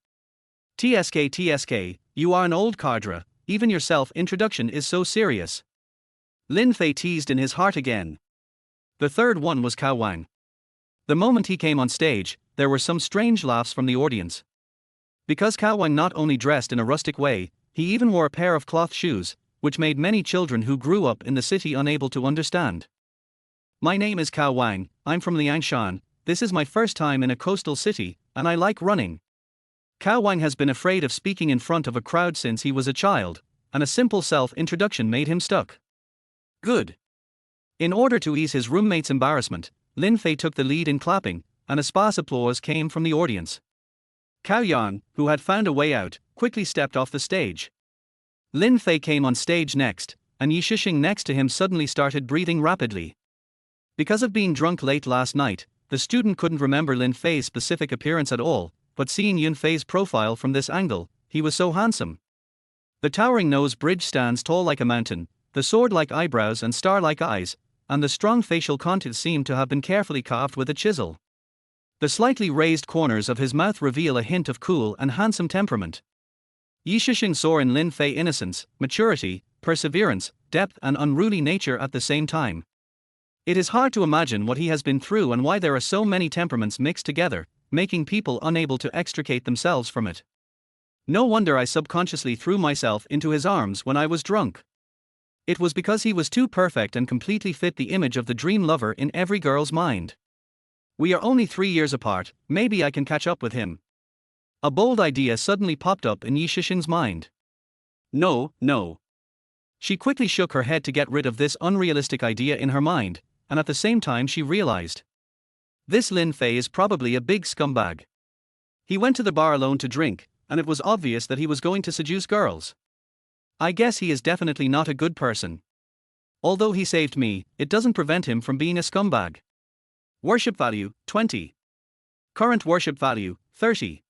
TSK, you are an old cadre, even your self-introduction is so serious. Lin Fei teased in his heart again. The third one was Cao Wang. The moment he came on stage, there were some strange laughs from the audience. Because Cao Wang not only dressed in a rustic way, he even wore a pair of cloth shoes, which made many children who grew up in the city unable to understand. My name is Cao Wang, I'm from Liangshan, this is my first time in a coastal city, and I like running. Cao Wang has been afraid of speaking in front of a crowd since he was a child, and a simple self-introduction made him stuck. Good. In order to ease his roommate's embarrassment, Lin Fei took the lead in clapping, and a sparse applause came from the audience. Cao Yan, who had found a way out, quickly stepped off the stage. Lin Fei came on stage next, and Yi Shishing next to him suddenly started breathing rapidly. Because of being drunk late last night, the student couldn't remember Lin Fei's specific appearance at all, but seeing Yun Fei's profile from this angle, he was so handsome. The towering nose bridge stands tall like a mountain, the sword-like eyebrows and star-like eyes, and the strong facial contours seem to have been carefully carved with a chisel. The slightly raised corners of his mouth reveal a hint of cool and handsome temperament. Yi Shishing saw in Lin Fei innocence, maturity, perseverance, depth and unruly nature at the same time. It is hard to imagine what he has been through and why there are so many temperaments mixed together, making people unable to extricate themselves from it. No wonder I subconsciously threw myself into his arms when I was drunk. It was because he was too perfect and completely fit the image of the dream lover in every girl's mind. We are only 3 years apart, maybe I can catch up with him. A bold idea suddenly popped up in Yi Shishing's mind. No. She quickly shook her head to get rid of this unrealistic idea in her mind, and at the same time she realized. This Lin Fei is probably a big scumbag. He went to the bar alone to drink, and it was obvious that he was going to seduce girls. I guess he is definitely not a good person. Although he saved me, it doesn't prevent him from being a scumbag. Worship value, 20. Current worship value, 30.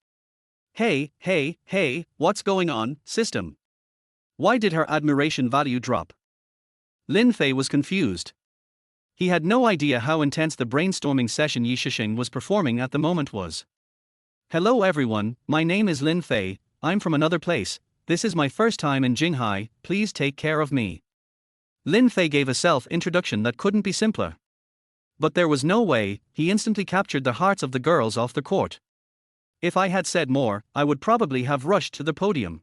Hey, what's going on, system? Why did her admiration value drop? Lin Fei was confused. He had no idea how intense the brainstorming session Yi Shishing was performing at the moment was. Hello everyone, my name is Lin Fei, I'm from another place, this is my first time in Jinghai, please take care of me. Lin Fei gave a self-introduction that couldn't be simpler. But there was no way, he instantly captured the hearts of the girls off the court. If I had said more, I would probably have rushed to the podium.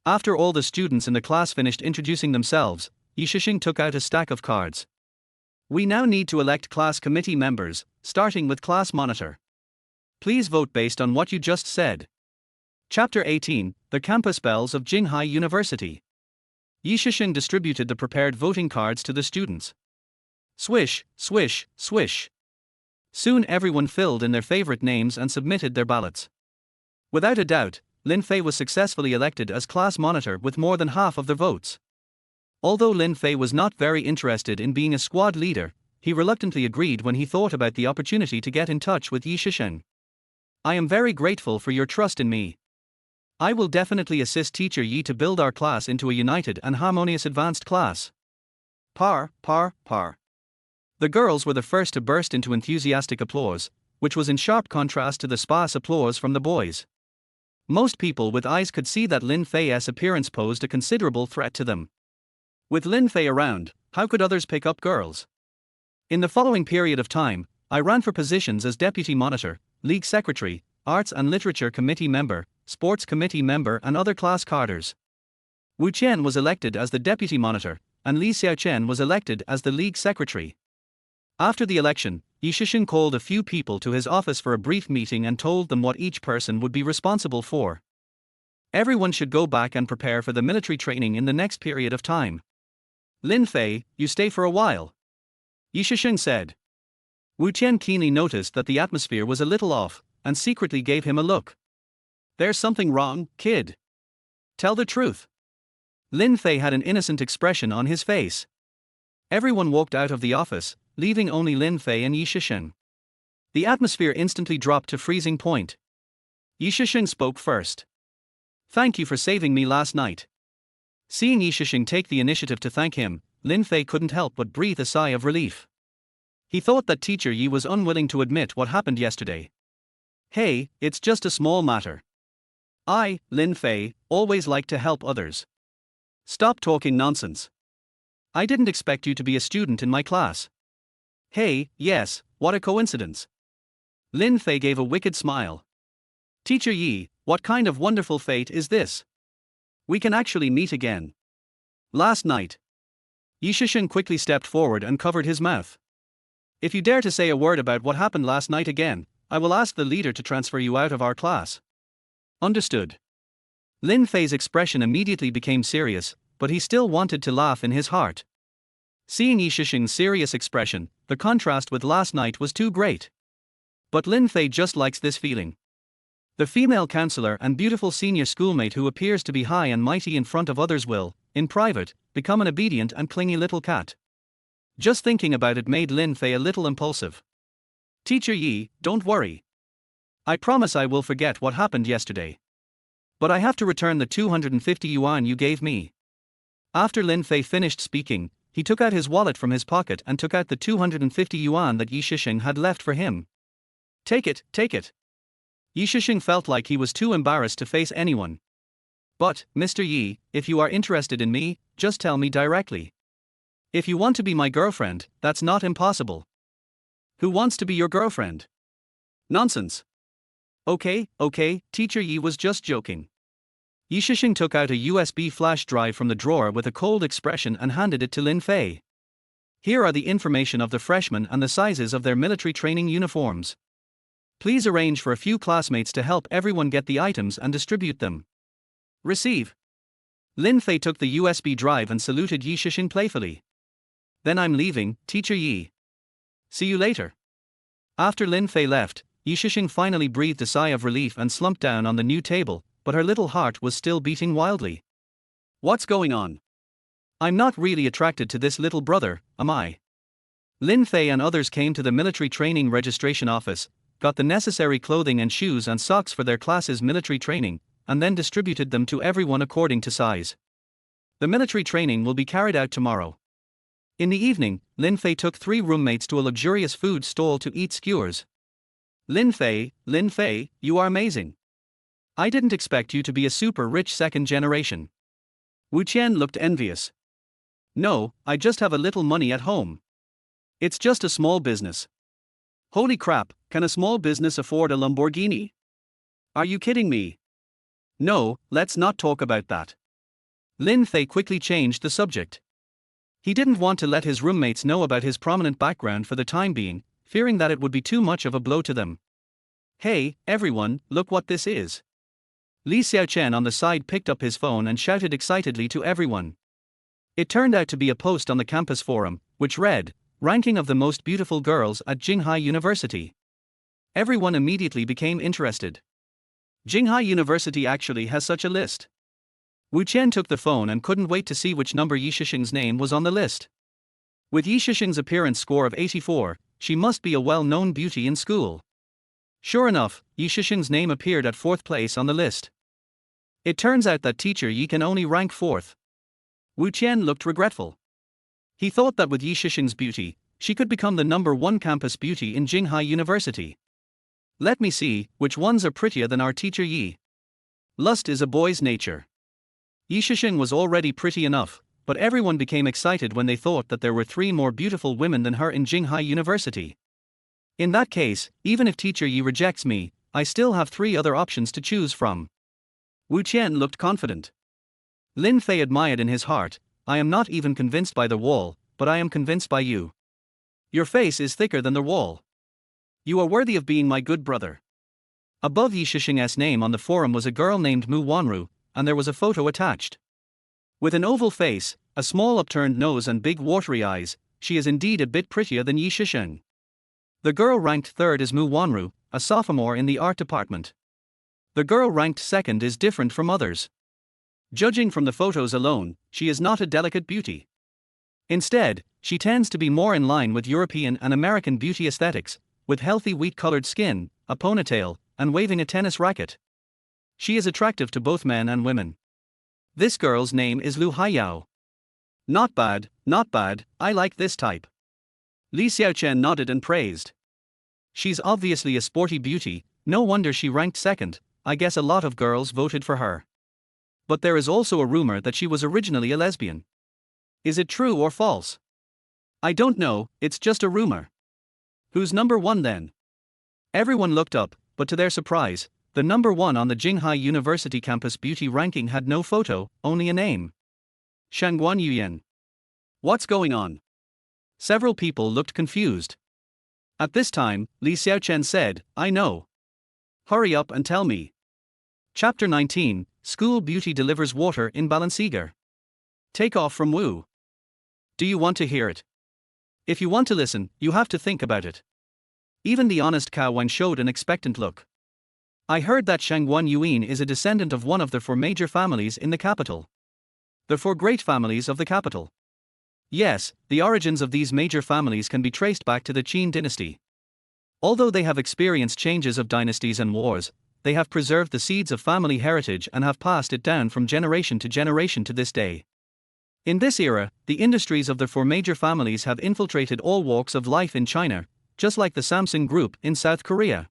After all the students in the class finished introducing themselves, Yi Shishing took out a stack of cards. We now need to elect class committee members, starting with class monitor. Please vote based on what you just said. Chapter 18, The Campus Bells of Jinghai University. Yi Shishing distributed the prepared voting cards to the students. Swish, swish, swish. Soon everyone filled in their favorite names and submitted their ballots. Without a doubt, Lin Fei was successfully elected as class monitor with more than half of the votes. Although Lin Fei was not very interested in being a squad leader, he reluctantly agreed when he thought about the opportunity to get in touch with Yi Shishing. I am very grateful for your trust in me. I will definitely assist Teacher Yi to build our class into a united and harmonious advanced class. Par. The girls were the first to burst into enthusiastic applause, which was in sharp contrast to the sparse applause from the boys. Most people with eyes could see that Lin Fei's appearance posed a considerable threat to them. With Lin Fei around, how could others pick up girls? In the following period of time, I ran for positions as deputy monitor, league secretary, arts and literature committee member, sports committee member and other class cadres. Wu Qian was elected as the deputy monitor, and Li Xiaochen was elected as the league secretary. After the election, Yi Shishing called a few people to his office for a brief meeting and told them what each person would be responsible for. Everyone should go back and prepare for the military training in the next period of time. Lin Fei, you stay for a while. Yi Shishing said. Wu Qian keenly noticed that the atmosphere was a little off, and secretly gave him a look. There's something wrong, kid. Tell the truth. Lin Fei had an innocent expression on his face. Everyone walked out of the office, leaving only Lin Fei and Yi Shishing. The atmosphere instantly dropped to freezing point. Yi Shishing spoke first. Thank you for saving me last night. Seeing Yi Shishing take the initiative to thank him, Lin Fei couldn't help but breathe a sigh of relief. He thought that Teacher Yi was unwilling to admit what happened yesterday. Hey, it's just a small matter. I, Lin Fei, always like to help others. Stop talking nonsense. I didn't expect you to be a student in my class. Hey, yes, what a coincidence. Lin Fei gave a wicked smile. Teacher Yi, what kind of wonderful fate is this? We can actually meet again. Last night. Yi Shishing quickly stepped forward and covered his mouth. If you dare to say a word about what happened last night again, I will ask the leader to transfer you out of our class. Understood. Lin Fei's expression immediately became serious, but he still wanted to laugh in his heart. Seeing Yi Shishing's serious expression, the contrast with last night was too great. But Lin Fei just likes this feeling. The female counselor and beautiful senior schoolmate who appears to be high and mighty in front of others will, in private, become an obedient and clingy little cat. Just thinking about it made Lin Fei a little impulsive. Teacher Yi, don't worry. I promise I will forget what happened yesterday. But I have to return the 250 yuan you gave me. After Lin Fei finished speaking, he took out his wallet from his pocket and took out the 250 yuan that Yi Shishing had left for him. Take it, take it. Yi Shishing felt like he was too embarrassed to face anyone. But, Mr. Yi, if you are interested in me, just tell me directly. If you want to be my girlfriend, that's not impossible. Who wants to be your girlfriend? Nonsense. Okay, Teacher Yi was just joking. Yi Shishing took out a USB flash drive from the drawer with a cold expression and handed it to Lin Fei. Here are the information of the freshmen and the sizes of their military training uniforms. Please arrange for a few classmates to help everyone get the items and distribute them. Receive. Lin Fei took the USB drive and saluted Yi Shishing playfully. Then I'm leaving, Teacher Yi. See you later. After Lin Fei left, Yi Shishing finally breathed a sigh of relief and slumped down on the new table, but her little heart was still beating wildly. What's going on? I'm not really attracted to this little brother, am I? Lin Fei and others came to the military training registration office, got the necessary clothing and shoes and socks for their class's military training, and then distributed them to everyone according to size. The military training will be carried out tomorrow. In the evening, Lin Fei took 3 roommates to a luxurious food stall to eat skewers. Lin Fei, you are amazing. I didn't expect you to be a super rich second generation. Wu Qian looked envious. No, I just have a little money at home. It's just a small business. Holy crap, can a small business afford a Lamborghini? Are you kidding me? No, let's not talk about that. Lin Fei quickly changed the subject. He didn't want to let his roommates know about his prominent background for the time being, fearing that it would be too much of a blow to them. Hey, everyone, look what this is. Li Xiaochen on the side picked up his phone and shouted excitedly to everyone. It turned out to be a post on the campus forum, which read, "Ranking of the most beautiful girls at Jinghai University." Everyone immediately became interested. Jinghai University actually has such a list. Wu Qian took the phone and couldn't wait to see which number Yi Shishing's name was on the list. With Yi Shishing's appearance score of 84, she must be a well-known beauty in school. Sure enough, Yi Shishing's name appeared at 4th place on the list. It turns out that Teacher Yi can only rank 4th. Wu Qian looked regretful. He thought that with Yi Shishing's beauty, she could become the number 1 campus beauty in Jinghai University. Let me see, which ones are prettier than our Teacher Yi? Lust is a boy's nature. Yi Shishing was already pretty enough, but everyone became excited when they thought that there were 3 more beautiful women than her in Jinghai University. In that case, even if Teacher Yi rejects me, I still have 3 other options to choose from. Wu Qian looked confident. Lin Fei admired in his heart, I am not even convinced by the wall, but I am convinced by you. Your face is thicker than the wall. You are worthy of being my good brother. Above Yi Shishing's name on the forum was a girl named Mu Wanru, and there was a photo attached. With an oval face, a small upturned nose and big watery eyes, she is indeed a bit prettier than Yi Shishing. The girl ranked 3rd is Mu Wanru, a sophomore in the art department. The girl ranked 2nd is different from others. Judging from the photos alone, she is not a delicate beauty. Instead, she tends to be more in line with European and American beauty aesthetics, with healthy wheat-colored skin, a ponytail, and waving a tennis racket. She is attractive to both men and women. This girl's name is Lu Haiyao. Not bad, I like this type. Li Xiaochen nodded and praised. She's obviously a sporty beauty, no wonder she ranked 2nd, I guess a lot of girls voted for her. But there is also a rumor that she was originally a lesbian. Is it true or false? I don't know, it's just a rumor. Who's number 1 then? Everyone looked up, but to their surprise, the number 1 on the Jinghai University campus beauty ranking had no photo, only a name. Shangguan Yuyan. What's going on? Several people looked confused. At this time, Li Xiaochen said, I know. Hurry up and tell me. Chapter 19, School Beauty Delivers Water in Balenciaga. Take off from Wu. Do you want to hear it? If you want to listen, you have to think about it. Even the honest Cow Wang showed an expectant look. I heard that Shangguan Yuan is a descendant of one of the four major families in the capital. The four great families of the capital. Yes, the origins of these major families can be traced back to the Qin dynasty. Although they have experienced changes of dynasties and wars, they have preserved the seeds of family heritage and have passed it down from generation to generation to this day. In this era, the industries of the four major families have infiltrated all walks of life in China, just like the Samsung Group in South Korea.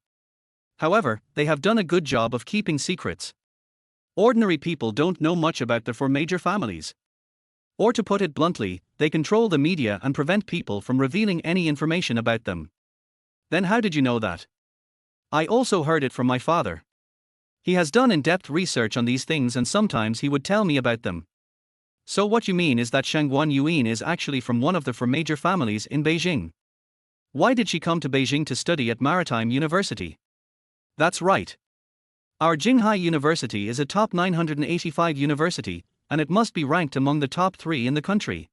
However, they have done a good job of keeping secrets. Ordinary people don't know much about the four major families. Or to put it bluntly, they control the media and prevent people from revealing any information about them. Then how did you know that? I also heard it from my father. He has done in-depth research on these things and sometimes he would tell me about them. So what you mean is that Shangguan Yuan is actually from one of the four major families in Beijing. Why did she come to Beijing to study at Maritime University? That's right. Our Jinghai University is a top 985 university, and it must be ranked among the top 3 in the country.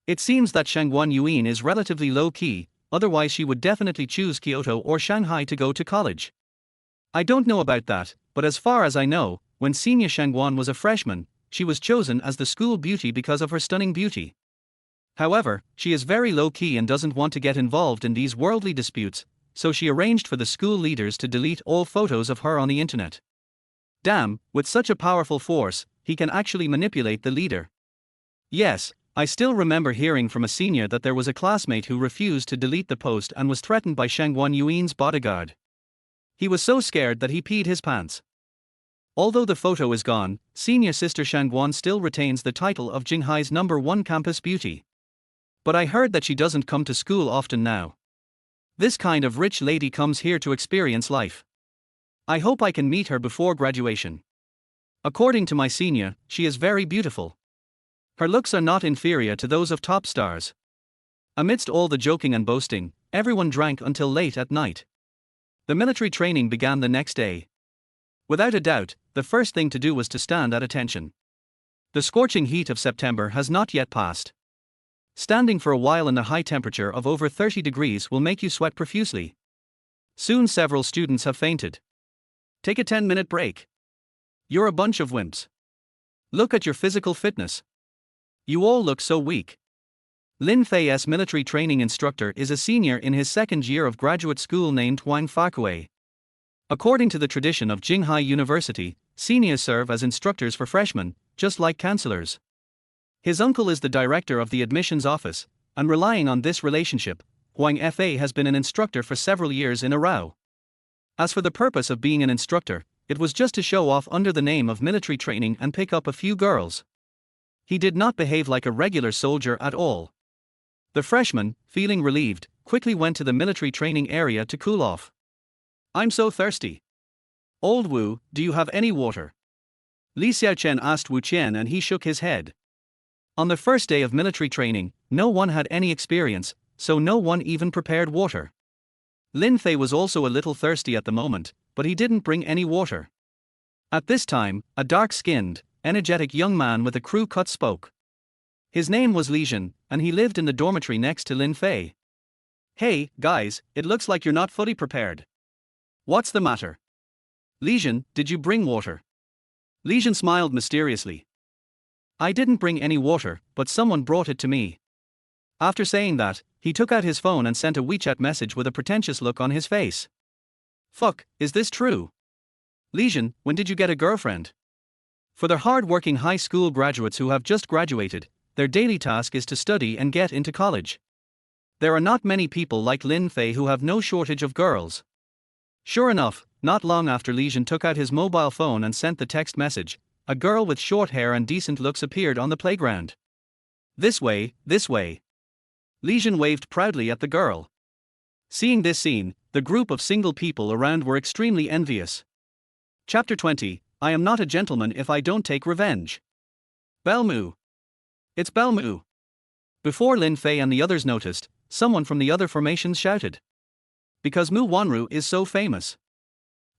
It seems that Shangguan Yuan is relatively low-key, otherwise she would definitely choose Kyoto or Shanghai to go to college. I don't know about that, but as far as I know, when senior Shangguan was a freshman, she was chosen as the school beauty because of her stunning beauty. However, she is very low-key and doesn't want to get involved in these worldly disputes, so she arranged for the school leaders to delete all photos of her on the internet. Damn, with such a powerful force, he can actually manipulate the leader. Yes, I still remember hearing from a senior that there was a classmate who refused to delete the post and was threatened by Shangguan Yuan's bodyguard. He was so scared that he peed his pants. Although the photo is gone, senior sister Shangguan still retains the title of Jinghai's #1 campus beauty. But I heard that she doesn't come to school often now. This kind of rich lady comes here to experience life. I hope I can meet her before graduation. According to my senior, she is very beautiful. Her looks are not inferior to those of top stars. Amidst all the joking and boasting, everyone drank until late at night. The military training began the next day. Without a doubt, the first thing to do was to stand at attention. The scorching heat of September has not yet passed. Standing for a while in the high temperature of over 30 degrees will make you sweat profusely. Soon several students have fainted. Take a 10-minute break. You're a bunch of wimps. Look at your physical fitness. You all look so weak. Lin Fei's military training instructor is a senior in his second year of graduate school named Wang Fakue. According to the tradition of Jinghai University, seniors serve as instructors for freshmen, just like counselors. His uncle is the director of the admissions office, and relying on this relationship, Wang Fa has been an instructor for several years in a row. As for the purpose of being an instructor, it was just to show off under the name of military training and pick up a few girls. He did not behave like a regular soldier at all. The freshman, feeling relieved, quickly went to the military training area to cool off. I'm so thirsty. Old Wu, do you have any water? Li Xiaochen asked Wu Qian and he shook his head. On the first day of military training, no one had any experience, so no one even prepared water. Lin Fei was also a little thirsty at the moment, but he didn't bring any water. At this time, a dark-skinned, energetic young man with a crew cut spoke. His name was Li Zhen, and he lived in the dormitory next to Lin Fei. Hey, guys, it looks like you're not fully prepared. What's the matter? Li Zhen, did you bring water? Li Zhen smiled mysteriously. I didn't bring any water, but someone brought it to me. After saying that, he took out his phone and sent a WeChat message with a pretentious look on his face. Fuck, is this true? Li Zhen, when did you get a girlfriend? For the hard-working high school graduates who have just graduated, their daily task is to study and get into college. There are not many people like Lin Fei who have no shortage of girls. Sure enough, not long after Li Zhen took out his mobile phone and sent the text message, a girl with short hair and decent looks appeared on the playground. This way, this way. Li Zhen waved proudly at the girl. Seeing this scene, the group of single people around were extremely envious. Chapter 20, I am not a gentleman if I don't take revenge. Belmu. It's Belmu. Before Lin Fei and the others noticed, someone from the other formations shouted. Because Mu Wanru is so famous.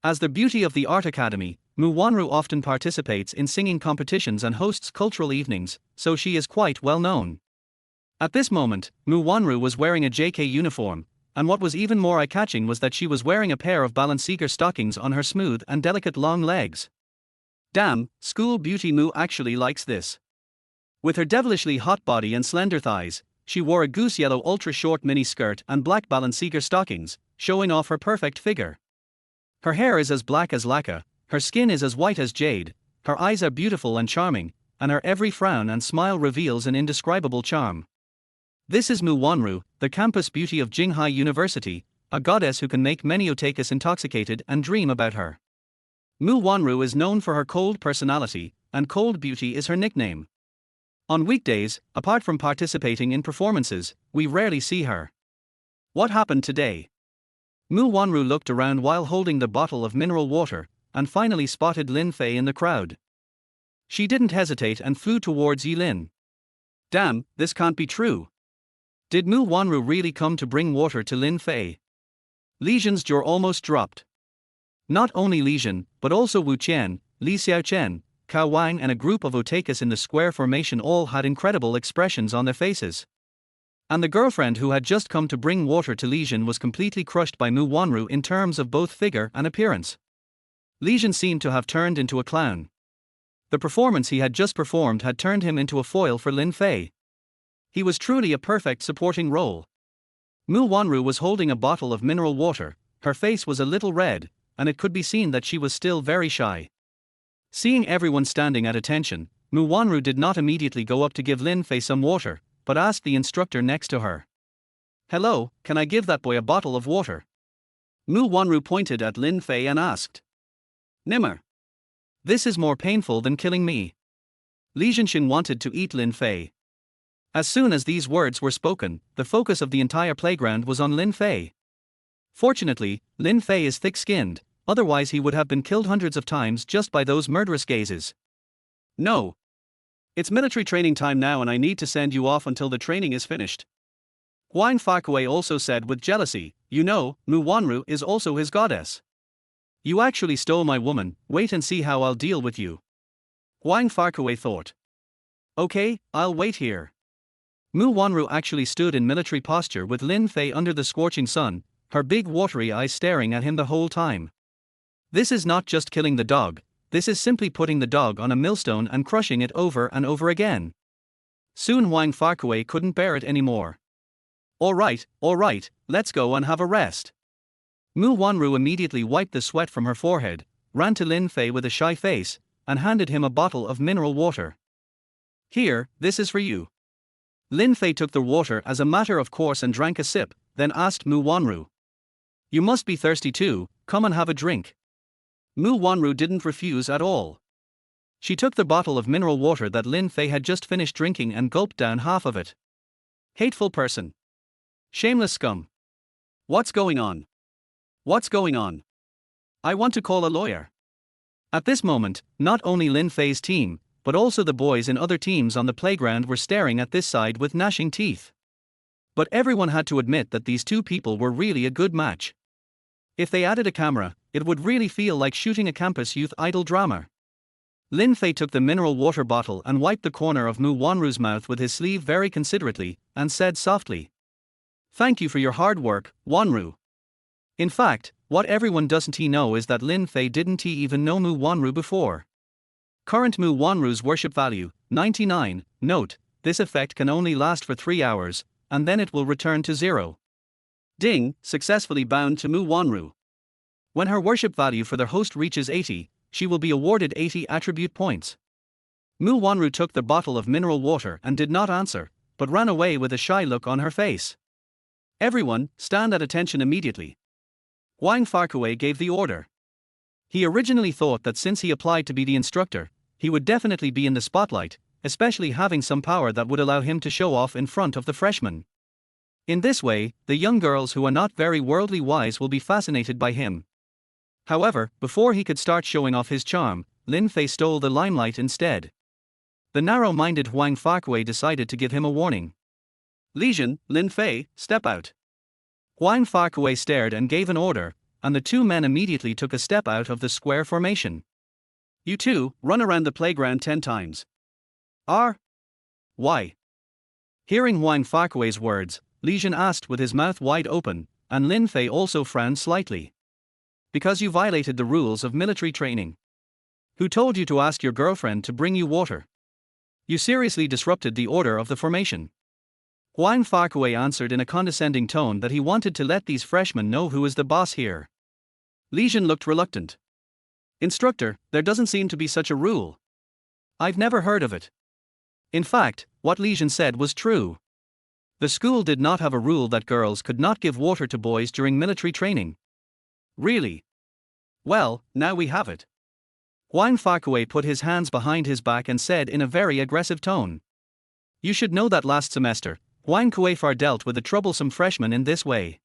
As the beauty of the art academy, Mu Wanru often participates in singing competitions and hosts cultural evenings, so she is quite well known. At this moment, Mu Wanru was wearing a JK uniform, and what was even more eye-catching was that she was wearing a pair of Balenciaga stockings on her smooth and delicate long legs. Damn, school beauty Mu actually likes this. With her devilishly hot body and slender thighs, she wore a goose yellow ultra-short mini skirt and black Balenciaga stockings, showing off her perfect figure. Her hair is as black as lacquer, her skin is as white as jade, her eyes are beautiful and charming, and her every frown and smile reveals an indescribable charm. This is Mu Wanru, the campus beauty of Jinghai University, a goddess who can make many otakus intoxicated and dream about her. Mu Wanru is known for her cold personality, and cold beauty is her nickname. On weekdays, apart from participating in performances, we rarely see her. What happened today? Mu Wanru looked around while holding the bottle of mineral water, and finally spotted Lin Fei in the crowd. She didn't hesitate and flew towards Lin. Damn, this can't be true. Did Mu Wanru really come to bring water to Lin Fei? Li Zhen's jaw almost dropped. Not only Li Zhen, but also Wu Qian, Li Xiaochen, Cao Wang and a group of otakus in the square formation all had incredible expressions on their faces. And the girlfriend who had just come to bring water to Li Zhen was completely crushed by Mu Wanru in terms of both figure and appearance. Li Zhen seemed to have turned into a clown. The performance he had just performed had turned him into a foil for Lin Fei. He was truly a perfect supporting role. Mu Wanru was holding a bottle of mineral water, her face was a little red, and it could be seen that she was still very shy. Seeing everyone standing at attention, Mu Wanru did not immediately go up to give Lin Fei some water, but asked the instructor next to her. "Hello, can I give that boy a bottle of water?" Mu Wanru pointed at Lin Fei and asked. "Nimmer. This is more painful than killing me." Li Zhenxin wanted to eat Lin Fei. As soon as these words were spoken, the focus of the entire playground was on Lin Fei. Fortunately, Lin Fei is thick-skinned, otherwise he would have been killed hundreds of times just by those murderous gazes. "No. It's military training time now and I need to send you off until the training is finished." Huang Farkui also said with jealousy, "You know, Mu Wanru is also his goddess. You actually stole my woman, wait and see how I'll deal with you." Huang Farkui thought. "Okay, I'll wait here." Mu Wanru actually stood in military posture with Lin Fei under the scorching sun, her big watery eyes staring at him the whole time. This is not just killing the dog, this is simply putting the dog on a millstone and crushing it over and over again. Soon Huang Farkui couldn't bear it anymore. All right, let's go and have a rest." Mu Wanru immediately wiped the sweat from her forehead, ran to Lin Fei with a shy face, and handed him a bottle of mineral water. "Here, this is for you." Lin Fei took the water as a matter of course and drank a sip, then asked Mu Wanru. "You must be thirsty too, come and have a drink." Mu Wanru didn't refuse at all. She took the bottle of mineral water that Lin Fei had just finished drinking and gulped down half of it. Hateful person. Shameless scum. What's going on? What's going on? I want to call a lawyer. At this moment, not only Lin Fei's team, but also the boys in other teams on the playground were staring at this side with gnashing teeth. But everyone had to admit that these two people were really a good match. If they added a camera, it would really feel like shooting a campus youth idol drama. Lin Fei took the mineral water bottle and wiped the corner of Mu Wanru's mouth with his sleeve very considerately, and said softly, "Thank you for your hard work, Wanru." In fact, what everyone doesn't know is that Lin Fei didn't even know Mu Wanru before. Current Mu Wanru's worship value, 99, note, this effect can only last for 3 hours, and then it will return to 0. Ding, successfully bound to Mu Wanru. When her worship value for the host reaches 80, she will be awarded 80 attribute points. Mu Wanru took the bottle of mineral water and did not answer, but ran away with a shy look on her face. Everyone, stand at attention immediately. Huang Farkui gave the order. He originally thought that since he applied to be the instructor, he would definitely be in the spotlight, especially having some power that would allow him to show off in front of the freshmen. In this way, the young girls who are not very worldly wise will be fascinated by him. However, before he could start showing off his charm, Lin Fei stole the limelight instead. The narrow-minded Huang Farkui decided to give him a warning. "Li Zhen, Lin Fei, step out." Huang Farkui stared and gave an order, and the two men immediately took a step out of the square formation. "You two, run around the playground 10 times. Why?" Hearing Huang Farkui's words, Li Zhen asked with his mouth wide open, and Lin Fei also frowned slightly. Because you violated the rules of military training. Who told you to ask your girlfriend to bring you water? You seriously disrupted the order of the formation. Huang Farquhar answered in a condescending tone that he wanted to let these freshmen know who is the boss here. Li Jin looked reluctant. Instructor, there doesn't seem to be such a rule. I've never heard of it. In fact, what Li Jin said was true. The school did not have a rule that girls could not give water to boys during military training. Really? Well, now we have it. Huang Farquhar put his hands behind his back and said in a very aggressive tone. You should know that last semester, Huang Kuefar dealt with a troublesome freshman in this way.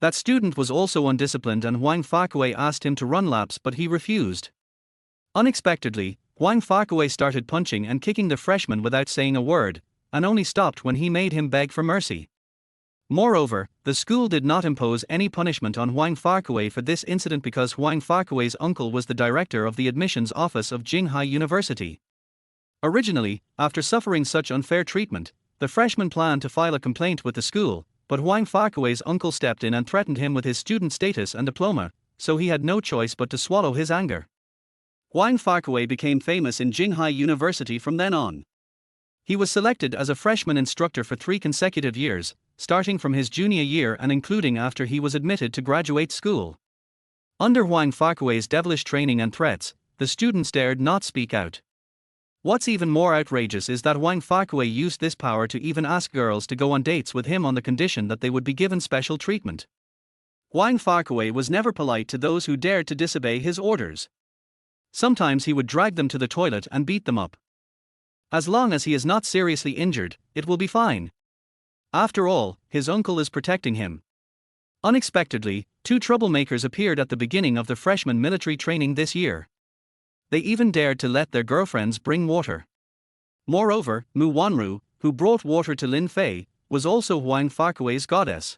That student was also undisciplined and Huang Farquhar asked him to run laps but he refused. Unexpectedly, Huang Farquhar started punching and kicking the freshman without saying a word, and only stopped when he made him beg for mercy. Moreover, the school did not impose any punishment on Huang Farquhar for this incident because Huang Farquhar's uncle was the director of the admissions office of Jinghai University. Originally, after suffering such unfair treatment, the freshman planned to file a complaint with the school, but Huang Farquhar's uncle stepped in and threatened him with his student status and diploma, so he had no choice but to swallow his anger. Huang Farquhar became famous in Jinghai University from then on. He was selected as a freshman instructor for 3 consecutive years, starting from his junior year and including after he was admitted to graduate school. Under Huang Farquhar's devilish training and threats, the students dared not speak out. What's even more outrageous is that Huang Farquhar used this power to even ask girls to go on dates with him on the condition that they would be given special treatment. Huang Farquhar was never polite to those who dared to disobey his orders. Sometimes he would drag them to the toilet and beat them up. As long as he is not seriously injured, it will be fine. After all, his uncle is protecting him. Unexpectedly, 2 troublemakers appeared at the beginning of the freshman military training this year. They even dared to let their girlfriends bring water. Moreover, Mu Wanru, who brought water to Lin Fei, was also Huang Farquhar's goddess.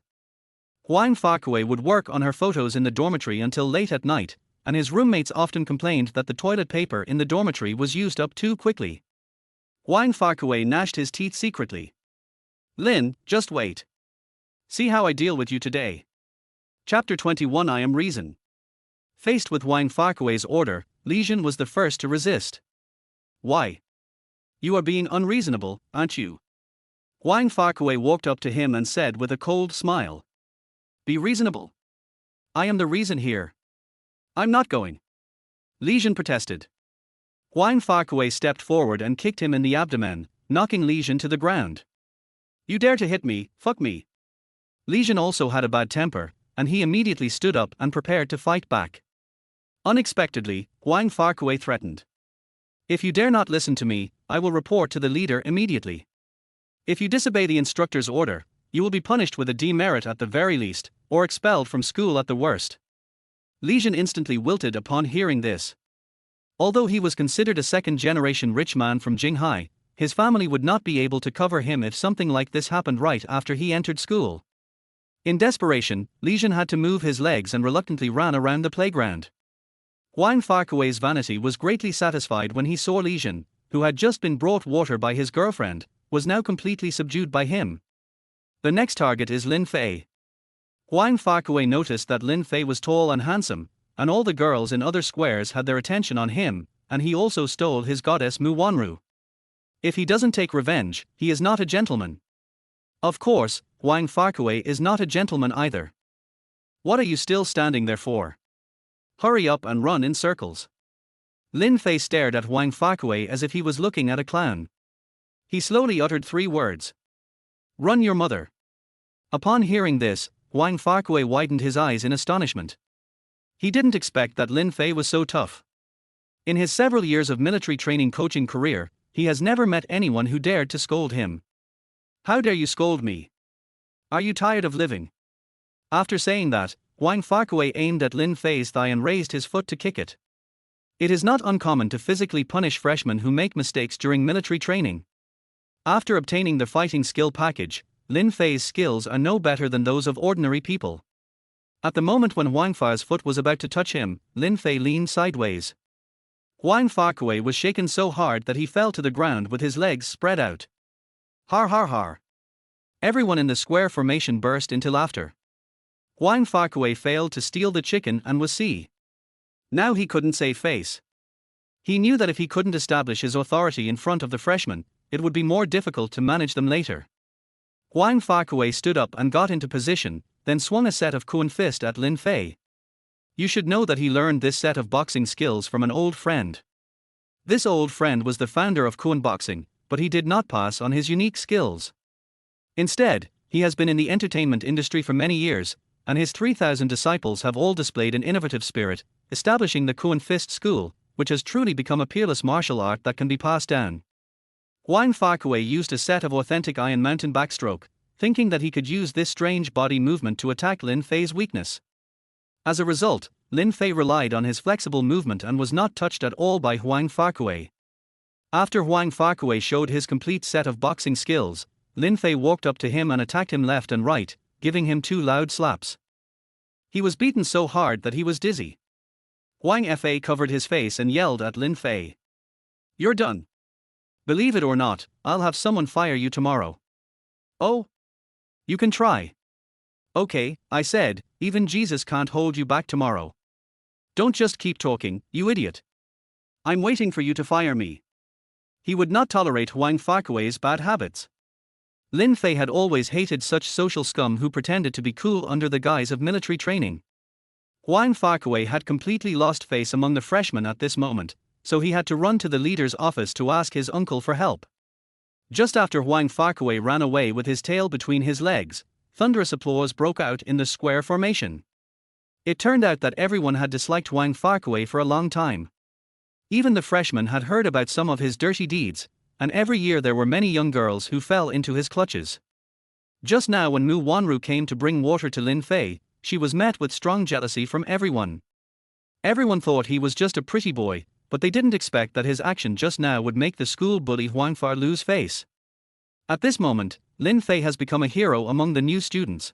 Huang Farquhar would work on her photos in the dormitory until late at night, and his roommates often complained that the toilet paper in the dormitory was used up too quickly. Huang Farquhar gnashed his teeth secretly. Lin, just wait. See how I deal with you today. Chapter 21 I Am Reason. Faced with Huang Farquhar's order, Li Jin was the first to resist. Why? You are being unreasonable, aren't you? Huang Farquhar walked up to him and said with a cold smile. Be reasonable. I am the reason here. I'm not going. Li Jin protested. Huang Farquhar stepped forward and kicked him in the abdomen, knocking Li Jin to the ground. You dare to hit me, fuck me. Li Jin also had a bad temper, and he immediately stood up and prepared to fight back. Unexpectedly, Huang Farquhar threatened. If you dare not listen to me, I will report to the leader immediately. If you disobey the instructor's order, you will be punished with a demerit at the very least, or expelled from school at the worst. Li Jin instantly wilted upon hearing this. Although he was considered a second-generation rich man from Jinghai, his family would not be able to cover him if something like this happened right after he entered school. In desperation, Li Jin had to move his legs and reluctantly ran around the playground. Huang Farquhar's vanity was greatly satisfied when he saw Li Jin, who had just been brought water by his girlfriend, was now completely subdued by him. The next target is Lin Fei. Huang Farquhar noticed that Lin Fei was tall and handsome, and all the girls in other squares had their attention on him, and he also stole his goddess Mu Wanru. If he doesn't take revenge, he is not a gentleman. Of course, Huang Farquhar is not a gentleman either. What are you still standing there for? Hurry up and run in circles. Lin Fei stared at Huang Farquhar as if he was looking at a clown. He slowly uttered 3 words. Run your mother. Upon hearing this, Huang Farquhar widened his eyes in astonishment. He didn't expect that Lin Fei was so tough. In his several years of military training coaching career, he has never met anyone who dared to scold him. How dare you scold me? Are you tired of living? After saying that, Huang Farquhar aimed at Lin Fei's thigh and raised his foot to kick it. It is not uncommon to physically punish freshmen who make mistakes during military training. After obtaining the fighting skill package, Lin Fei's skills are no better than those of ordinary people. At the moment when Huang Far's foot was about to touch him, Lin Fei leaned sideways. Huang Farquhar was shaken so hard that he fell to the ground with his legs spread out. Har har har. Everyone in the square formation burst into laughter. Huang Farquhar failed to steal the chicken and was C. Now he couldn't save face. He knew that if he couldn't establish his authority in front of the freshmen, it would be more difficult to manage them later. Huang Farquhar stood up and got into position, then swung a set of Kuan fist at Lin Fei. You should know that he learned this set of boxing skills from an old friend. This old friend was the founder of Kuan boxing, but he did not pass on his unique skills. Instead, he has been in the entertainment industry for many years, and his 3,000 disciples have all displayed an innovative spirit, establishing the Kuan Fist School, which has truly become a peerless martial art that can be passed down. Huang Farquhar used a set of authentic Iron Mountain backstroke, thinking that he could use this strange body movement to attack Lin Fei's weakness. As a result, Lin Fei relied on his flexible movement and was not touched at all by Huang Farquhar. After Huang Farquhar showed his complete set of boxing skills, Lin Fei walked up to him and attacked him left and right, giving him 2 loud slaps. He was beaten so hard that he was dizzy. Huang Fa covered his face and yelled at Lin Fei. "You're done. Believe it or not, I'll have someone fire you tomorrow." "Oh? You can try." "Okay," I said, "even Jesus can't hold you back tomorrow. Don't just keep talking, you idiot. I'm waiting for you to fire me." He would not tolerate Huang Farquhar's bad habits. Lin Fei had always hated such social scum who pretended to be cool under the guise of military training. Huang Farquhar had completely lost face among the freshmen at this moment, so he had to run to the leader's office to ask his uncle for help. Just after Huang Farquhar ran away with his tail between his legs, thunderous applause broke out in the square formation. It turned out that everyone had disliked Huang Farquhar for a long time. Even the freshmen had heard about some of his dirty deeds, and every year there were many young girls who fell into his clutches. Just now when Mu Wanru came to bring water to Lin Fei, she was met with strong jealousy from everyone. Everyone thought he was just a pretty boy, but they didn't expect that his action just now would make the school bully Huang Far lose face. At this moment, Lin Fei has become a hero among the new students.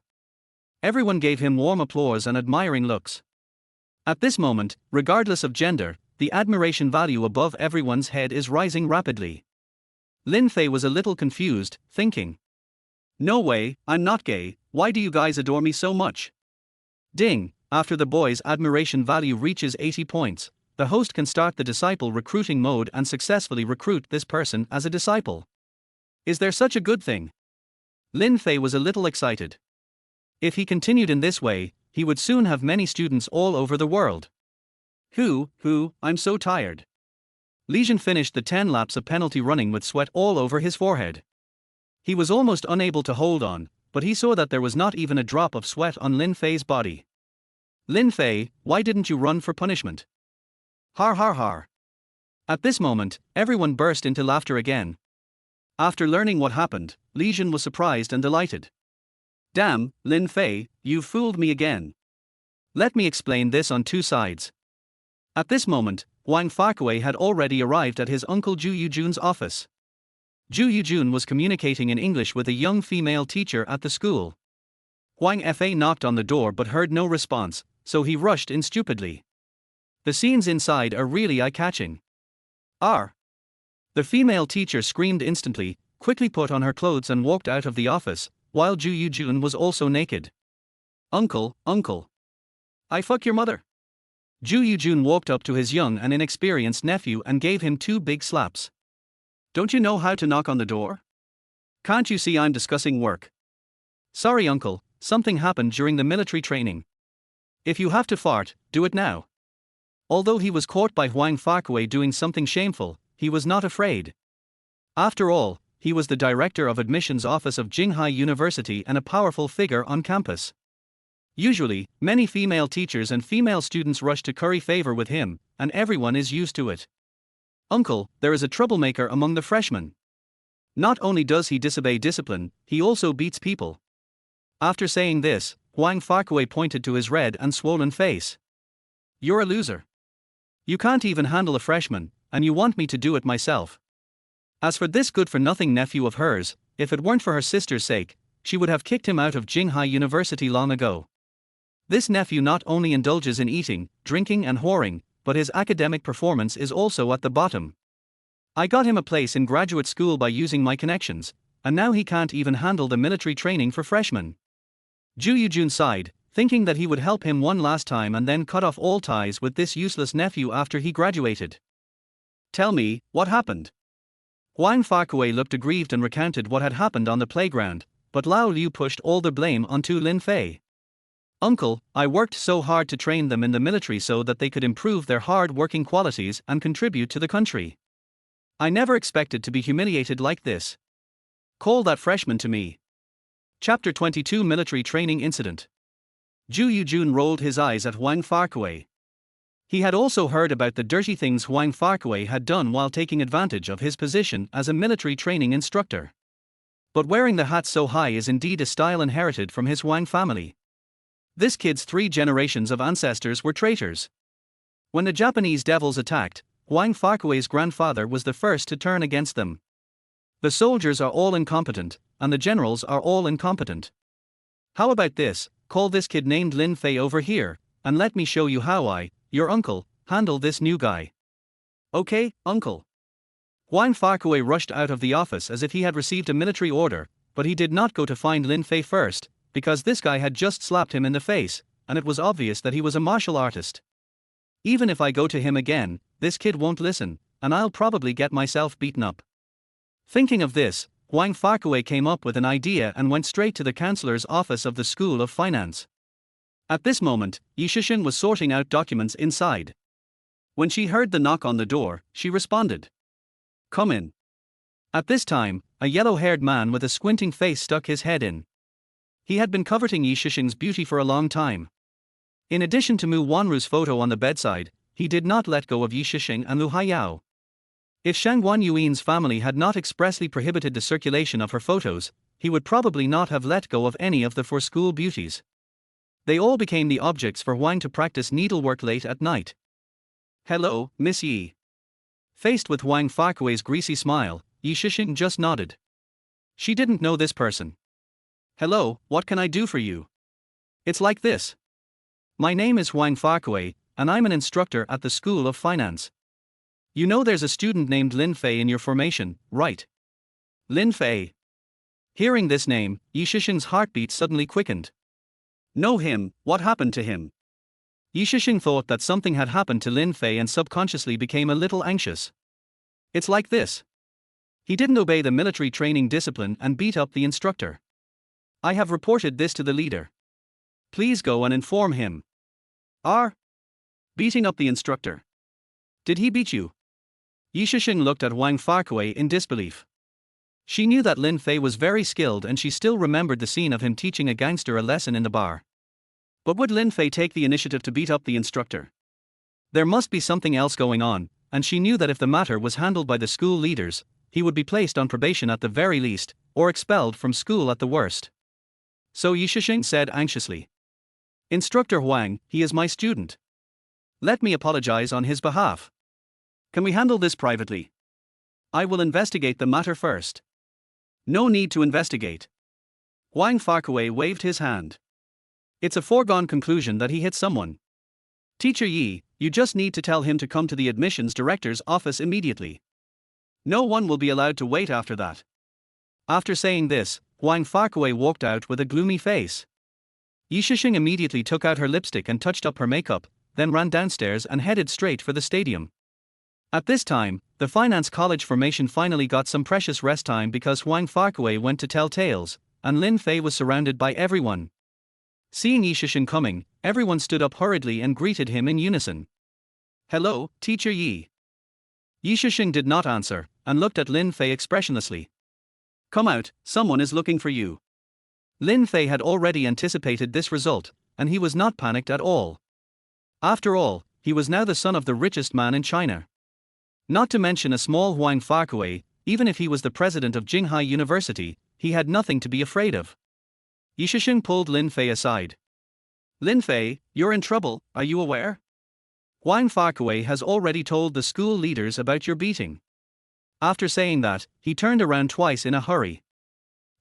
Everyone gave him warm applause and admiring looks. At this moment, regardless of gender, the admiration value above everyone's head is rising rapidly. Lin Fei was a little confused, thinking, "No way, I'm not gay, why do you guys adore me so much?" Ding, after the boy's admiration value reaches 80 points, the host can start the disciple recruiting mode and successfully recruit this person as a disciple. Is there such a good thing? Lin Fei was a little excited. If he continued in this way, he would soon have many students all over the world. I'm so tired. Li Jin finished the 10 laps of penalty running with sweat all over his forehead. He was almost unable to hold on, but he saw that there was not even a drop of sweat on Lin Fei's body. "Lin Fei, why didn't you run for punishment?" Har har har. At this moment, everyone burst into laughter again. After learning what happened, Li Jin was surprised and delighted. "Damn, Lin Fei, you've fooled me again. Let me explain this on 2 sides." At this moment, Huang Farquhar had already arrived at his uncle Zhu Yujun's office. Zhu Yujun was communicating in English with a young female teacher at the school. Huang Fa knocked on the door but heard no response, so he rushed in stupidly. The scenes inside are really eye-catching. "R!" The female teacher screamed instantly, quickly put on her clothes and walked out of the office, while Zhu Yujun was also naked. Uncle. I fuck your mother." Zhu Yujun walked up to his young and inexperienced nephew and gave him 2 big slaps. "Don't you know how to knock on the door? Can't you see I'm discussing work?" "Sorry uncle, something happened during the military training. If you have to fart, do it now." Although he was caught by Huang Farquhar doing something shameful, he was not afraid. After all, he was the director of admissions office of Jinghai University and a powerful figure on campus. Usually, many female teachers and female students rush to curry favor with him, and everyone is used to it. "Uncle, there is a troublemaker among the freshmen. Not only does he disobey discipline, he also beats people." After saying this, Huang Farquhar pointed to his red and swollen face. "You're a loser. You can't even handle a freshman, and you want me to do it myself." As for this good-for-nothing nephew of hers, if it weren't for her sister's sake, she would have kicked him out of Jinghai University long ago. This nephew not only indulges in eating, drinking and whoring, but his academic performance is also at the bottom. I got him a place in graduate school by using my connections, and now he can't even handle the military training for freshmen. Zhu Yujun sighed, thinking that he would help him one last time and then cut off all ties with this useless nephew after he graduated. Tell me, what happened? Huang Farquhar looked aggrieved and recounted what had happened on the playground, but Lao Liu pushed all the blame onto Lin Fei. Uncle, I worked so hard to train them in the military so that they could improve their hard-working qualities and contribute to the country. I never expected to be humiliated like this. Call that freshman to me. Chapter 22 Military Training Incident. Zhu Yujun rolled his eyes at Huang Farquhar. He had also heard about the dirty things Huang Farquhar had done while taking advantage of his position as a military training instructor. But wearing the hat so high is indeed a style inherited from his Huang family. This kid's 3 generations of ancestors were traitors. When the Japanese devils attacked, Huang Farquhar's grandfather was the first to turn against them. The soldiers are all incompetent, and the generals are all incompetent. How about this? Call this kid named Lin Fei over here, and let me show you how I, your uncle, handle this new guy. Okay, uncle. Huang Farquhar rushed out of the office as if he had received a military order, but he did not go to find Lin Fei first, because this guy had just slapped him in the face, and it was obvious that he was a martial artist. Even if I go to him again, this kid won't listen, and I'll probably get myself beaten up. Thinking of this, Huang Farquhar came up with an idea and went straight to the counselor's office of the School of Finance. At this moment, Yi Shisheng was sorting out documents inside. When she heard the knock on the door, she responded. Come in. At this time, a yellow-haired man with a squinting face stuck his head in. He had been coveting Yi Shisheng's beauty for a long time. In addition to Mu Wanru's photo on the bedside, he did not let go of Yi Shisheng and Lu Haiyao. If Shangguan Yuan's family had not expressly prohibited the circulation of her photos, he would probably not have let go of any of the 4 school beauties. They all became the objects for Huang to practice needlework late at night. Hello, Miss Yi. Faced with Huang Farquhar's greasy smile, Yi Shisheng just nodded. She didn't know this person. Hello, what can I do for you? It's like this. My name is Huang Farquhar, and I'm an instructor at the School of Finance. You know there's a student named Lin Fei in your formation, right? Lin Fei. Hearing this name, Yi Shisheng's heartbeat suddenly quickened. Know him, what happened to him? Yi Shisheng thought that something had happened to Lin Fei and subconsciously became a little anxious. It's like this. He didn't obey the military training discipline and beat up the instructor. I have reported this to the leader. Please go and inform him. Beating up the instructor. Did he beat you? Yi Shisheng looked at Huang Farquhar in disbelief. She knew that Lin Fei was very skilled and she still remembered the scene of him teaching a gangster a lesson in the bar. But would Lin Fei take the initiative to beat up the instructor? There must be something else going on, and she knew that if the matter was handled by the school leaders, he would be placed on probation at the very least, or expelled from school at the worst. So Yi Shisheng said anxiously. Instructor Huang, he is my student. Let me apologize on his behalf. Can we handle this privately? I will investigate the matter first. No need to investigate. Huang Farquhar waved his hand. It's a foregone conclusion that he hit someone. Teacher Yi, you just need to tell him to come to the admissions director's office immediately. No one will be allowed to wait after that. After saying this, Huang Farquhar walked out with a gloomy face. Yi Shisheng immediately took out her lipstick and touched up her makeup, then ran downstairs and headed straight for the stadium. At this time, the finance college formation finally got some precious rest time because Huang Farquhar went to tell tales, and Lin Fei was surrounded by everyone. Seeing Yi Shisheng coming, everyone stood up hurriedly and greeted him in unison. Hello, Teacher Yi. Yi Shisheng did not answer, and looked at Lin Fei expressionlessly. Come out, someone is looking for you. Lin Fei had already anticipated this result, and he was not panicked at all. After all, he was now the son of the richest man in China. Not to mention a small Huang Farquhar, even if he was the president of Jinghai University, he had nothing to be afraid of. Yi Shisheng pulled Lin Fei aside. Lin Fei, you're in trouble, are you aware? Huang Farquhar has already told the school leaders about your beating. After saying that, he turned around twice in a hurry.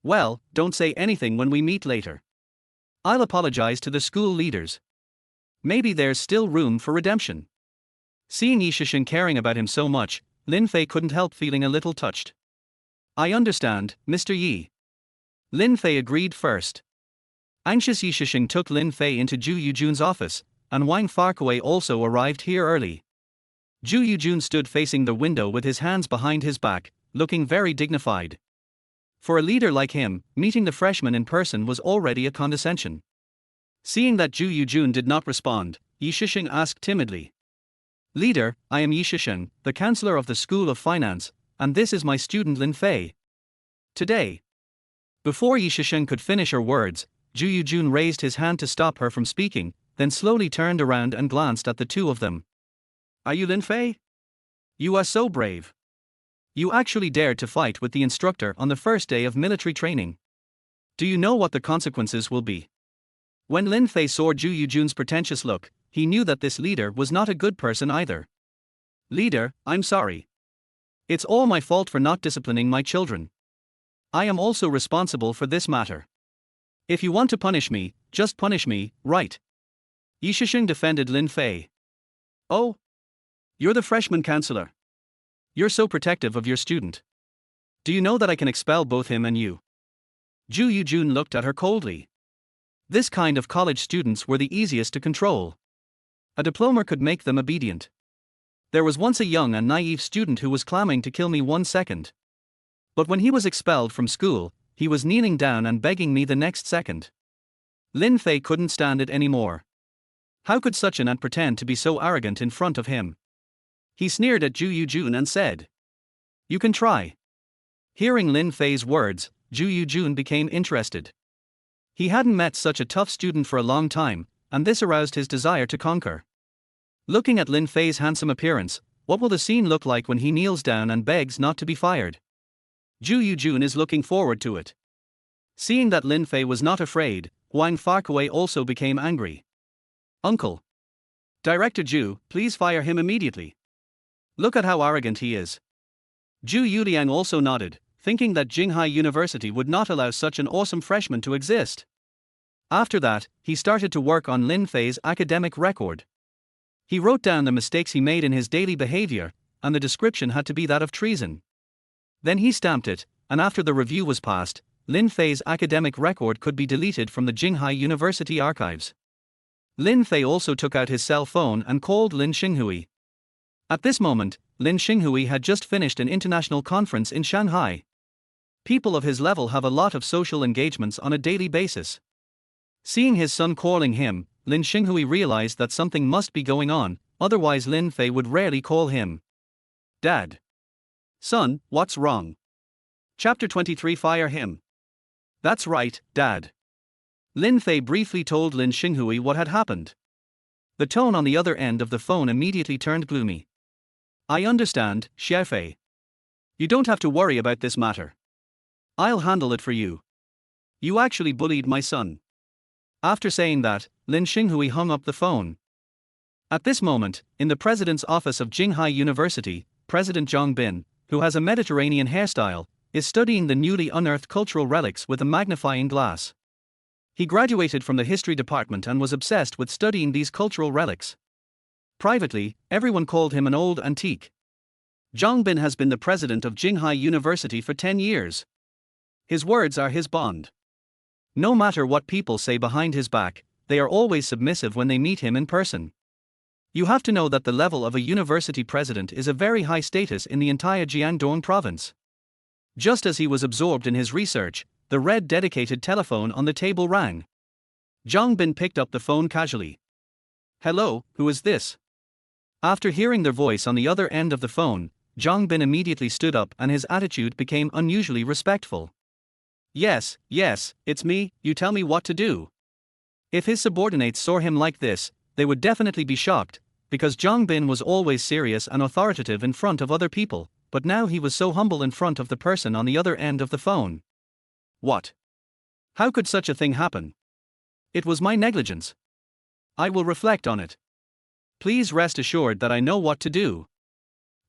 Well, don't say anything when we meet later. I'll apologize to the school leaders. Maybe there's still room for redemption. Seeing Yi Shisheng caring about him so much, Lin Fei couldn't help feeling a little touched. I understand, Mr. Yi. Lin Fei agreed first. Anxious Yi Shisheng took Lin Fei into Zhu Yujun's office, and Wang Farquhar also arrived here early. Zhu Yujun stood facing the window with his hands behind his back, looking very dignified. For a leader like him, meeting the freshman in person was already a condescension. Seeing that Zhu Yujun did not respond, Yi Shisheng asked timidly. "Leader, I am Yi Shisheng, the counselor of the School of Finance, and this is my student Lin Fei. Today." Before Yi Shisheng could finish her words, Zhu Yujun raised his hand to stop her from speaking, then slowly turned around and glanced at the two of them. "Are you Lin Fei? You are so brave. You actually dared to fight with the instructor on the first day of military training. Do you know what the consequences will be?" When Lin Fei saw Zhu Yujun's pretentious look, he knew that this leader was not a good person either. "Leader, I'm sorry. It's all my fault for not disciplining my children. I am also responsible for this matter. If you want to punish me, just punish me, right?" Yi Shisheng defended Lin Fei. "Oh? You're the freshman counselor. You're so protective of your student. Do you know that I can expel both him and you?" Zhu Yujun looked at her coldly. This kind of college students were the easiest to control. A diploma could make them obedient. There was once a young and naive student who was clamoring to kill me 1 second. But when he was expelled from school, he was kneeling down and begging me the next second. Lin Fei couldn't stand it anymore. How could such an ant pretend to be so arrogant in front of him? He sneered at Zhu Yujun and said, "You can try." Hearing Lin Fei's words, Zhu Yujun became interested. He hadn't met such a tough student for a long time, and this aroused his desire to conquer. Looking at Lin Fei's handsome appearance, what will the scene look like when he kneels down and begs not to be fired? Zhu Yujun is looking forward to it. Seeing that Lin Fei was not afraid, Wang Farquhar also became angry. "Uncle. Director Zhu, please fire him immediately. Look at how arrogant he is." Zhu Yuliang also nodded, thinking that Jinghai University would not allow such an awesome freshman to exist. After that, he started to work on Lin Fei's academic record. He wrote down the mistakes he made in his daily behavior, and the description had to be that of treason. Then he stamped it, and after the review was passed, Lin Fei's academic record could be deleted from the Jinghai University archives. Lin Fei also took out his cell phone and called Lin Xinghui. At this moment, Lin Xinghui had just finished an international conference in Shanghai. People of his level have a lot of social engagements on a daily basis. Seeing his son calling him, Lin Xinghui realized that something must be going on, otherwise Lin Fei would rarely call him. "Dad. Son, what's wrong?" Chapter 23. Fire him. "That's right, Dad." Lin Fei briefly told Lin Xinghui what had happened. The tone on the other end of the phone immediately turned gloomy. "I understand, Xiaofei. You don't have to worry about this matter. I'll handle it for you. You actually bullied my son." After saying that, Lin Xinghui hung up the phone. At this moment, in the president's office of Jinghai University, President Zhang Bin, who has a Mediterranean hairstyle, is studying the newly unearthed cultural relics with a magnifying glass. He graduated from the history department and was obsessed with studying these cultural relics. Privately, everyone called him an old antique. Zhang Bin has been the president of Jinghai University for 10 years. His words are his bond. No matter what people say behind his back, they are always submissive when they meet him in person. You have to know that the level of a university president is a very high status in the entire Jiangdong province. Just as he was absorbed in his research, the red dedicated telephone on the table rang. Zhang Bin picked up the phone casually. "Hello, who is this?" After hearing their voice on the other end of the phone, Zhang Bin immediately stood up and his attitude became unusually respectful. Yes, it's me, you tell me what to do." If his subordinates saw him like this, they would definitely be shocked, because Zhang Bin was always serious and authoritative in front of other people, but now he was so humble in front of the person on the other end of the phone. "What? How could such a thing happen? It was my negligence. I will reflect on it. Please rest assured that I know what to do."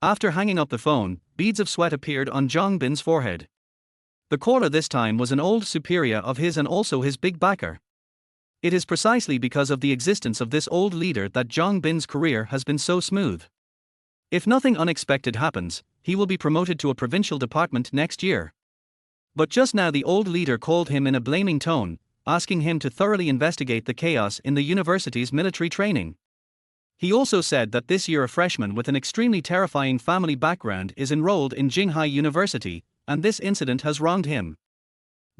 After hanging up the phone, beads of sweat appeared on Zhang Bin's forehead. The caller this time was an old superior of his and also his big backer. It is precisely because of the existence of this old leader that Zhang Bin's career has been so smooth. If nothing unexpected happens, he will be promoted to a provincial department next year. But just now the old leader called him in a blaming tone, asking him to thoroughly investigate the chaos in the university's military training. He also said that this year a freshman with an extremely terrifying family background is enrolled in Jinghai University, and this incident has wronged him.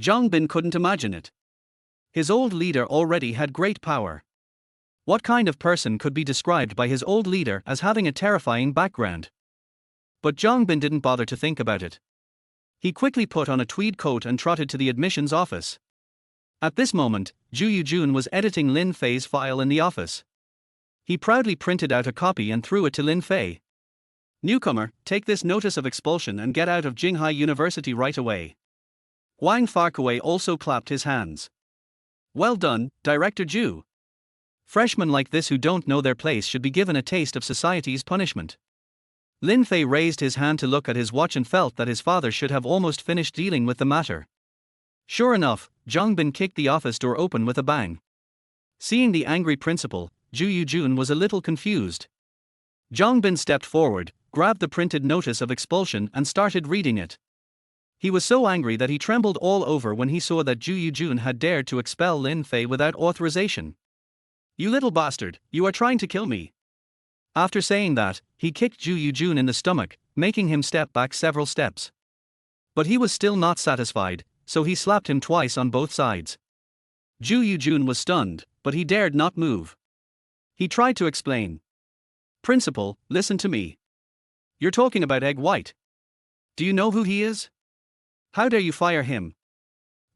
Zhang Bin couldn't imagine it. His old leader already had great power. What kind of person could be described by his old leader as having a terrifying background? But Zhang Bin didn't bother to think about it. He quickly put on a tweed coat and trotted to the admissions office. At this moment, Zhu Yujun was editing Lin Fei's file in the office. He proudly printed out a copy and threw it to Lin Fei. "Newcomer, take this notice of expulsion and get out of Jinghai University right away." Wang Farkaway also clapped his hands. "Well done, Director Zhu. Freshmen like this who don't know their place should be given a taste of society's punishment." Lin Fei raised his hand to look at his watch and felt that his father should have almost finished dealing with the matter. Sure enough, Zhang Bin kicked the office door open with a bang. Seeing the angry principal, Zhu Yujun was a little confused. Zhang Bin stepped forward, grabbed the printed notice of expulsion and started reading it. He was so angry that he trembled all over when he saw that Zhu Yujun had dared to expel Lin Fei without authorization. "You little bastard, you are trying to kill me." After saying that, he kicked Zhu Yujun in the stomach, making him step back several steps. But he was still not satisfied, so he slapped him twice on both sides. Zhu Yujun was stunned, but he dared not move. He tried to explain. "Principal, listen to me. You're talking about Egg White. Do you know who he is? How dare you fire him?"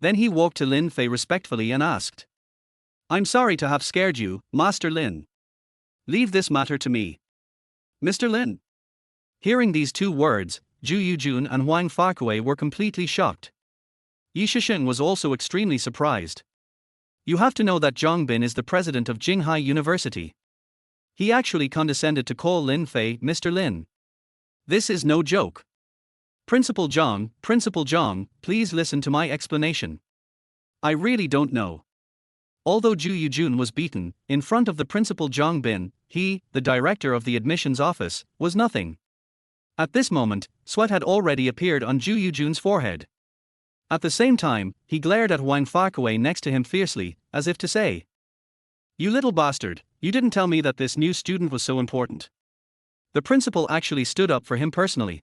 Then he walked to Lin Fei respectfully and asked, "I'm sorry to have scared you, Master Lin. Leave this matter to me." "Mr. Lin?" Hearing these two words, Zhu Yujun and Wang Farkaway were completely shocked. Yi Shisheng was also extremely surprised. "You have to know that Zhang Bin is the president of Jinghai University. He actually condescended to call Lin Fei Mr. Lin. This is no joke. Principal Zhang, please listen to my explanation. I really don't know." Although Zhu Yujun was beaten, in front of the principal Zhang Bin, he, the director of the admissions office, was nothing. At this moment, sweat had already appeared on Zhu Yujun's forehead. At the same time, he glared at Wang Farkaway next to him fiercely, as if to say, "You little bastard, you didn't tell me that this new student was so important." The principal actually stood up for him personally.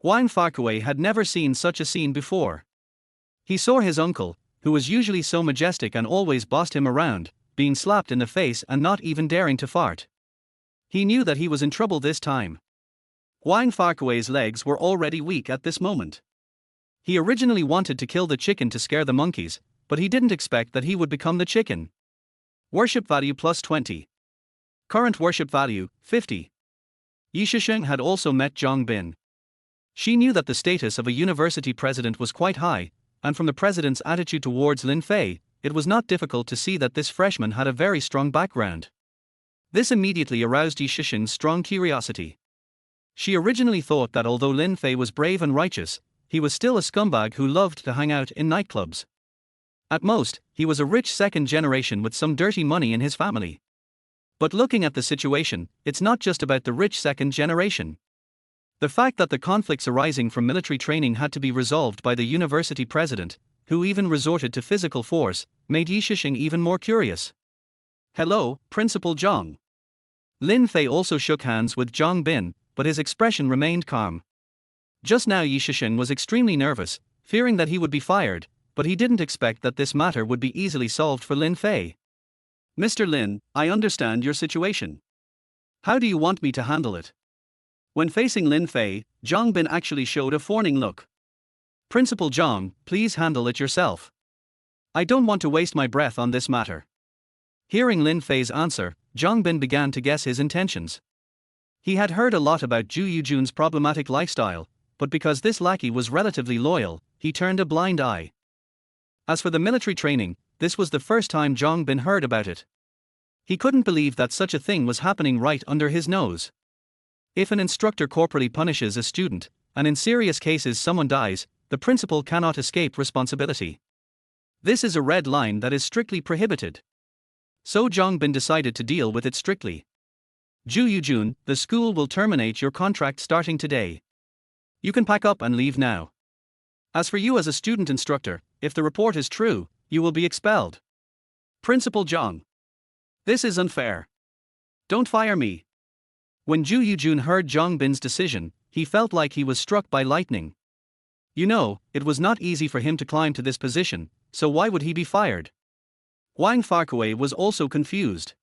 Wang Farkaway had never seen such a scene before. He saw his uncle, who was usually so majestic and always bossed him around, being slapped in the face and not even daring to fart. He knew that he was in trouble this time. Wang Farkaway's legs were already weak at this moment. He originally wanted to kill the chicken to scare the monkeys, but he didn't expect that he would become the chicken. Worship value plus 20. Current worship value, 50. Yi Shisheng had also met Zhang Bin. She knew that the status of a university president was quite high, and from the president's attitude towards Lin Fei, it was not difficult to see that this freshman had a very strong background. This immediately aroused Yi Shisheng's strong curiosity. She originally thought that although Lin Fei was brave and righteous, he was still a scumbag who loved to hang out in nightclubs. At most, he was a rich second generation with some dirty money in his family. But looking at the situation, it's not just about the rich second generation. The fact that the conflicts arising from military training had to be resolved by the university president, who even resorted to physical force, made Yi Shisheng even more curious. "Hello, Principal Zhang." Lin Fei also shook hands with Zhang Bin, but his expression remained calm. Just now Yi Shisheng was extremely nervous, fearing that he would be fired, but he didn't expect that this matter would be easily solved for Lin Fei. "Mr. Lin, I understand your situation. How do you want me to handle it?" When facing Lin Fei, Zhang Bin actually showed a fawning look. "Principal Zhang, please handle it yourself. I don't want to waste my breath on this matter." Hearing Lin Fei's answer, Zhang Bin began to guess his intentions. He had heard a lot about Zhu Yujun's problematic lifestyle, but because this lackey was relatively loyal, he turned a blind eye. As for the military training, this was the first time Zhang Bin heard about it. He couldn't believe that such a thing was happening right under his nose. If an instructor corporally punishes a student, and in serious cases someone dies, the principal cannot escape responsibility. This is a red line that is strictly prohibited. So Zhang Bin decided to deal with it strictly. "Zhu Yujun, the school will terminate your contract starting today. You can pack up and leave now. As for you as a student instructor, if the report is true, you will be expelled. Principal Zhang. This is unfair. Don't fire me. When Zhu Yujun heard Zhang Bin's decision, he felt like he was struck by lightning. You know, it was not easy for him to climb to this position, so why would he be fired? Wang Farkui was also confused.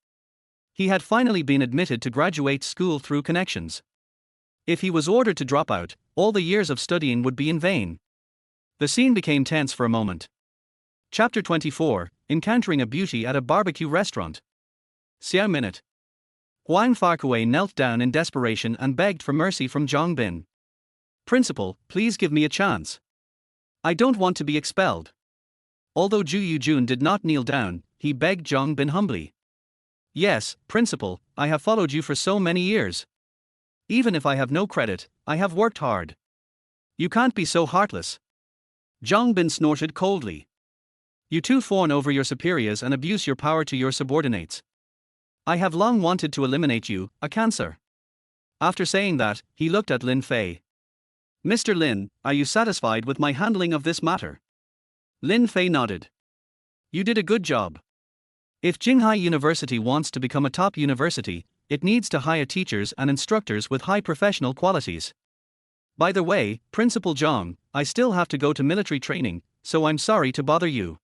He had finally been admitted to graduate school through connections. If he was ordered to drop out, all the years of studying would be in vain. The scene became tense for a moment. Chapter 24, Encountering a Beauty at a Barbecue Restaurant. Xiao Minute. Wang Farkui knelt down in desperation and begged for mercy from Zhang Bin. Principal, please give me a chance. I don't want to be expelled. Although Zhu Yujun did not kneel down, he begged Zhang Bin humbly. Yes, Principal, I have followed you for so many years. Even if I have no credit, I have worked hard. You can't be so heartless. Zhang Bin snorted coldly. You too fawn over your superiors and abuse your power to your subordinates. I have long wanted to eliminate you, a cancer. After saying that, he looked at Lin Fei. Mr. Lin, are you satisfied with my handling of this matter? Lin Fei nodded. You did a good job. If Jinghai University wants to become a top university, it needs to hire teachers and instructors with high professional qualities. By the way, Principal Zhang, I still have to go to military training, so I'm sorry to bother you.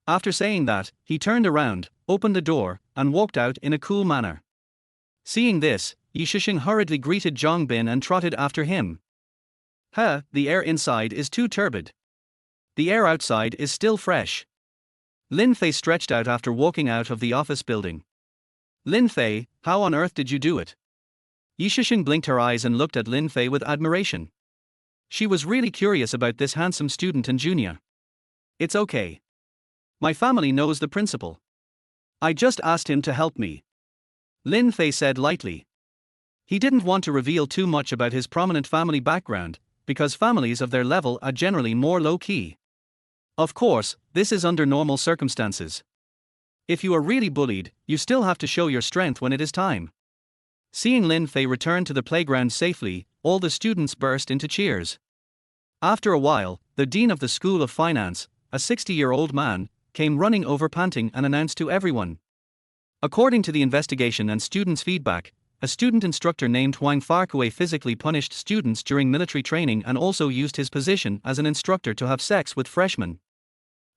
After saying that, he turned around, opened the door, and walked out in a cool manner. Seeing this, Yi Shishing hurriedly greeted Zhang Bin and trotted after him. The air inside is too turbid. The air outside is still fresh. Lin Fei stretched out after walking out of the office building. Lin Fei, how on earth did you do it? Yi Shishing blinked her eyes and looked at Lin Fei with admiration. She was really curious about this handsome student and junior. It's okay. My family knows the principal. I just asked him to help me. Lin Fei said lightly. He didn't want to reveal too much about his prominent family background, because families of their level are generally more low-key. Of course, this is under normal circumstances. If you are really bullied, you still have to show your strength when it is time. Seeing Lin Fei return to the playground safely, all the students burst into cheers. After a while, the dean of the School of Finance, a 60-year-old man, came running over panting and announced to everyone. According to the investigation and students' feedback, a student instructor named Wang Farkui physically punished students during military training and also used his position as an instructor to have sex with freshmen.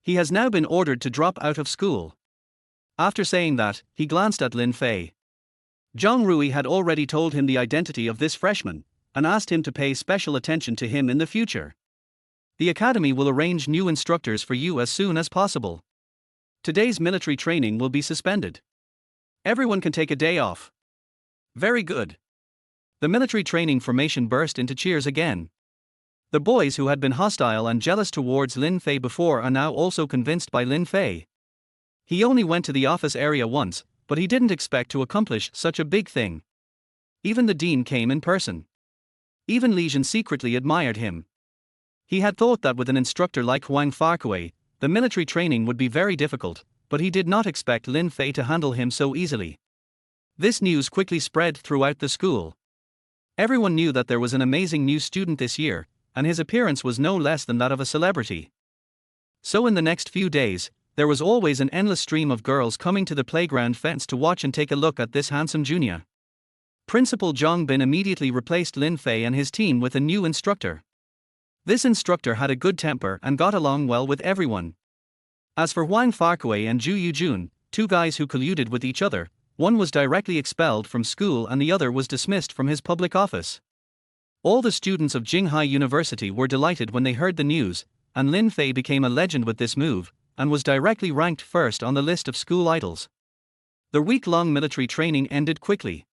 He has now been ordered to drop out of school. After saying that, he glanced at Lin Fei. Zhang Rui had already told him the identity of this freshman, and asked him to pay special attention to him in the future. The academy will arrange new instructors for you as soon as possible. Today's military training will be suspended. Everyone can take a day off. Very good. The military training formation burst into cheers again. The boys who had been hostile and jealous towards Lin Fei before are now also convinced by Lin Fei. He only went to the office area once, but he didn't expect to accomplish such a big thing. Even the dean came in person. Even Li Jin secretly admired him. He had thought that with an instructor like Wang Farkui, the military training would be very difficult, but he did not expect Lin Fei to handle him so easily. This news quickly spread throughout the school. Everyone knew that there was an amazing new student this year, and his appearance was no less than that of a celebrity. So in the next few days, there was always an endless stream of girls coming to the playground fence to watch and take a look at this handsome junior. Principal Zhang Bin immediately replaced Lin Fei and his team with a new instructor. This instructor had a good temper and got along well with everyone. As for Wang Farkui and Zhu Yujun, two guys who colluded with each other, one was directly expelled from school and the other was dismissed from his public office. All the students of Jinghai University were delighted when they heard the news, and Lin Fei became a legend with this move, and was directly ranked first on the list of school idols. The week-long military training ended quickly.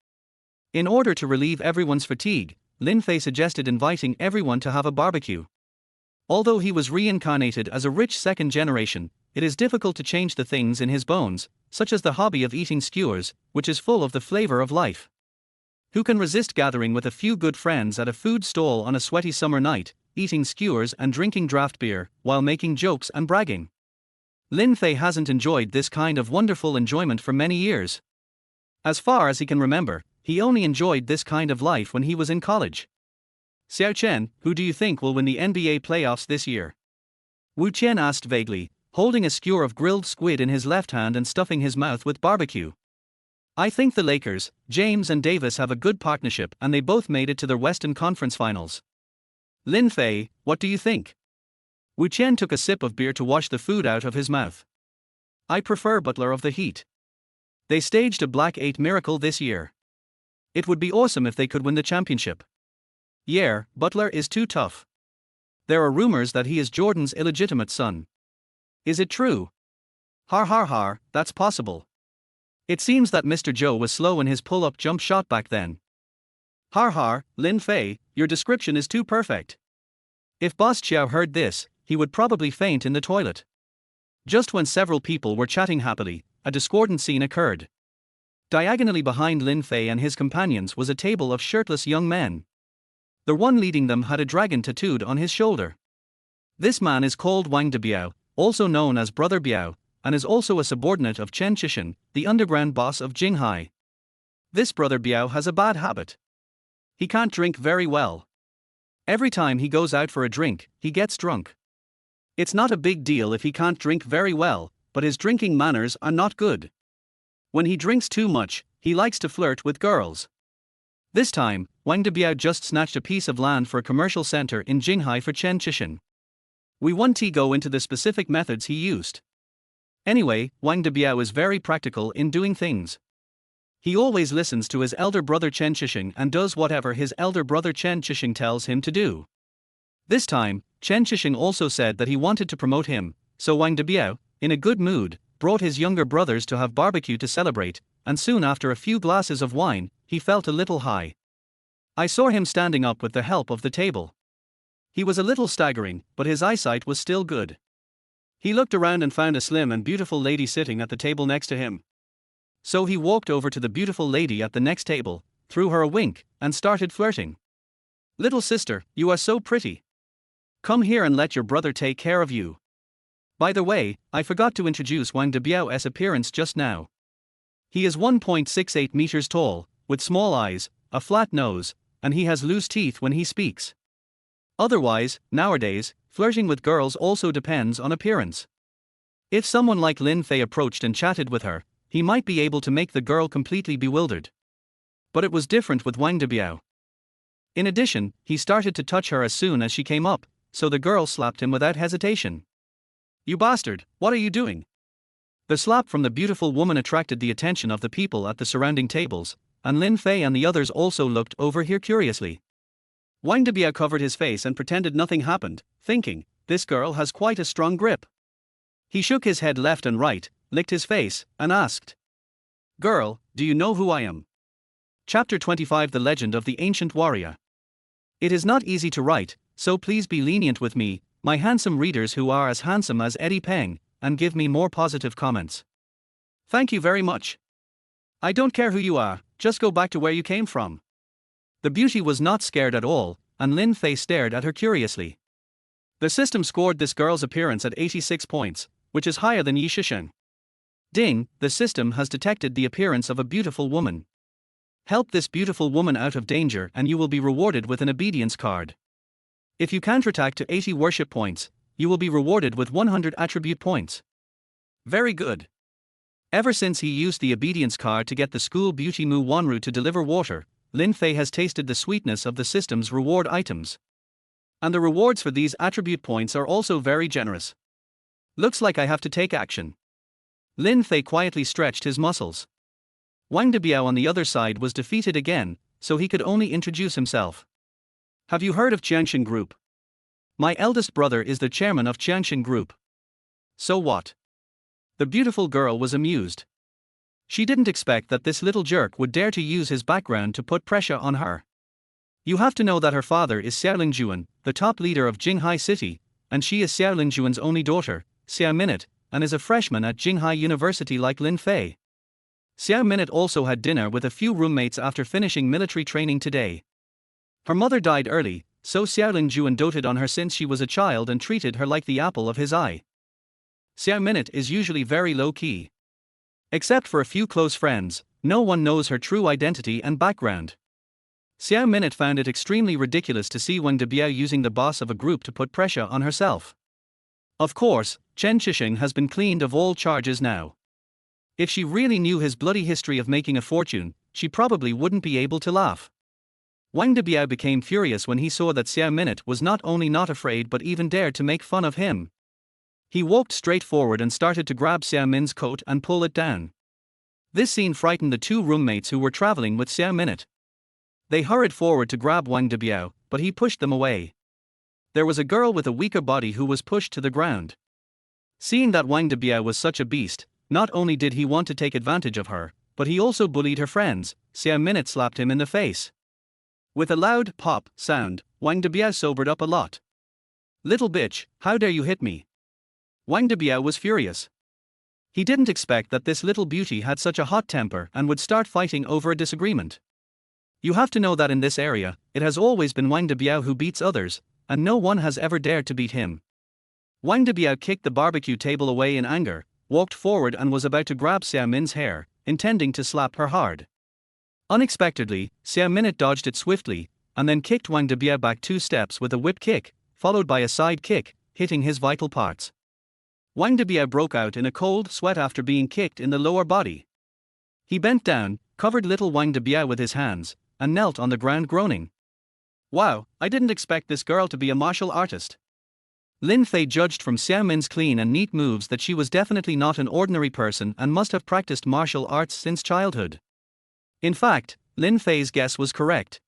In order to relieve everyone's fatigue, Lin Fei suggested inviting everyone to have a barbecue. Although he was reincarnated as a rich second generation, it is difficult to change the things in his bones, such as the hobby of eating skewers, which is full of the flavor of life. Who can resist gathering with a few good friends at a food stall on a sweaty summer night, eating skewers and drinking draft beer, while making jokes and bragging? Lin Fei hasn't enjoyed this kind of wonderful enjoyment for many years. As far as he can remember, he only enjoyed this kind of life when he was in college. Xiao Chen, who do you think will win the NBA playoffs this year? Wu Qian asked vaguely, holding a skewer of grilled squid in his left hand and stuffing his mouth with barbecue. I think the Lakers, James and Davis, have a good partnership and they both made it to the Western Conference Finals. Lin Fei, what do you think? Wu Qian took a sip of beer to wash the food out of his mouth. I prefer Butler of the Heat. They staged a Black 8 miracle this year. It would be awesome if they could win the championship. Yeah, Butler is too tough. There are rumors that he is Jordan's illegitimate son. Is it true? Har har har, that's possible. It seems that Mr. Joe was slow in his pull-up jump shot back then. Har har, Lin Fei, your description is too perfect. If Boss Chiao heard this, he would probably faint in the toilet. Just when several people were chatting happily, a discordant scene occurred. Diagonally behind Lin Fei and his companions was a table of shirtless young men. The one leading them had a dragon tattooed on his shoulder. This man is called Wang de Biao, also known as Brother Biao, and is also a subordinate of Chen Qixin, the underground boss of Jinghai. This Brother Biao has a bad habit. He can't drink very well. Every time he goes out for a drink, he gets drunk. It's not a big deal if he can't drink very well, but his drinking manners are not good. When he drinks too much, he likes to flirt with girls. This time, Wang de Biao just snatched a piece of land for a commercial center in Jinghai for Chen Qixin. We won't go into the specific methods he used. Anyway, Wang de Biao is very practical in doing things. He always listens to his elder brother Chen Qixing and does whatever his elder brother Chen Qixing tells him to do. This time, Chen Qixing also said that he wanted to promote him, so Wang de Biao, in a good mood, brought his younger brothers to have barbecue to celebrate, and soon after a few glasses of wine, he felt a little high. I saw him standing up with the help of the table. He was a little staggering, but his eyesight was still good. He looked around and found a slim and beautiful lady sitting at the table next to him. So he walked over to the beautiful lady at the next table, threw her a wink, and started flirting. Little sister, you are so pretty. Come here and let your brother take care of you. By the way, I forgot to introduce Wang de Biao's appearance just now. He is 1.68 meters tall, with small eyes, a flat nose, and he has loose teeth when he speaks. Otherwise, nowadays, flirting with girls also depends on appearance. If someone like Lin Fei approached and chatted with her, he might be able to make the girl completely bewildered. But it was different with Wang de Biao. In addition, he started to touch her as soon as she came up, so the girl slapped him without hesitation. You bastard, what are you doing? The slap from the beautiful woman attracted the attention of the people at the surrounding tables, and Lin Fei and the others also looked over here curiously. Wang de Biao covered his face and pretended nothing happened, thinking, this girl has quite a strong grip. He shook his head left and right, licked his face, and asked, Girl, do you know who I am? Chapter 25 The Legend of the Ancient Warrior. It is not easy to write, so please be lenient with me, my handsome readers who are as handsome as Eddie Peng, and give me more positive comments. Thank you very much. I don't care who you are, just go back to where you came from. The beauty was not scared at all, and Lin Fei stared at her curiously. The system scored this girl's appearance at 86 points, which is higher than Yi Shisheng. Ding, the system has detected the appearance of a beautiful woman. Help this beautiful woman out of danger and you will be rewarded with an obedience card. If you counterattack to 80 worship points, you will be rewarded with 100 attribute points. Very good. Ever since he used the obedience card to get the school beauty Mu Wanru to deliver water, Lin Fei has tasted the sweetness of the system's reward items. And the rewards for these attribute points are also very generous. Looks like I have to take action. Lin Fei quietly stretched his muscles. Wang de Biao on the other side was defeated again, so he could only introduce himself. Have you heard of Jiangshan Group? My eldest brother is the chairman of Jiangshan Group. So what? The beautiful girl was amused. She didn't expect that this little jerk would dare to use his background to put pressure on her. You have to know that her father is Xiao Lingjuan, the top leader of Jinghai City, and she is Xiao Lingjuan's only daughter, Xiao Minute, and is a freshman at Jinghai University like Lin Fei. Xiao Minute also had dinner with a few roommates after finishing military training today. Her mother died early, so Xiao Lingjuan doted on her since she was a child and treated her like the apple of his eye. Xiao Minute is usually very low-key. Except for a few close friends, no one knows her true identity and background. Xiao Minute found it extremely ridiculous to see Wang de Biao using the boss of a group to put pressure on herself. Of course, Chen Qixing has been cleaned of all charges now. If she really knew his bloody history of making a fortune, she probably wouldn't be able to laugh. Wang Debiao became furious when he saw that Xiao Minute was not only not afraid but even dared to make fun of him. He walked straight forward and started to grab Xiao Min's coat and pull it down. This scene frightened the two roommates who were traveling with Xiao Minute. They hurried forward to grab Wang Debiao, but he pushed them away. There was a girl with a weaker body who was pushed to the ground. Seeing that Wang Debiao was such a beast, not only did he want to take advantage of her, but he also bullied her friends. Xiao Minute slapped him in the face. With a loud pop sound, Wang Debiao sobered up a lot. "Little bitch, how dare you hit me?" Wang Debiao was furious. He didn't expect that this little beauty had such a hot temper and would start fighting over a disagreement. You have to know that in this area, it has always been Wang Debiao who beats others, and no one has ever dared to beat him. Wang Debiao kicked the barbecue table away in anger, walked forward and was about to grab Xiao Min's hair, intending to slap her hard. Unexpectedly, Xiao Minute dodged it swiftly, and then kicked Wang Debiao back 2 steps with a whip kick, followed by a side kick, hitting his vital parts. Wang Debiao broke out in a cold sweat after being kicked in the lower body. He bent down, covered little Wang Debiao with his hands, and knelt on the ground groaning. "Wow, I didn't expect this girl to be a martial artist." Lin Fei judged from Xiao Min's clean and neat moves that she was definitely not an ordinary person and must have practiced martial arts since childhood. In fact, Lin Fei's guess was correct.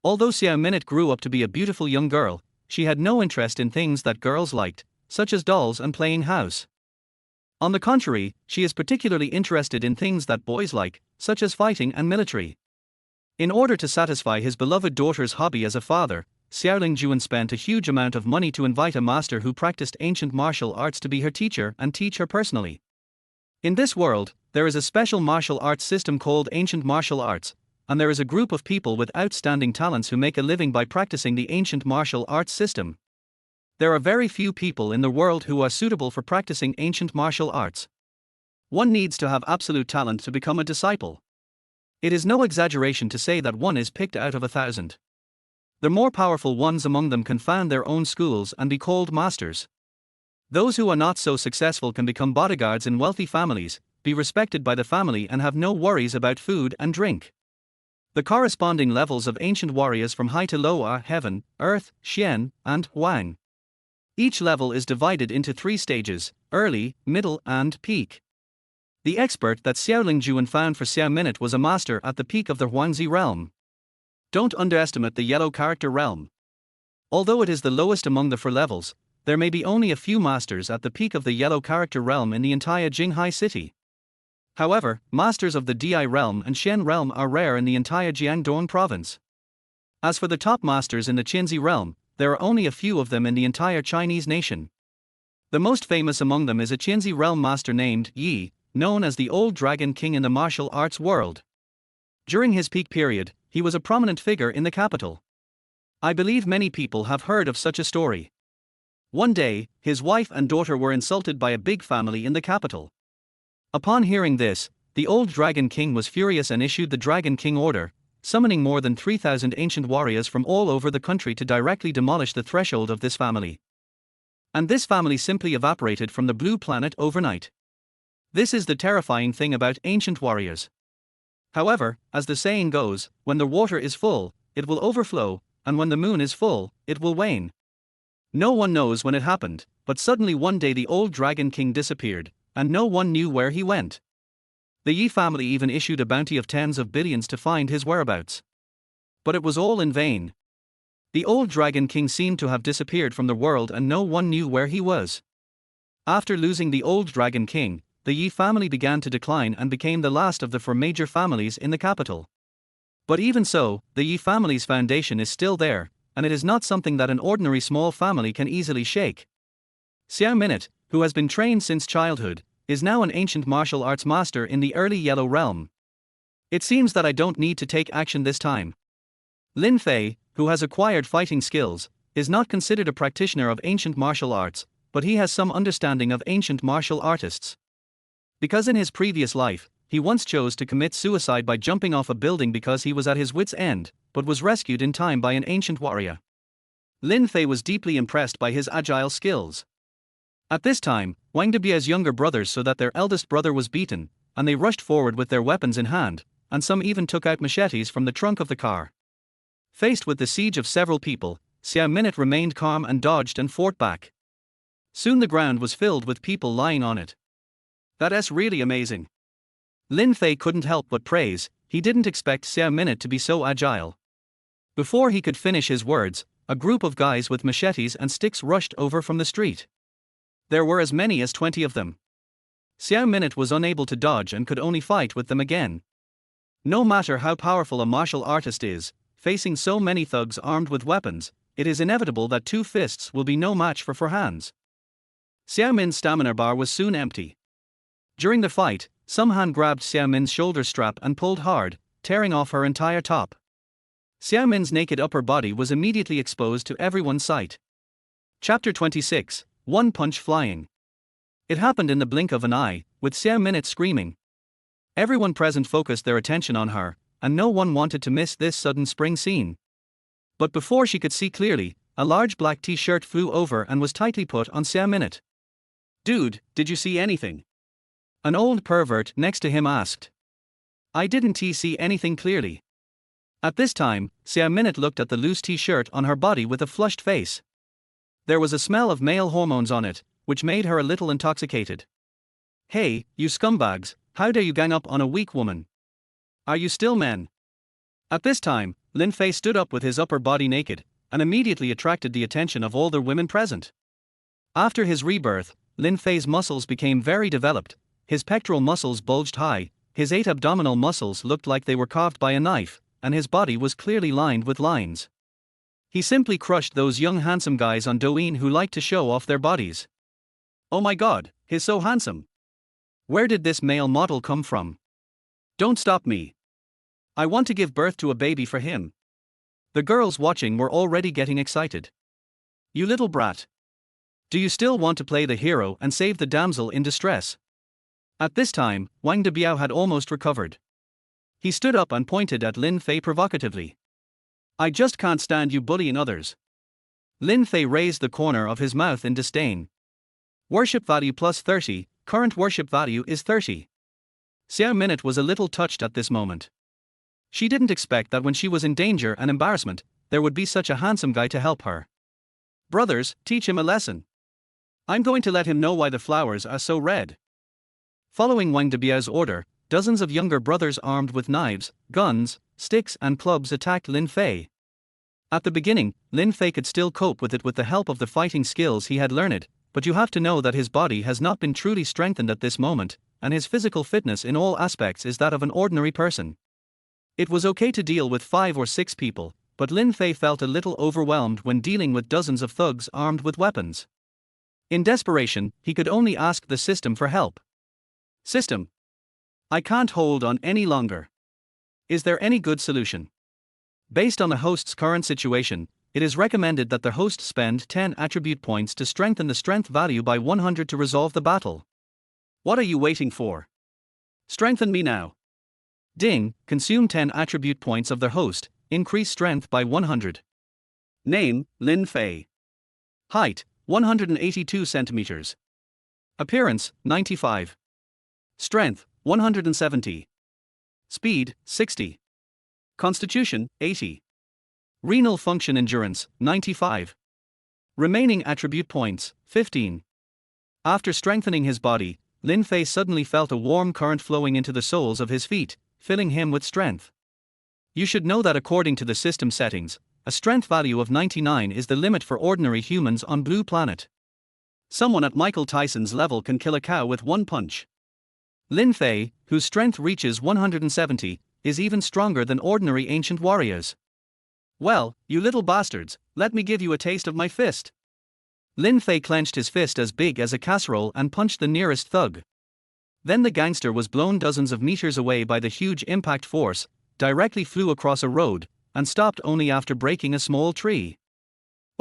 Although Xiao Minute grew up to be a beautiful young girl, she had no interest in things that girls liked, such as dolls and playing house. On the contrary, she is particularly interested in things that boys like, such as fighting and military. In order to satisfy his beloved daughter's hobby as a father, Xiaoling Juan spent a huge amount of money to invite a master who practiced ancient martial arts to be her teacher and teach her personally. In this world, there is a special martial arts system called ancient martial arts, and there is a group of people with outstanding talents who make a living by practicing the ancient martial arts system. There are very few people in the world who are suitable for practicing ancient martial arts. One needs to have absolute talent to become a disciple. It is no exaggeration to say that one is picked out of 1,000. The more powerful ones among them can found their own schools and be called masters. Those who are not so successful can become bodyguards in wealthy families, be respected by the family and have no worries about food and drink. The corresponding levels of ancient warriors from high to low are Heaven, Earth, Xian, and Huang. Each level is divided into 3 stages: early, middle, and peak. The expert that Xiaoling Juan found for Xiao Minute was a master at the peak of the Huangzi realm. Don't underestimate the yellow character realm. Although it is the lowest among the 4 levels, there may be only a few masters at the peak of the yellow character realm in the entire Jinghai city. However, masters of the Di realm and Shen realm are rare in the entire Jiangdong province. As for the top masters in the Qinzi realm, there are only a few of them in the entire Chinese nation. The most famous among them is a Qinzi realm master named Yi, known as the Old Dragon King in the martial arts world. During his peak period, he was a prominent figure in the capital. I believe many people have heard of such a story. One day, his wife and daughter were insulted by a big family in the capital. Upon hearing this, the Old Dragon King was furious and issued the Dragon King order, summoning more than 3,000 ancient warriors from all over the country to directly demolish the threshold of this family. And this family simply evaporated from the blue planet overnight. This is the terrifying thing about ancient warriors. However, as the saying goes, when the water is full, it will overflow, and when the moon is full, it will wane. No one knows when it happened, but suddenly one day the Old Dragon King disappeared, and no one knew where he went. The Yi family even issued a bounty of tens of billions to find his whereabouts. But it was all in vain. The Old Dragon King seemed to have disappeared from the world and no one knew where he was. After losing the Old Dragon King, the Yi family began to decline and became the last of the 4 major families in the capital. But even so, the Yi family's foundation is still there, and it is not something that an ordinary small family can easily shake. Xiao Minute, who has been trained since childhood, is now an ancient martial arts master in the early yellow realm. It seems that I don't need to take action this time. Lin Fei, who has acquired fighting skills, is not considered a practitioner of ancient martial arts, but he has some understanding of ancient martial artists. Because in his previous life, he once chose to commit suicide by jumping off a building because he was at his wit's end, but was rescued in time by an ancient warrior. Lin Fei was deeply impressed by his agile skills. At this time, Wang Debia's younger brothers saw that their eldest brother was beaten, and they rushed forward with their weapons in hand, and some even took out machetes from the trunk of the car. Faced with the siege of several people, Xiao Minute remained calm and dodged and fought back. Soon the ground was filled with people lying on it. That's really amazing. Lin Fei couldn't help but praise, he didn't expect Xiao Minute to be so agile. Before he could finish his words, a group of guys with machetes and sticks rushed over from the street. There were as many as 20 of them. Xiao Minute was unable to dodge and could only fight with them again. No matter how powerful a martial artist is, facing so many thugs armed with weapons, it is inevitable that two fists will be no match for four hands. Xiao Min's stamina bar was soon empty. During the fight, some hand grabbed Xiao Min's shoulder strap and pulled hard, tearing off her entire top. Xiao Min's naked upper body was immediately exposed to everyone's sight. Chapter 26, One Punch Flying. It happened in the blink of an eye, with Xiao Minute screaming. Everyone present focused their attention on her, and no one wanted to miss this sudden spring scene. But before she could see clearly, a large black t-shirt flew over and was tightly put on Xiao Minute. "Dude, did you see anything?" An old pervert next to him asked. "I didn't see anything clearly." At this time, Xiao Minute looked at the loose t-shirt on her body with a flushed face. There was a smell of male hormones on it, which made her a little intoxicated. "Hey, you scumbags, how dare you gang up on a weak woman? Are you still men?" At this time, Lin Fei stood up with his upper body naked, and immediately attracted the attention of all the women present. After his rebirth, Lin Fei's muscles became very developed, his pectoral muscles bulged high, his 8 abdominal muscles looked like they were carved by a knife, and his body was clearly lined with lines. He simply crushed those young handsome guys on Douyin who liked to show off their bodies. "Oh my god, he's so handsome. Where did this male model come from? Don't stop me. I want to give birth to a baby for him." The girls watching were already getting excited. "You little brat. Do you still want to play the hero and save the damsel in distress?" At this time, Wang Debiao had almost recovered. He stood up and pointed at Lin Fei provocatively. "I just can't stand you bullying others." Lin Fei raised the corner of his mouth in disdain. "Worship value plus 30, current worship value is 30. Xiao Minute was a little touched at this moment. She didn't expect that when she was in danger and embarrassment, there would be such a handsome guy to help her. "Brothers, teach him a lesson. I'm going to let him know why the flowers are so red." Following Wang Debiao's order, dozens of younger brothers armed with knives, guns, sticks and clubs attacked Lin Fei. At the beginning, Lin Fei could still cope with it with the help of the fighting skills he had learned, but you have to know that his body has not been truly strengthened at this moment, and his physical fitness in all aspects is that of an ordinary person. It was okay to deal with 5 or 6 people, but Lin Fei felt a little overwhelmed when dealing with dozens of thugs armed with weapons. In desperation, he could only ask the system for help. "System, I can't hold on any longer. Is there any good solution?" Based on the host's current situation, it is recommended that the host spend 10 attribute points to strengthen the strength value by 100 to resolve the battle. What are you waiting for? Strengthen me now. Ding, consume 10 attribute points of their host, increase strength by 100. Name, Lin Fei. Height, 182 centimeters. Appearance, 95. Strength, 170. Speed, 60. Constitution, 80. Renal function endurance, 95. Remaining attribute points, 15. After strengthening his body, Lin Fei suddenly felt a warm current flowing into the soles of his feet, filling him with strength. You should know that according to the system settings, a strength value of 99 is the limit for ordinary humans on Blue Planet. Someone at Michael Tyson's level can kill a cow with one punch. Lin Fei, whose strength reaches 170, is even stronger than ordinary ancient warriors. "Well, you little bastards, let me give you a taste of my fist." Lin Fei clenched his fist as big as a casserole and punched the nearest thug. Then the gangster was blown dozens of meters away by the huge impact force, directly flew across a road, and stopped only after breaking a small tree.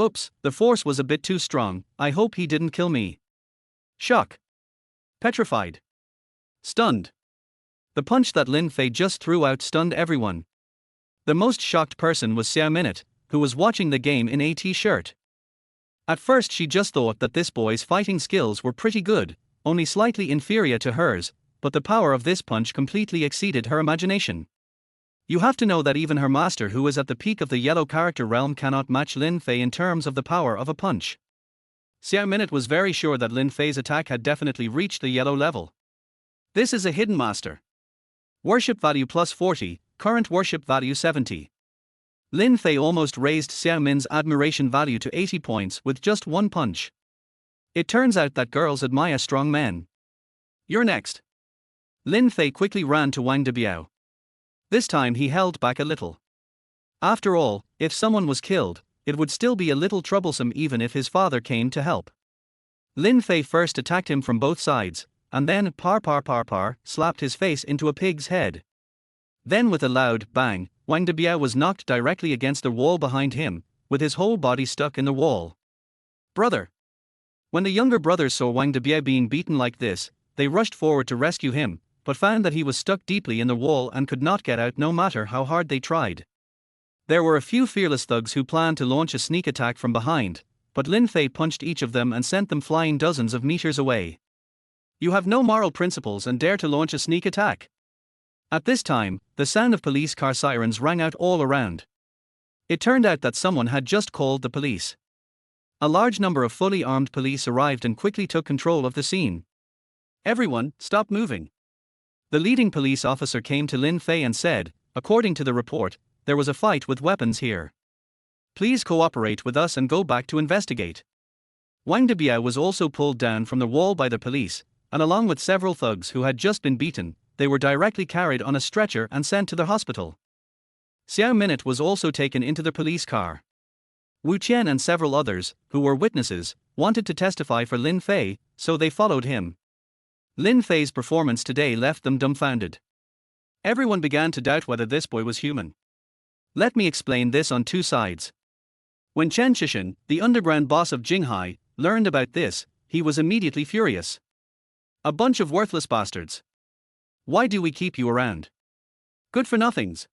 Oops, the force was a bit too strong, I hope he didn't kill me. Shock. Petrified. Stunned. The punch that Lin Fei just threw out stunned everyone. The most shocked person was Xiao Minute, who was watching the game in a t-shirt. At first she just thought that this boy's fighting skills were pretty good, only slightly inferior to hers, but the power of this punch completely exceeded her imagination. You have to know that even her master, who is at the peak of the yellow character realm, cannot match Lin Fei in terms of the power of a punch. Xiao Minute was very sure that Lin Fei's attack had definitely reached the yellow level. This is a hidden master. Worship value plus 40, current worship value 70. Lin Fei almost raised Xiao Min's admiration value to 80 points with just one punch. It turns out that girls admire strong men. You're next. Lin Fei quickly ran to Wang Debiao. This time he held back a little. After all, if someone was killed, it would still be a little troublesome even if his father came to help. Lin Fei first attacked him from both sides, and then slapped his face into a pig's head. Then with a loud bang, Wang Debiao was knocked directly against the wall behind him, with his whole body stuck in the wall. Brother! When the younger brothers saw Wang Debiao being beaten like this, they rushed forward to rescue him, but found that he was stuck deeply in the wall and could not get out no matter how hard they tried. There were a few fearless thugs who planned to launch a sneak attack from behind, but Lin Fei punched each of them and sent them flying dozens of meters away. You have no moral principles and dare to launch a sneak attack. At this time, the sound of police car sirens rang out all around. It turned out that someone had just called the police. A large number of fully armed police arrived and quickly took control of the scene. Everyone, stop moving. The leading police officer came to Lin Fei and said, according to the report, there was a fight with weapons here. Please cooperate with us and go back to investigate. Wang Debiao was also pulled down from the wall by the police, and along with several thugs who had just been beaten, they were directly carried on a stretcher and sent to the hospital. Xiao Minute was also taken into the police car. Wu Qian and several others, who were witnesses, wanted to testify for Lin Fei, so they followed him. Lin Fei's performance today left them dumbfounded. Everyone began to doubt whether this boy was human. Let me explain this on two sides. When Chen Shishin, the underground boss of Jinghai, learned about this, he was immediately furious. A bunch of worthless bastards. Why do we keep you around? Good for nothings.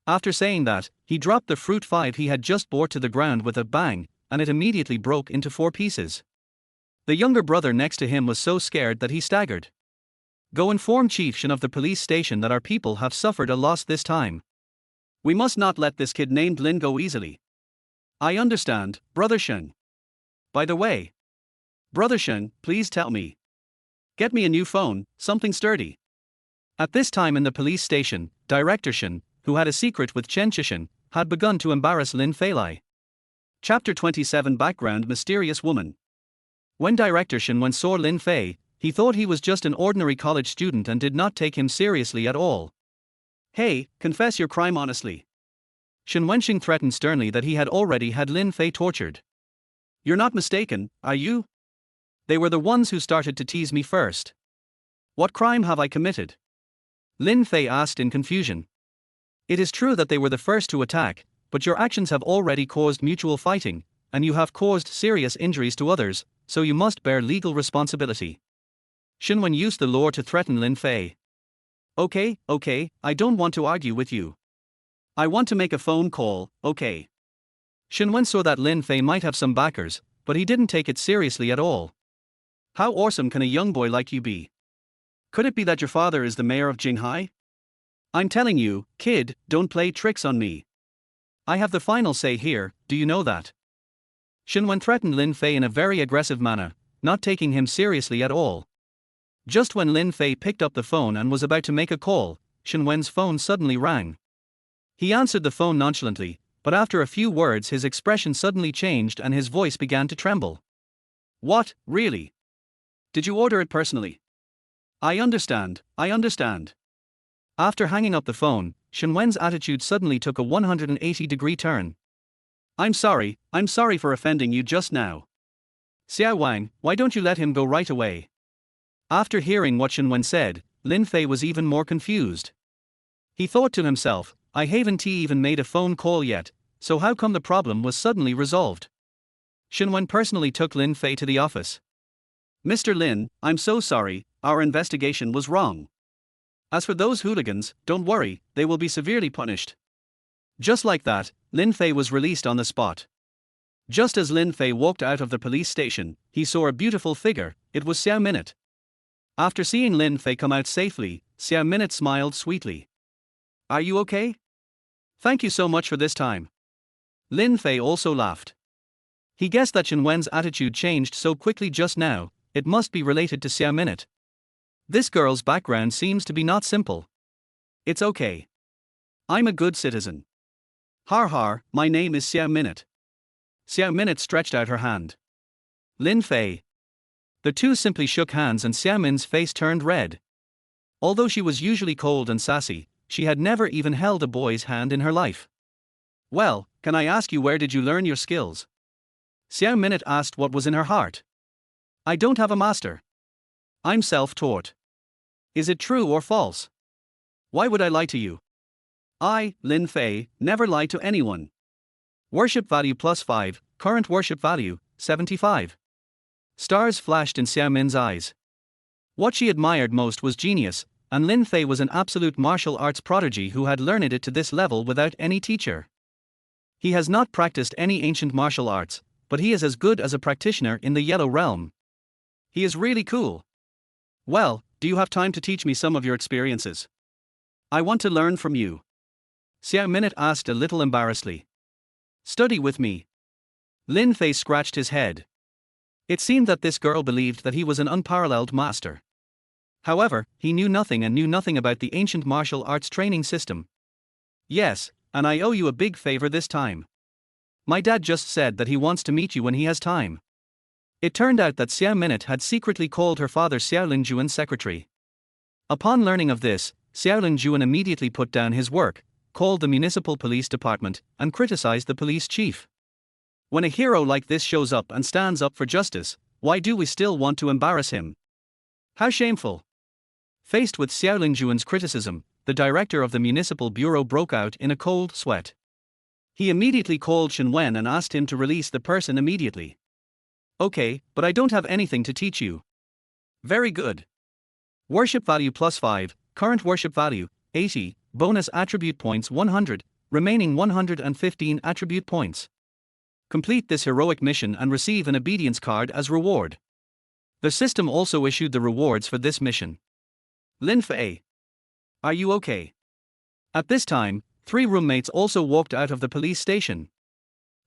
After saying that, he dropped the fruit 5 he had just brought to the ground with a bang, and it immediately broke into 4 pieces. The younger brother next to him was so scared that he staggered. Go inform Chief Shen of the police station that our people have suffered a loss this time. We must not let this kid named Lin go easily. I understand, Brother Shen. By the way, Brother Shen, please tell me. Get me a new phone, something sturdy. At this time in the police station, Director Shen, who had a secret with Chen Shishin, had begun to embarrass Lin Fei. Chapter 27 Background Mysterious Woman. When Director Shen saw Lin Fei, he thought he was just an ordinary college student and did not take him seriously at all. Hey, confess your crime honestly. Shen Wenxing threatened sternly that he had already had Lin Fei tortured. You're not mistaken, are you? They were the ones who started to tease me first. What crime have I committed? Lin Fei asked in confusion. It is true that they were the first to attack, but your actions have already caused mutual fighting, and you have caused serious injuries to others, so you must bear legal responsibility. Shen Wen used the law to threaten Lin Fei. Okay, I don't want to argue with you. I want to make a phone call, okay. Shen Wen saw that Lin Fei might have some backers, but he didn't take it seriously at all. How awesome can a young boy like you be? Could it be that your father is the mayor of Jinghai? I'm telling you, kid, don't play tricks on me. I have the final say here, do you know that? Shen Wen threatened Lin Fei in a very aggressive manner, not taking him seriously at all. Just when Lin Fei picked up the phone and was about to make a call, Shen Wen's phone suddenly rang. He answered the phone nonchalantly, but after a few words his expression suddenly changed and his voice began to tremble. What, really? Did you order it personally? I understand. After hanging up the phone, Shen Wen's attitude suddenly took a 180-degree turn. I'm sorry for offending you just now. Xiao Wang, why don't you let him go right away? After hearing what Shen Wen said, Lin Fei was even more confused. He thought to himself, I haven't even made a phone call yet, so how come the problem was suddenly resolved? Shen Wen personally took Lin Fei to the office. Mr. Lin, I'm so sorry, our investigation was wrong. As for those hooligans, don't worry, they will be severely punished. Just like that, Lin Fei was released on the spot. Just as Lin Fei walked out of the police station, he saw a beautiful figure. It was Xiao Minute. After seeing Lin Fei come out safely, Xiao Minute smiled sweetly. Are you okay? Thank you so much for this time. Lin Fei also laughed. He guessed that Shen Wen's attitude changed so quickly just now. It must be related to Xiao Minute. This girl's background seems to be not simple. It's okay. I'm a good citizen. Har har, my name is Xiao Minute. Xiao Minute stretched out her hand. Lin Fei. The two simply shook hands and Xiao Min's face turned red. Although she was usually cold and sassy, she had never even held a boy's hand in her life. Well, can I ask you, where did you learn your skills? Xiao Minute asked what was in her heart. I don't have a master. I'm self-taught. Is it true or false? Why would I lie to you? I, Lin Fei, never lie to anyone. Worship value +5, current worship value, 75. Stars flashed in Xiao Min's eyes. What she admired most was genius, and Lin Fei was an absolute martial arts prodigy who had learned it to this level without any teacher. He has not practiced any ancient martial arts, but he is as good as a practitioner in the Yellow Realm. He is really cool. Well, do you have time to teach me some of your experiences? I want to learn from you. Xiao Minute asked a little embarrassedly. Study with me. Lin Fei scratched his head. It seemed that this girl believed that he was an unparalleled master. However, he knew nothing about the ancient martial arts training system. Yes, and I owe you a big favor this time. My dad just said that he wants to meet you when he has time. It turned out that Xiao Minute had secretly called her father Xiao Lingjuan's secretary. Upon learning of this, Xiao Lingjuan immediately put down his work, called the municipal police department, and criticized the police chief. When a hero like this shows up and stands up for justice, why do we still want to embarrass him? How shameful! Faced with Xiao Lingjuan's criticism, the director of the municipal bureau broke out in a cold sweat. He immediately called Shen Wen and asked him to release the person immediately. Okay, but I don't have anything to teach you. Very good. Worship value +5, current worship value, 80, bonus attribute points 100, remaining 115 attribute points. Complete this heroic mission and receive an obedience card as reward. The system also issued the rewards for this mission. Lin Fei. Are you okay? At this time, 3 roommates also walked out of the police station.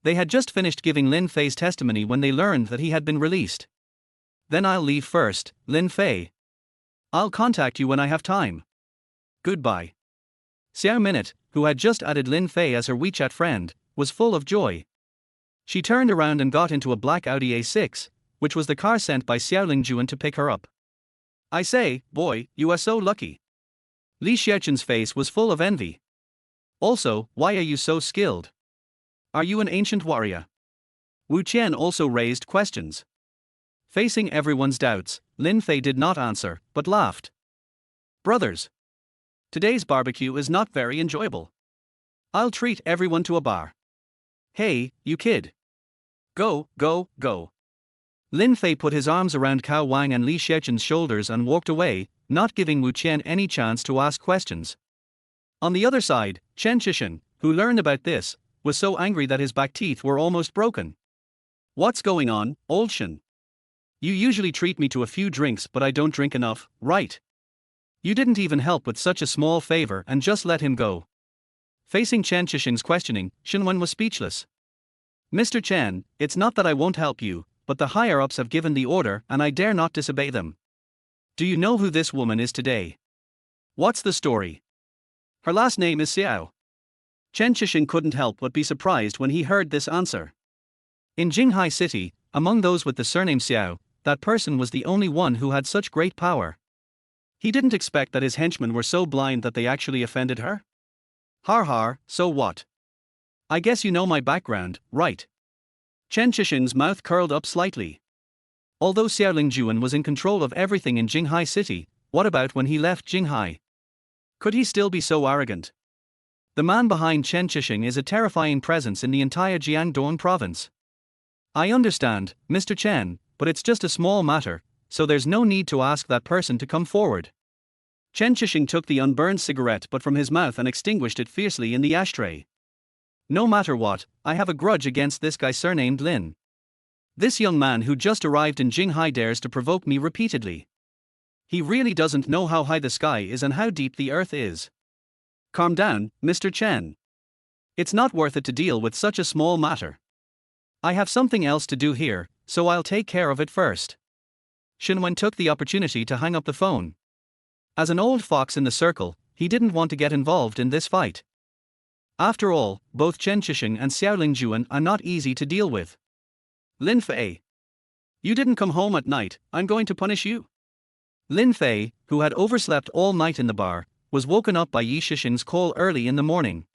They had just finished giving Lin Fei's testimony when they learned that he had been released. Then I'll leave first, Lin Fei. I'll contact you when I have time. Goodbye. Xiao Minute, who had just added Lin Fei as her WeChat friend, was full of joy. She turned around and got into a black Audi A6, which was the car sent by Xiao Lingjuan to pick her up. I say, boy, you are so lucky. Li Xiaochen's face was full of envy. Also, why are you so skilled? Are you an ancient warrior? Wu Qian also raised questions. Facing everyone's doubts, Lin Fei did not answer, but laughed. Brothers. Today's barbecue is not very enjoyable. I'll treat everyone to a bar. Hey, you kid. Go, go, go. Lin Fei put his arms around Cao Wang and Li Xiaochen's shoulders and walked away, not giving Wu Qian any chance to ask questions. On the other side, Chen Qixing, who learned about this, was so angry that his back teeth were almost broken. What's going on, old Shen? You usually treat me to a few drinks, but I don't drink enough, right? You didn't even help with such a small favor and just let him go. Facing Chen Qixing's questioning, Shen Wen was speechless. Mr. Chen, it's not that I won't help you, but the higher-ups have given the order and I dare not disobey them. Do you know who this woman is today? What's the story? Her last name is Xiao. Chen Qixing couldn't help but be surprised when he heard this answer. In Jinghai City, among those with the surname Xiao, that person was the only one who had such great power. He didn't expect that his henchmen were so blind that they actually offended her. Har har, so what? I guess you know my background, right? Chen Qixing's mouth curled up slightly. Although Xiao Lingjuan was in control of everything in Jinghai City, what about when he left Jinghai? Could he still be so arrogant? The man behind Chen Qixing is a terrifying presence in the entire Jiangdong province. I understand, Mr. Chen, but it's just a small matter, so there's no need to ask that person to come forward. Chen Qixing took the unburned cigarette but from his mouth and extinguished it fiercely in the ashtray. No matter what, I have a grudge against this guy surnamed Lin. This young man who just arrived in Jinghai dares to provoke me repeatedly. He really doesn't know how high the sky is and how deep the earth is. Calm down, Mr. Chen. It's not worth it to deal with such a small matter. I have something else to do here, so I'll take care of it first. Shinwen took the opportunity to hang up the phone. As an old fox in the circle, he didn't want to get involved in this fight. After all, both Chen Qixing and Xiaoling Juan are not easy to deal with. Lin Fei. You didn't come home at night, I'm going to punish you. Lin Fei, who had overslept all night in the bar, was woken up by Yi Shixing's call early in the morning.